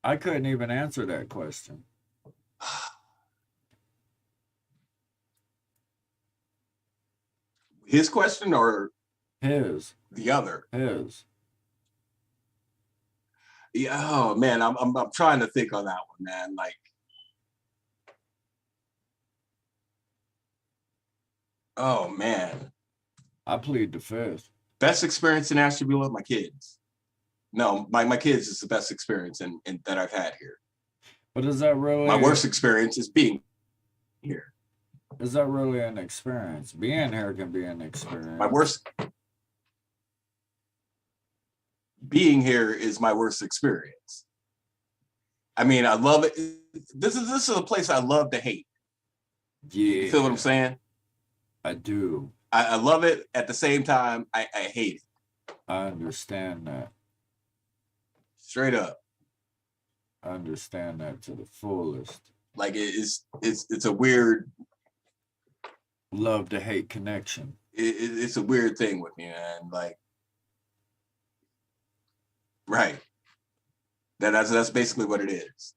I couldn't even answer that question. His question or his? The other. His. Yeah, oh man, I'm trying to think on that one, man. Like, oh man, I plead the fifth. Best experience in Ashtabula, my kids. No, my kids is the best experience in that I've had here. But is that really my worst experience? Is being here. Is that really an experience? Being here can be an experience. My worst. Being here is my worst experience. I mean, I love it. This is a place I love to hate. Yeah. You feel what I'm saying? I do. I love it. At the same time, I hate it. I understand that. Straight up. I understand that to the fullest. Like it's a weird love to hate connection. It's a weird thing with me, man. Like, right. That's basically what it is.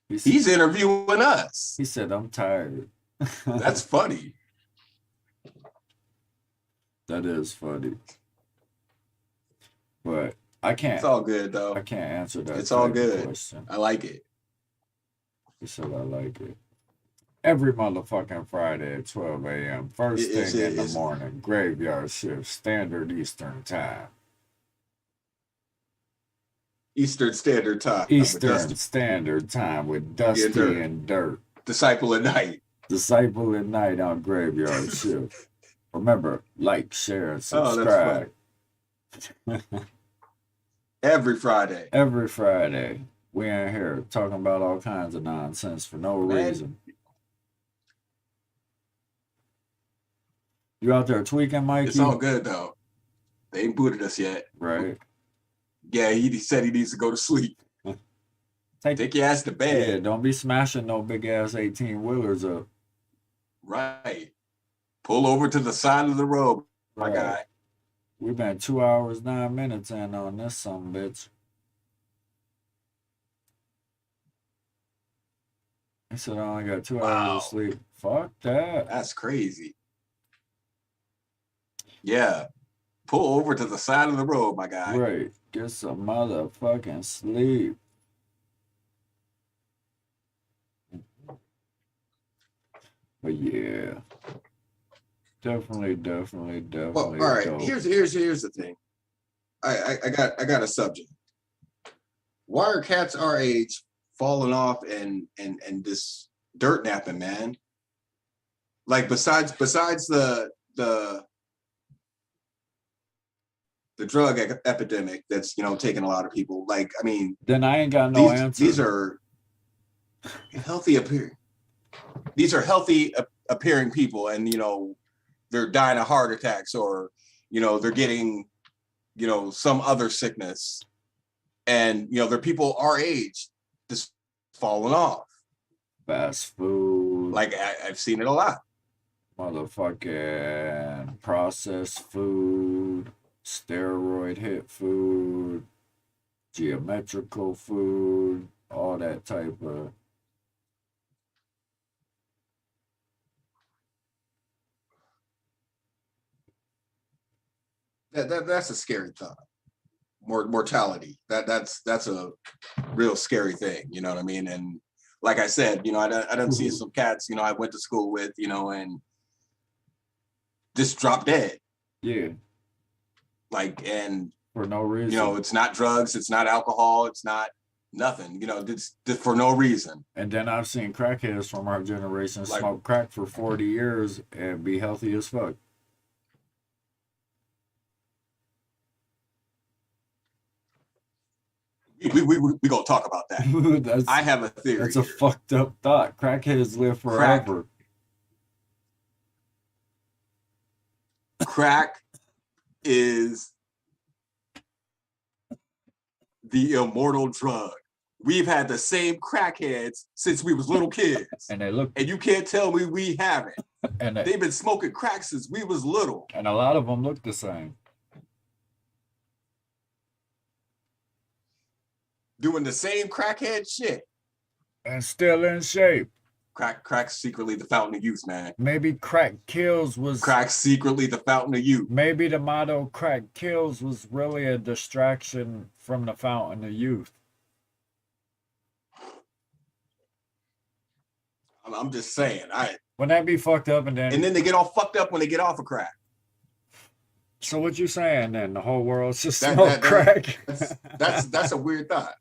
He's interviewing us. He said, "I'm tired." That's funny. That is funny. But I can't. It's all good though. I can't answer that. It's all good. Question. I like it. He said, "I like it." Every motherfucking Friday at 12 a.m. First thing in the morning. Graveyard shift, standard Eastern time. Eastern Standard Time. Eastern Standard Time with Dusty and Dirt. Desyple Nite. Desyple Nite on Graveyard shift. Remember, like, share, and subscribe. Oh, Every Friday. Every Friday. We in here talking about all kinds of nonsense for no reason. You out there tweaking, Mikey? It's all good though. They ain't booted us yet. Right. Yeah, he said he needs to go to sleep. Take your ass to Yeah, bed. don't be smashing no big ass 18-wheelers up. Right. Pull over to the side of the road, my Right. guy. We've been 2 hours, 9 minutes in on this some bitch. He said I only got 2 hours Wow. of sleep. Fuck that. That's crazy. Yeah. Pull over to the side of the road, my guy. Right. Get some motherfucking sleep. But yeah. Definitely Well, all right. dope. Here's the thing. I got a subject. Why are cats our age falling off and this dirt napping, man? Like besides the drug epidemic that's taking a lot of people. Like, I mean, Then I ain't got no answer. These are healthy appearing. These are healthy appearing people, and they're dying of heart attacks, or they're getting some other sickness, and they're people our age just falling off. Fast food. Like I've seen it a lot. Motherfucking processed food, steroid hit food, geometrical food, all that type of. That's a scary thought. Mortality. That's a real scary thing. You know what I mean? And like I said, I don't see some cats. I went to school with. And just drop dead. Yeah. Like, and for no reason. It's not drugs, it's not alcohol, it's not nothing. It's for no reason. And then I've seen crackheads from our generation smoke crack for 40 years and be healthy as fuck. We gonna talk about that. I have a theory. That's a fucked up thought. Crackheads live forever. Crack is the immortal drug. We've had the same crackheads since we was little kids. And you can't tell me we haven't. And they've been smoking crack since we was little. And a lot of them look the same. Doing the same crackhead shit. And still in shape. Crack's secretly the fountain of youth, man. Maybe crack kills was... Crack's secretly the fountain of youth. Maybe the motto crack kills was really a distraction from the fountain of youth. I'm just saying. Wouldn't that be fucked up? And then they get all fucked up when they get off of crack. So what you saying then? The whole world's just smoke crack? That's a weird thought.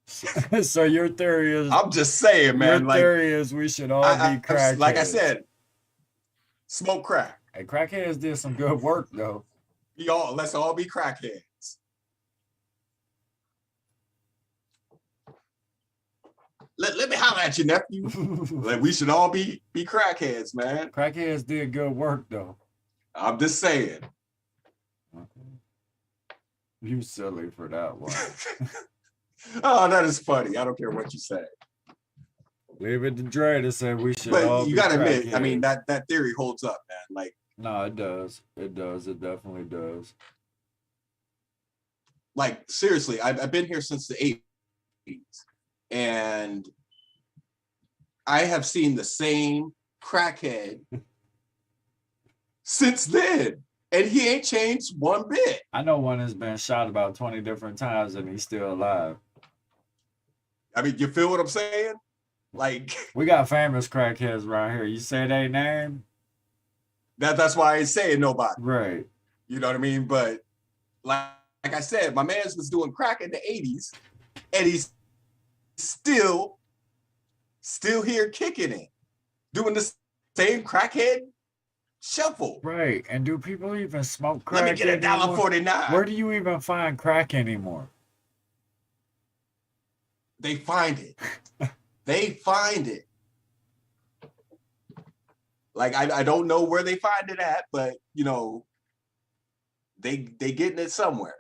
So your theory is... I'm just saying, man. Your theory is we should all be crackheads. Like I said, smoke crack. Hey, crackheads did some good work, though. Let's all be crackheads. Let me holler at you, nephew. Like, we should all be crackheads, man. Crackheads did good work, though. I'm just saying. You silly for that one. Oh, that is funny. I don't care what you say. Leave it to Dre to say we should but all you gotta admit, I mean, that theory holds up, man. Like, no, it does. It does. It definitely does. Like, seriously, I've been here since the 80s. And I have seen the same crackhead since then. And he ain't changed one bit. I know one has been shot about 20 different times and he's still alive. I mean, you feel what I'm saying? Like, we got famous crackheads around here. You say their name? That's why I ain't saying nobody. Right. You know what I mean? But like I said, my man was doing crack in the 80s and he's still here kicking it, doing the same crackhead shuffle. Right. And do people even smoke crack? Let me get $1.49. Where do you even find crack anymore? They find it. They find it. Like, I don't know where they find it at, but they getting it somewhere.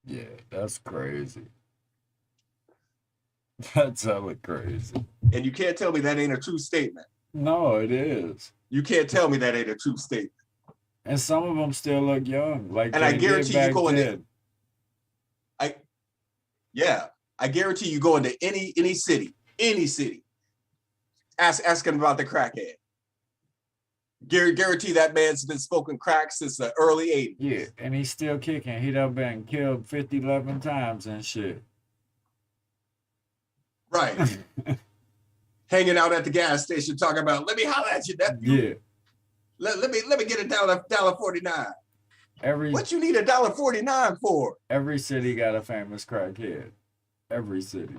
Yeah, that's crazy. That's hella crazy. And you can't tell me that ain't a true statement. No, it is. You can't tell me that ain't a true statement. And some of them still look young, like And they I did guarantee you back go into then. I guarantee you go into any city, ask him about the crackhead. Guarantee that man's been smoking crack since the early 80s. Yeah, and he's still kicking. He done been killed 50, 11 times and shit. Right. Hanging out at the gas station talking about, let me holler at you, nephew. Yeah. Let me get $1.49. What you need $1.49 for? Every city got a famous crackhead. Every city.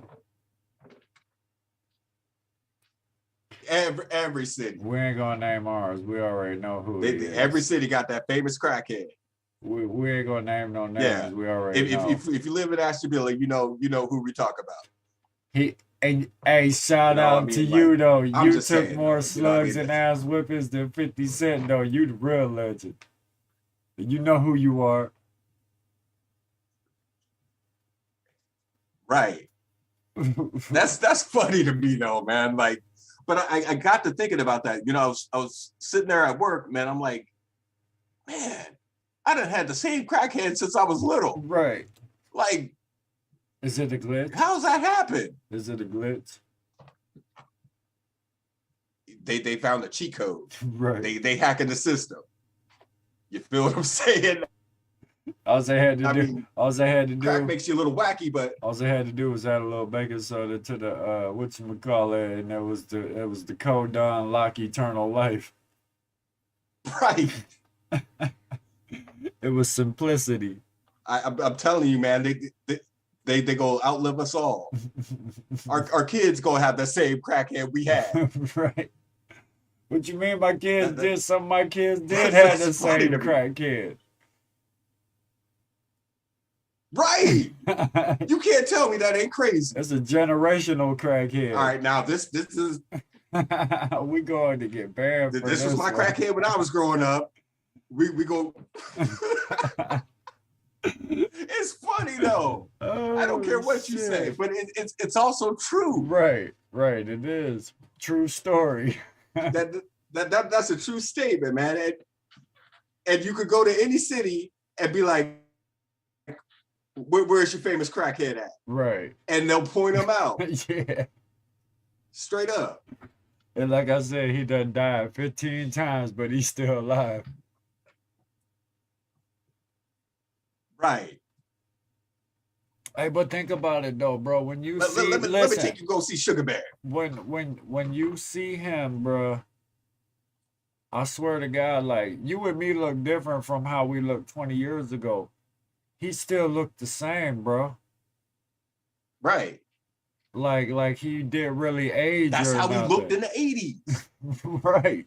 Every city. We ain't gonna name ours. We already know who it is. Every city got that famous crackhead. We ain't gonna name no names. Yeah. We already know. If you live in Ashtabula, you know who we talk about. Hey, shout out to you though. You took saying, more slugs and ass whippings than 50 Cent though. You the real legend. You know who you are. Right. That's funny to me though, man. Like, but I got to thinking about that. You know, I was sitting there at work, man. I'm like, man, I done had the same crackhead since I was little. Right. Like, is it a glitch? How's that happen? Is it a glitch? They found a cheat code. Right. They hacking the system. You feel what I'm saying? All they had to do. Crack makes you a little wacky, but all they had to do was add a little baking soda to the whatchamacallit, and that was the code to unlock eternal life. Right. It was simplicity. I'm telling you, man, they go outlive us all. Our kids gonna have the same crackhead we had. Right. What you mean by kids did? Some of my kids did have the same crackhead. Right. You can't tell me that ain't crazy. That's a generational crackhead. All right, now this is we going to get banned. This was my crackhead when I was growing up. We go. It's funny though. I don't care what you say, but it's also true. Right. It is true story. That's a true statement, man. And you could go to any city and be like, where's your famous crackhead at? Right. And they'll point them out. Yeah. Straight up. And like I said, he done died 15 times, but he's still alive. Right. Hey, but think about it though, bro. When you let me take you go see Sugar Bear. When you see him, bro, I swear to God, like you and me look different from how we looked 20 years ago. He still looked the same, bro. Right. Like he did really age. That's how nothing. he looked in the 80s. Right.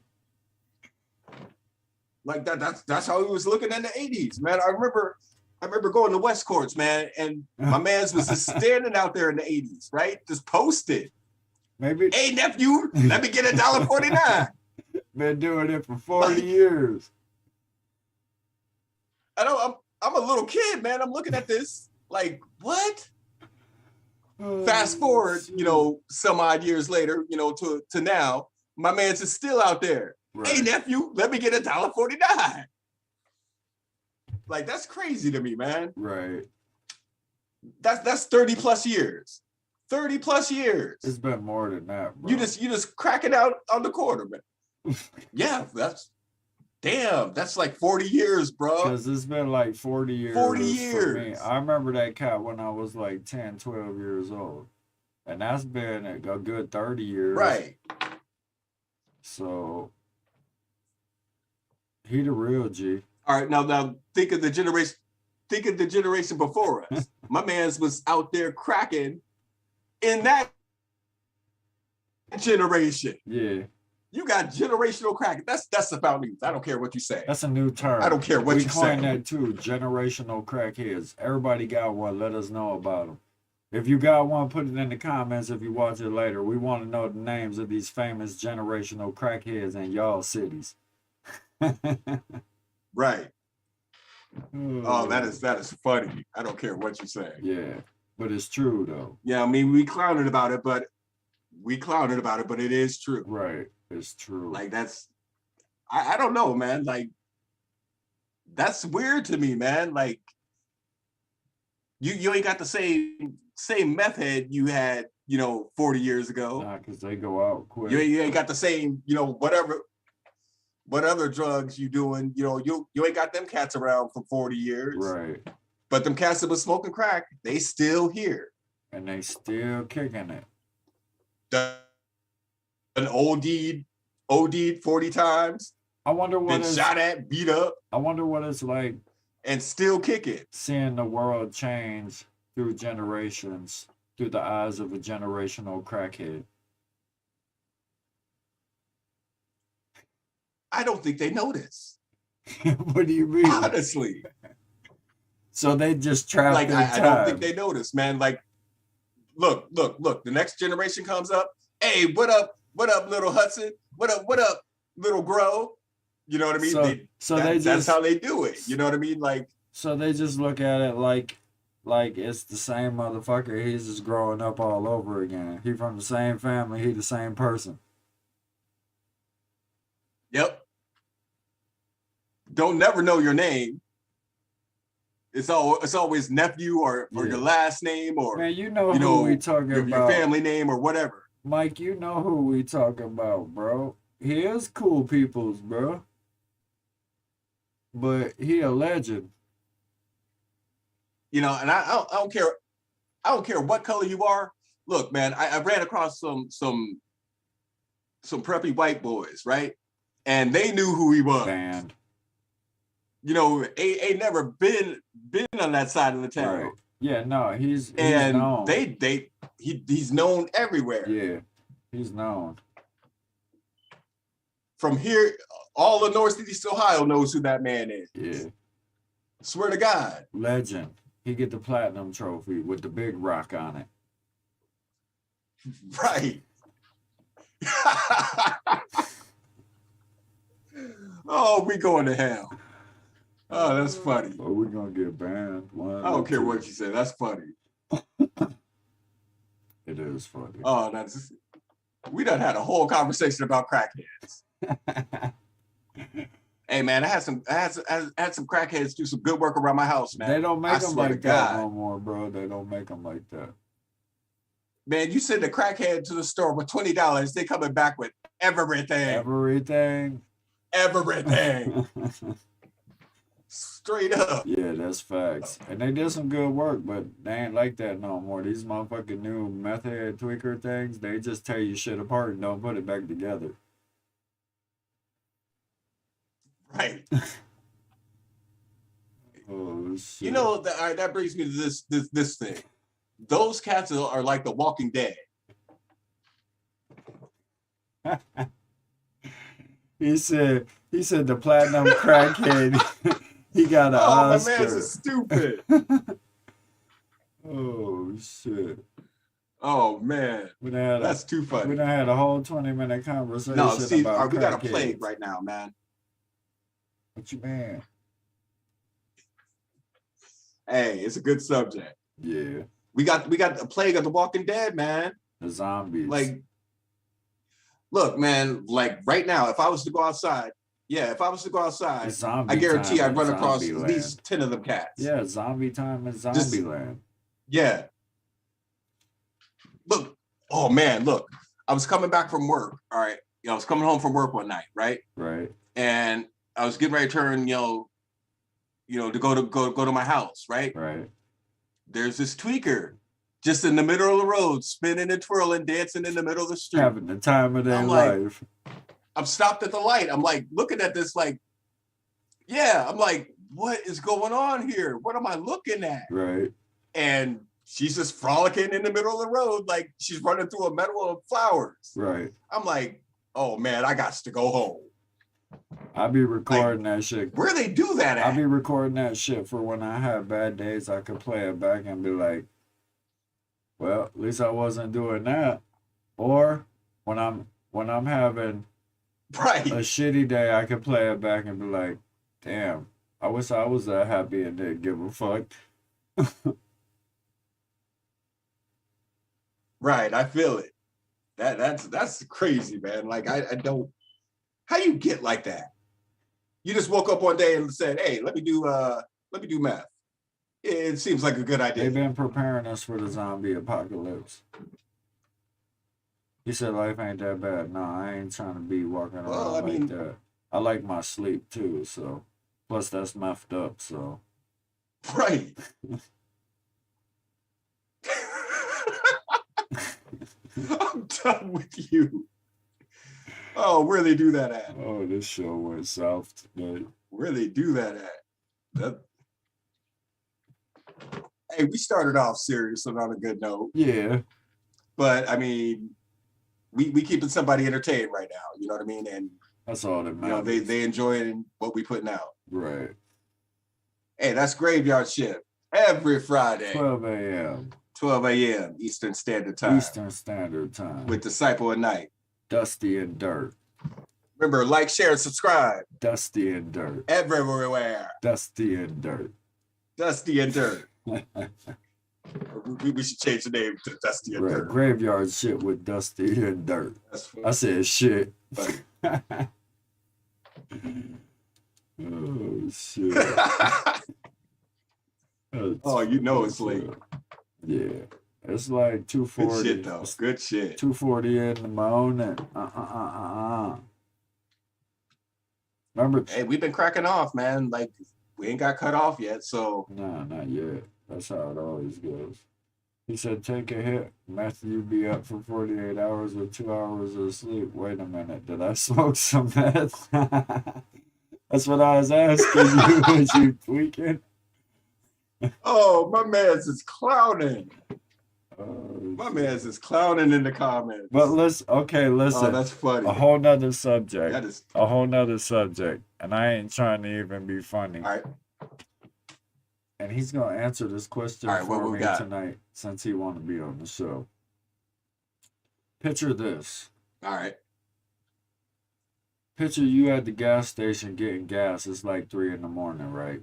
Like that's how he was looking in the 80s, man. I remember going to West Courts, man, and my man's was just standing out there in the 80s, right? Just posted. Maybe. Hey nephew, let me get $1.49. Been doing it for 40 years. I know I'm a little kid, man. I'm looking at this like, what? Fast forward, some odd years later, to now, my man's is still out there. Right. Hey nephew, let me get $1.49. Like, that's crazy to me, man. Right. That's 30 plus years. 30 plus years. It's been more than that, bro. You just crack it out on the corner, man. Yeah, that's like 40 years, bro. Because it's been like 40 years. 40 years. For me. I remember that cat when I was like 10, 12 years old. And that's been a good 30 years. Right. So, he the real G. All right, now think of the generation before us. My man's was out there cracking in that generation. Yeah. You got generational cracking. That's the founding. I don't care what you say. That's a new term. I don't care what you say. We coined that too. Generational crackheads. Everybody got one. Let us know about them. If you got one, put it in the comments if you watch it later. We want to know the names of these famous generational crackheads in y'all cities. Right. Oh, that is funny. I don't care what you say. Yeah. But it's true though. Yeah, I mean, we clowned about it, but it is true. Right. It's true. Like that's, I don't know, man. Like that's weird to me, man. Like you ain't got the same method you had, 40 years ago. Nah, because they go out quick. You ain't got the same, what other drugs you doing? You ain't got them cats around for 40 years. Right. But them cats that was smoking crack, they still here. And they still kicking it. An OD'd 40 times. I wonder what been shot at, beat up. I wonder what it's like and still kick it. Seeing the world change through generations, through the eyes of a generational crackhead. I don't think they notice. What do you mean? Honestly. So they just trapped like in I time. don't think they notice, man. Like, look. The next generation comes up. Hey, what up, little Hudson? What up, little Grow? You know what I mean? That's how they do it. You know what I mean? Like, so they just look at it like it's the same motherfucker. He's just growing up all over again. He from the same family. He the same person. Yep. Don't never know your name. It's always nephew or your last name or man, who we talking about. Your family name or whatever. Mike, you know who we talking about, bro. He is cool peoples, bro. But he a legend. And I don't care. I don't care what color you are. Look, man, I ran across some preppy white boys, right? And they knew who he was. Band. Ain't never been on that side of the town. Right. Yeah, no, he's known. He's known everywhere. Yeah, he's known. From here, all of Northeast Ohio knows who that man is. Yeah. Swear to God. Legend. He get the platinum trophy with the big rock on it. Right. Oh, we going to hell. Oh, that's funny. Oh, we're gonna get banned. I don't care what you say. That's funny. It is funny. Oh, we done had a whole conversation about crackheads. Hey man, I had some crackheads do some good work around my house, man. They don't make them like that no more, bro. They don't make them like that. Man, you send a crackhead to the store with $20, they coming back with everything. Straight up. Yeah, that's facts. And they did some good work, but they ain't like that no more. These motherfucking new meth head tweaker things, they just tear your shit apart and don't put it back together. Right. Oh shit. That brings me to this thing. Those cats are like the Walking Dead. He said the platinum crackhead. He got an Oscar. My man's stupid. Oh shit. Oh man. That's too funny. We done had a whole 20-minute conversation. No, see, about we got a plague right now, man. What you mean? Hey, it's a good subject. Yeah. We got a plague of the Walking Dead, man. The zombies. Like, look, man, like right now, if I was to go outside, I guarantee I'd run across at least 10 of them cats. Yeah, zombie time in zombie land. Yeah. Look, oh man, look. I was coming back from work, all right? I was coming home from work one night, right? Right. And I was getting ready to turn, to go to my house, right? Right. There's this tweaker just in the middle of the road, spinning and twirling, dancing in the middle of the street. Having the time of their life. I'm stopped at the light. I'm like looking at this like, yeah, I'm like, what is going on here? What am I looking at? Right. And she's just frolicking in the middle of the road like she's running through a meadow of flowers. Right. I'm like, oh man, I got to go home. I be recording that shit. Where they do that at? I be recording that shit for when I have bad days. I could play it back and be like, well, at least I wasn't doing that. Or when I'm having a shitty day, I could play it back and be like, damn, I wish I was that happy and didn't give a fuck. Right, I feel it. That's crazy, man. Like I don't. How you get like that? You just woke up one day and said, "Hey, let me do meth." It seems like a good idea. They've been preparing us for the zombie apocalypse. He said life ain't that bad. No, I ain't trying to be walking around like that. I like my sleep too, so plus that's messed up, so right. I'm done with you. Oh, where they do that at? Oh, this show went south today. Where they do that at? Hey, we started off serious and on a good note. Yeah. But I mean, we keeping somebody entertained right now. You know what I mean? And that's all that matters. You know, they enjoying what we putting out. Right. Hey, that's Graveyard Shift every Friday. 12 a.m. 12 a.m. Eastern Standard Time. Eastern Standard Time. With Desyple Nite. Dusty and Dirt. Remember, like, share, and subscribe. Dusty and Dirt. Everywhere. Dusty and Dirt. Dusty and Dirt. We should change the name to Dusty and Dirt. Graveyard Shit with Dusty and Dirt. I said shit. Oh, shit. Oh, you know it's late. Yeah. It's like 2:40. Good shit, though. Good shit. 2:40 in the morning. Remember? Hey, we've been cracking off, man. Like, we ain't got cut off yet, so. Nah, not yet. That's how it always goes. He said, take a hit. Matthew be up for 48 hours with 2 hours of sleep. Wait a minute. Did I smoke some meth? That's what I was asking you. Was you tweaking? Oh, my man's is clowning. My man's is clowning in the comments. But listen. Oh, that's funny. A whole nother subject. That is a whole nother subject. And I ain't trying to even be funny. All right. And he's going to answer this question for me tonight since he want to be on the show. Picture this. All right. Picture you at the gas station getting gas. It's like 3 in the morning, right?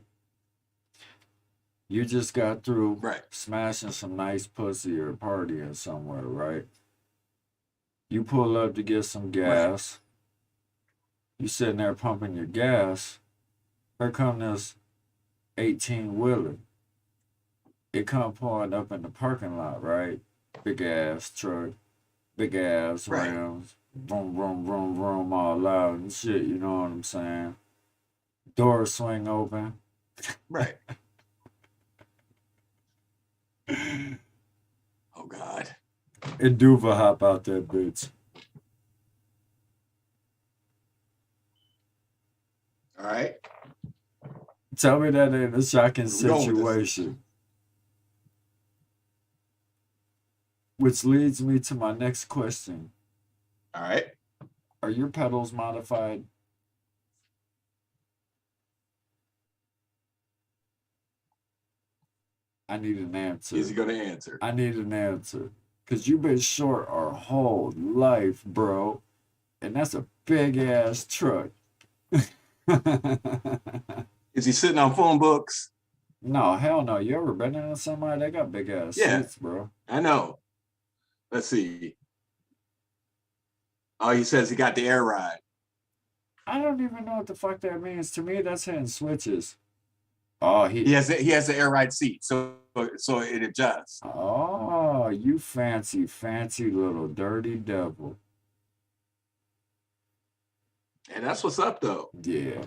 You just got through smashing some nice pussy or partying somewhere, right? You pull up to get some gas. You sitting there pumping your gas. Here come this 18-wheeler. It come pulling up in the parking lot, right? Big ass truck, big ass rims, vroom, vroom, vroom, vroom, all loud and shit, you know what I'm saying? Doors swing open. Right. Oh, God. And Duva hop out that bitch. All right. Tell me that ain't a shocking situation. Which leads me to my next question. All right. Are your pedals modified? I need an answer. Is he going to answer? I need an answer. Because you've been short our whole life, bro. And that's a big-ass truck. Is he sitting on phone books? No, hell no. You ever been in somebody? They got big-ass seats, bro. I know. Let's see. Oh, he says he got the air ride. I don't even know what the fuck that means. To me, that's hitting switches. Oh, he has the air ride seat, so it adjusts. Oh, you fancy little dirty devil. And that's what's up, though. Yeah.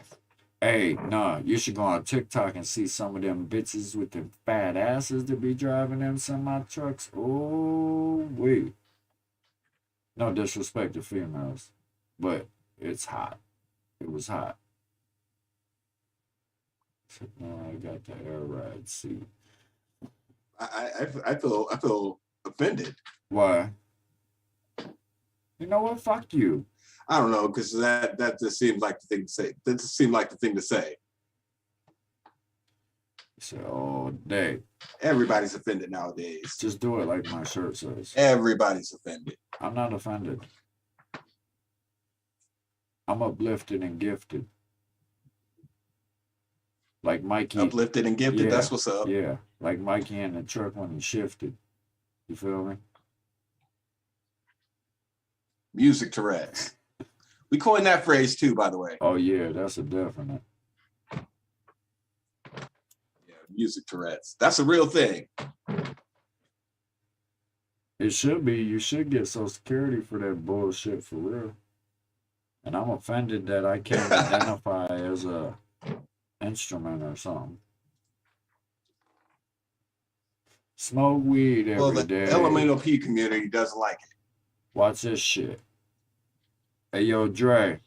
Hey, nah, you should go on TikTok and see some of them bitches with the fat asses that be driving them semi trucks. Oh, wait. No disrespect to females, but it's hot. It was hot. So now I got the air ride seat. I feel offended. Why? You know what? Fuck you. I don't know, because that just seems like the thing to say. That just seemed like the thing to say. So all day. Everybody's offended nowadays. Just do it like my shirt says. Everybody's offended. I'm not offended. I'm uplifted and gifted. Like Mikey. Uplifted and gifted, that's what's up. Yeah, like Mikey in the truck when he shifted. You feel me? Music Tourette's. We coined that phrase too, by the way. Oh yeah, that's a definite. Yeah, music Tourette's. That's a real thing. It should be. You should get Social Security for that bullshit for real. And I'm offended that I can't identify as a instrument or something. Smoke weed every Well, the day. elemental P community doesn't like it. Watch this shit. Hey, yo, Dre.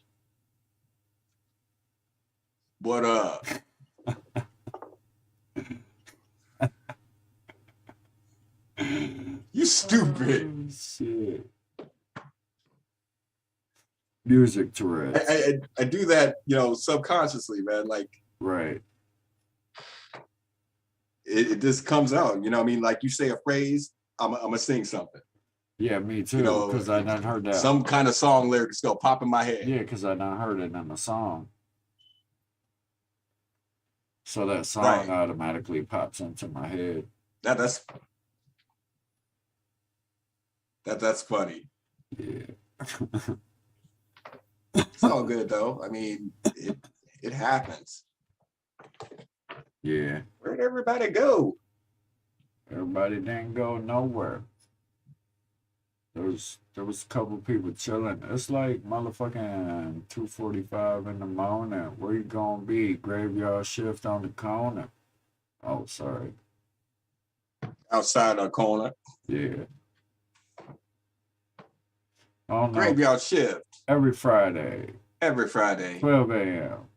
What up? You stupid. Oh, shit. Music Tourette's. I do that, subconsciously, man. Like, Right. it just comes out. You know what I mean? Like, you say a phrase, I'm gonna sing something. Yeah, me too. Because I done heard that. Some kind of song lyrics go pop in my head. Yeah, because I done heard it in the song. So that song automatically pops into my head. That's funny. Yeah. It's all good though. I mean, it happens. Yeah. Where'd everybody go? Everybody didn't go nowhere. There was a couple people chilling. It's like motherfucking 2:45 in the morning. Where you gonna be? Graveyard shift on the corner. Oh, sorry. Outside the corner. Yeah. Oh no. Graveyard shift. Every Friday. Every Friday. 12 a.m.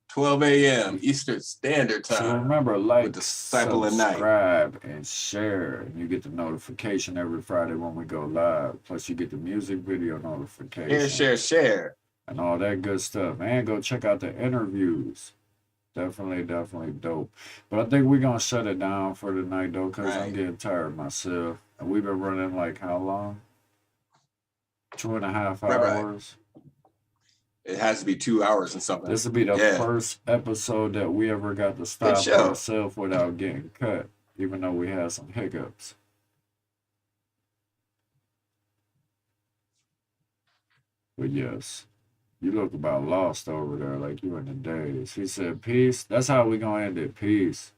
12 a.m. Eastern Standard Time. So remember, like, with Desyple Nite. subscribe, and share. And you get the notification every Friday when we go live. Plus, you get the music video notification. Share. And all that good stuff. And go check out the interviews. Definitely dope. But I think we're going to shut it down for tonight, though, because I'm getting tired myself. And we've been running, like, how long? 2.5 hours. It has to be 2 hours and something. This will be the first episode that we ever got to stop ourselves without getting cut, even though we had some hiccups. But yes, you look about lost over there, like you in the days. He said, peace. That's how we gonna end it. Peace.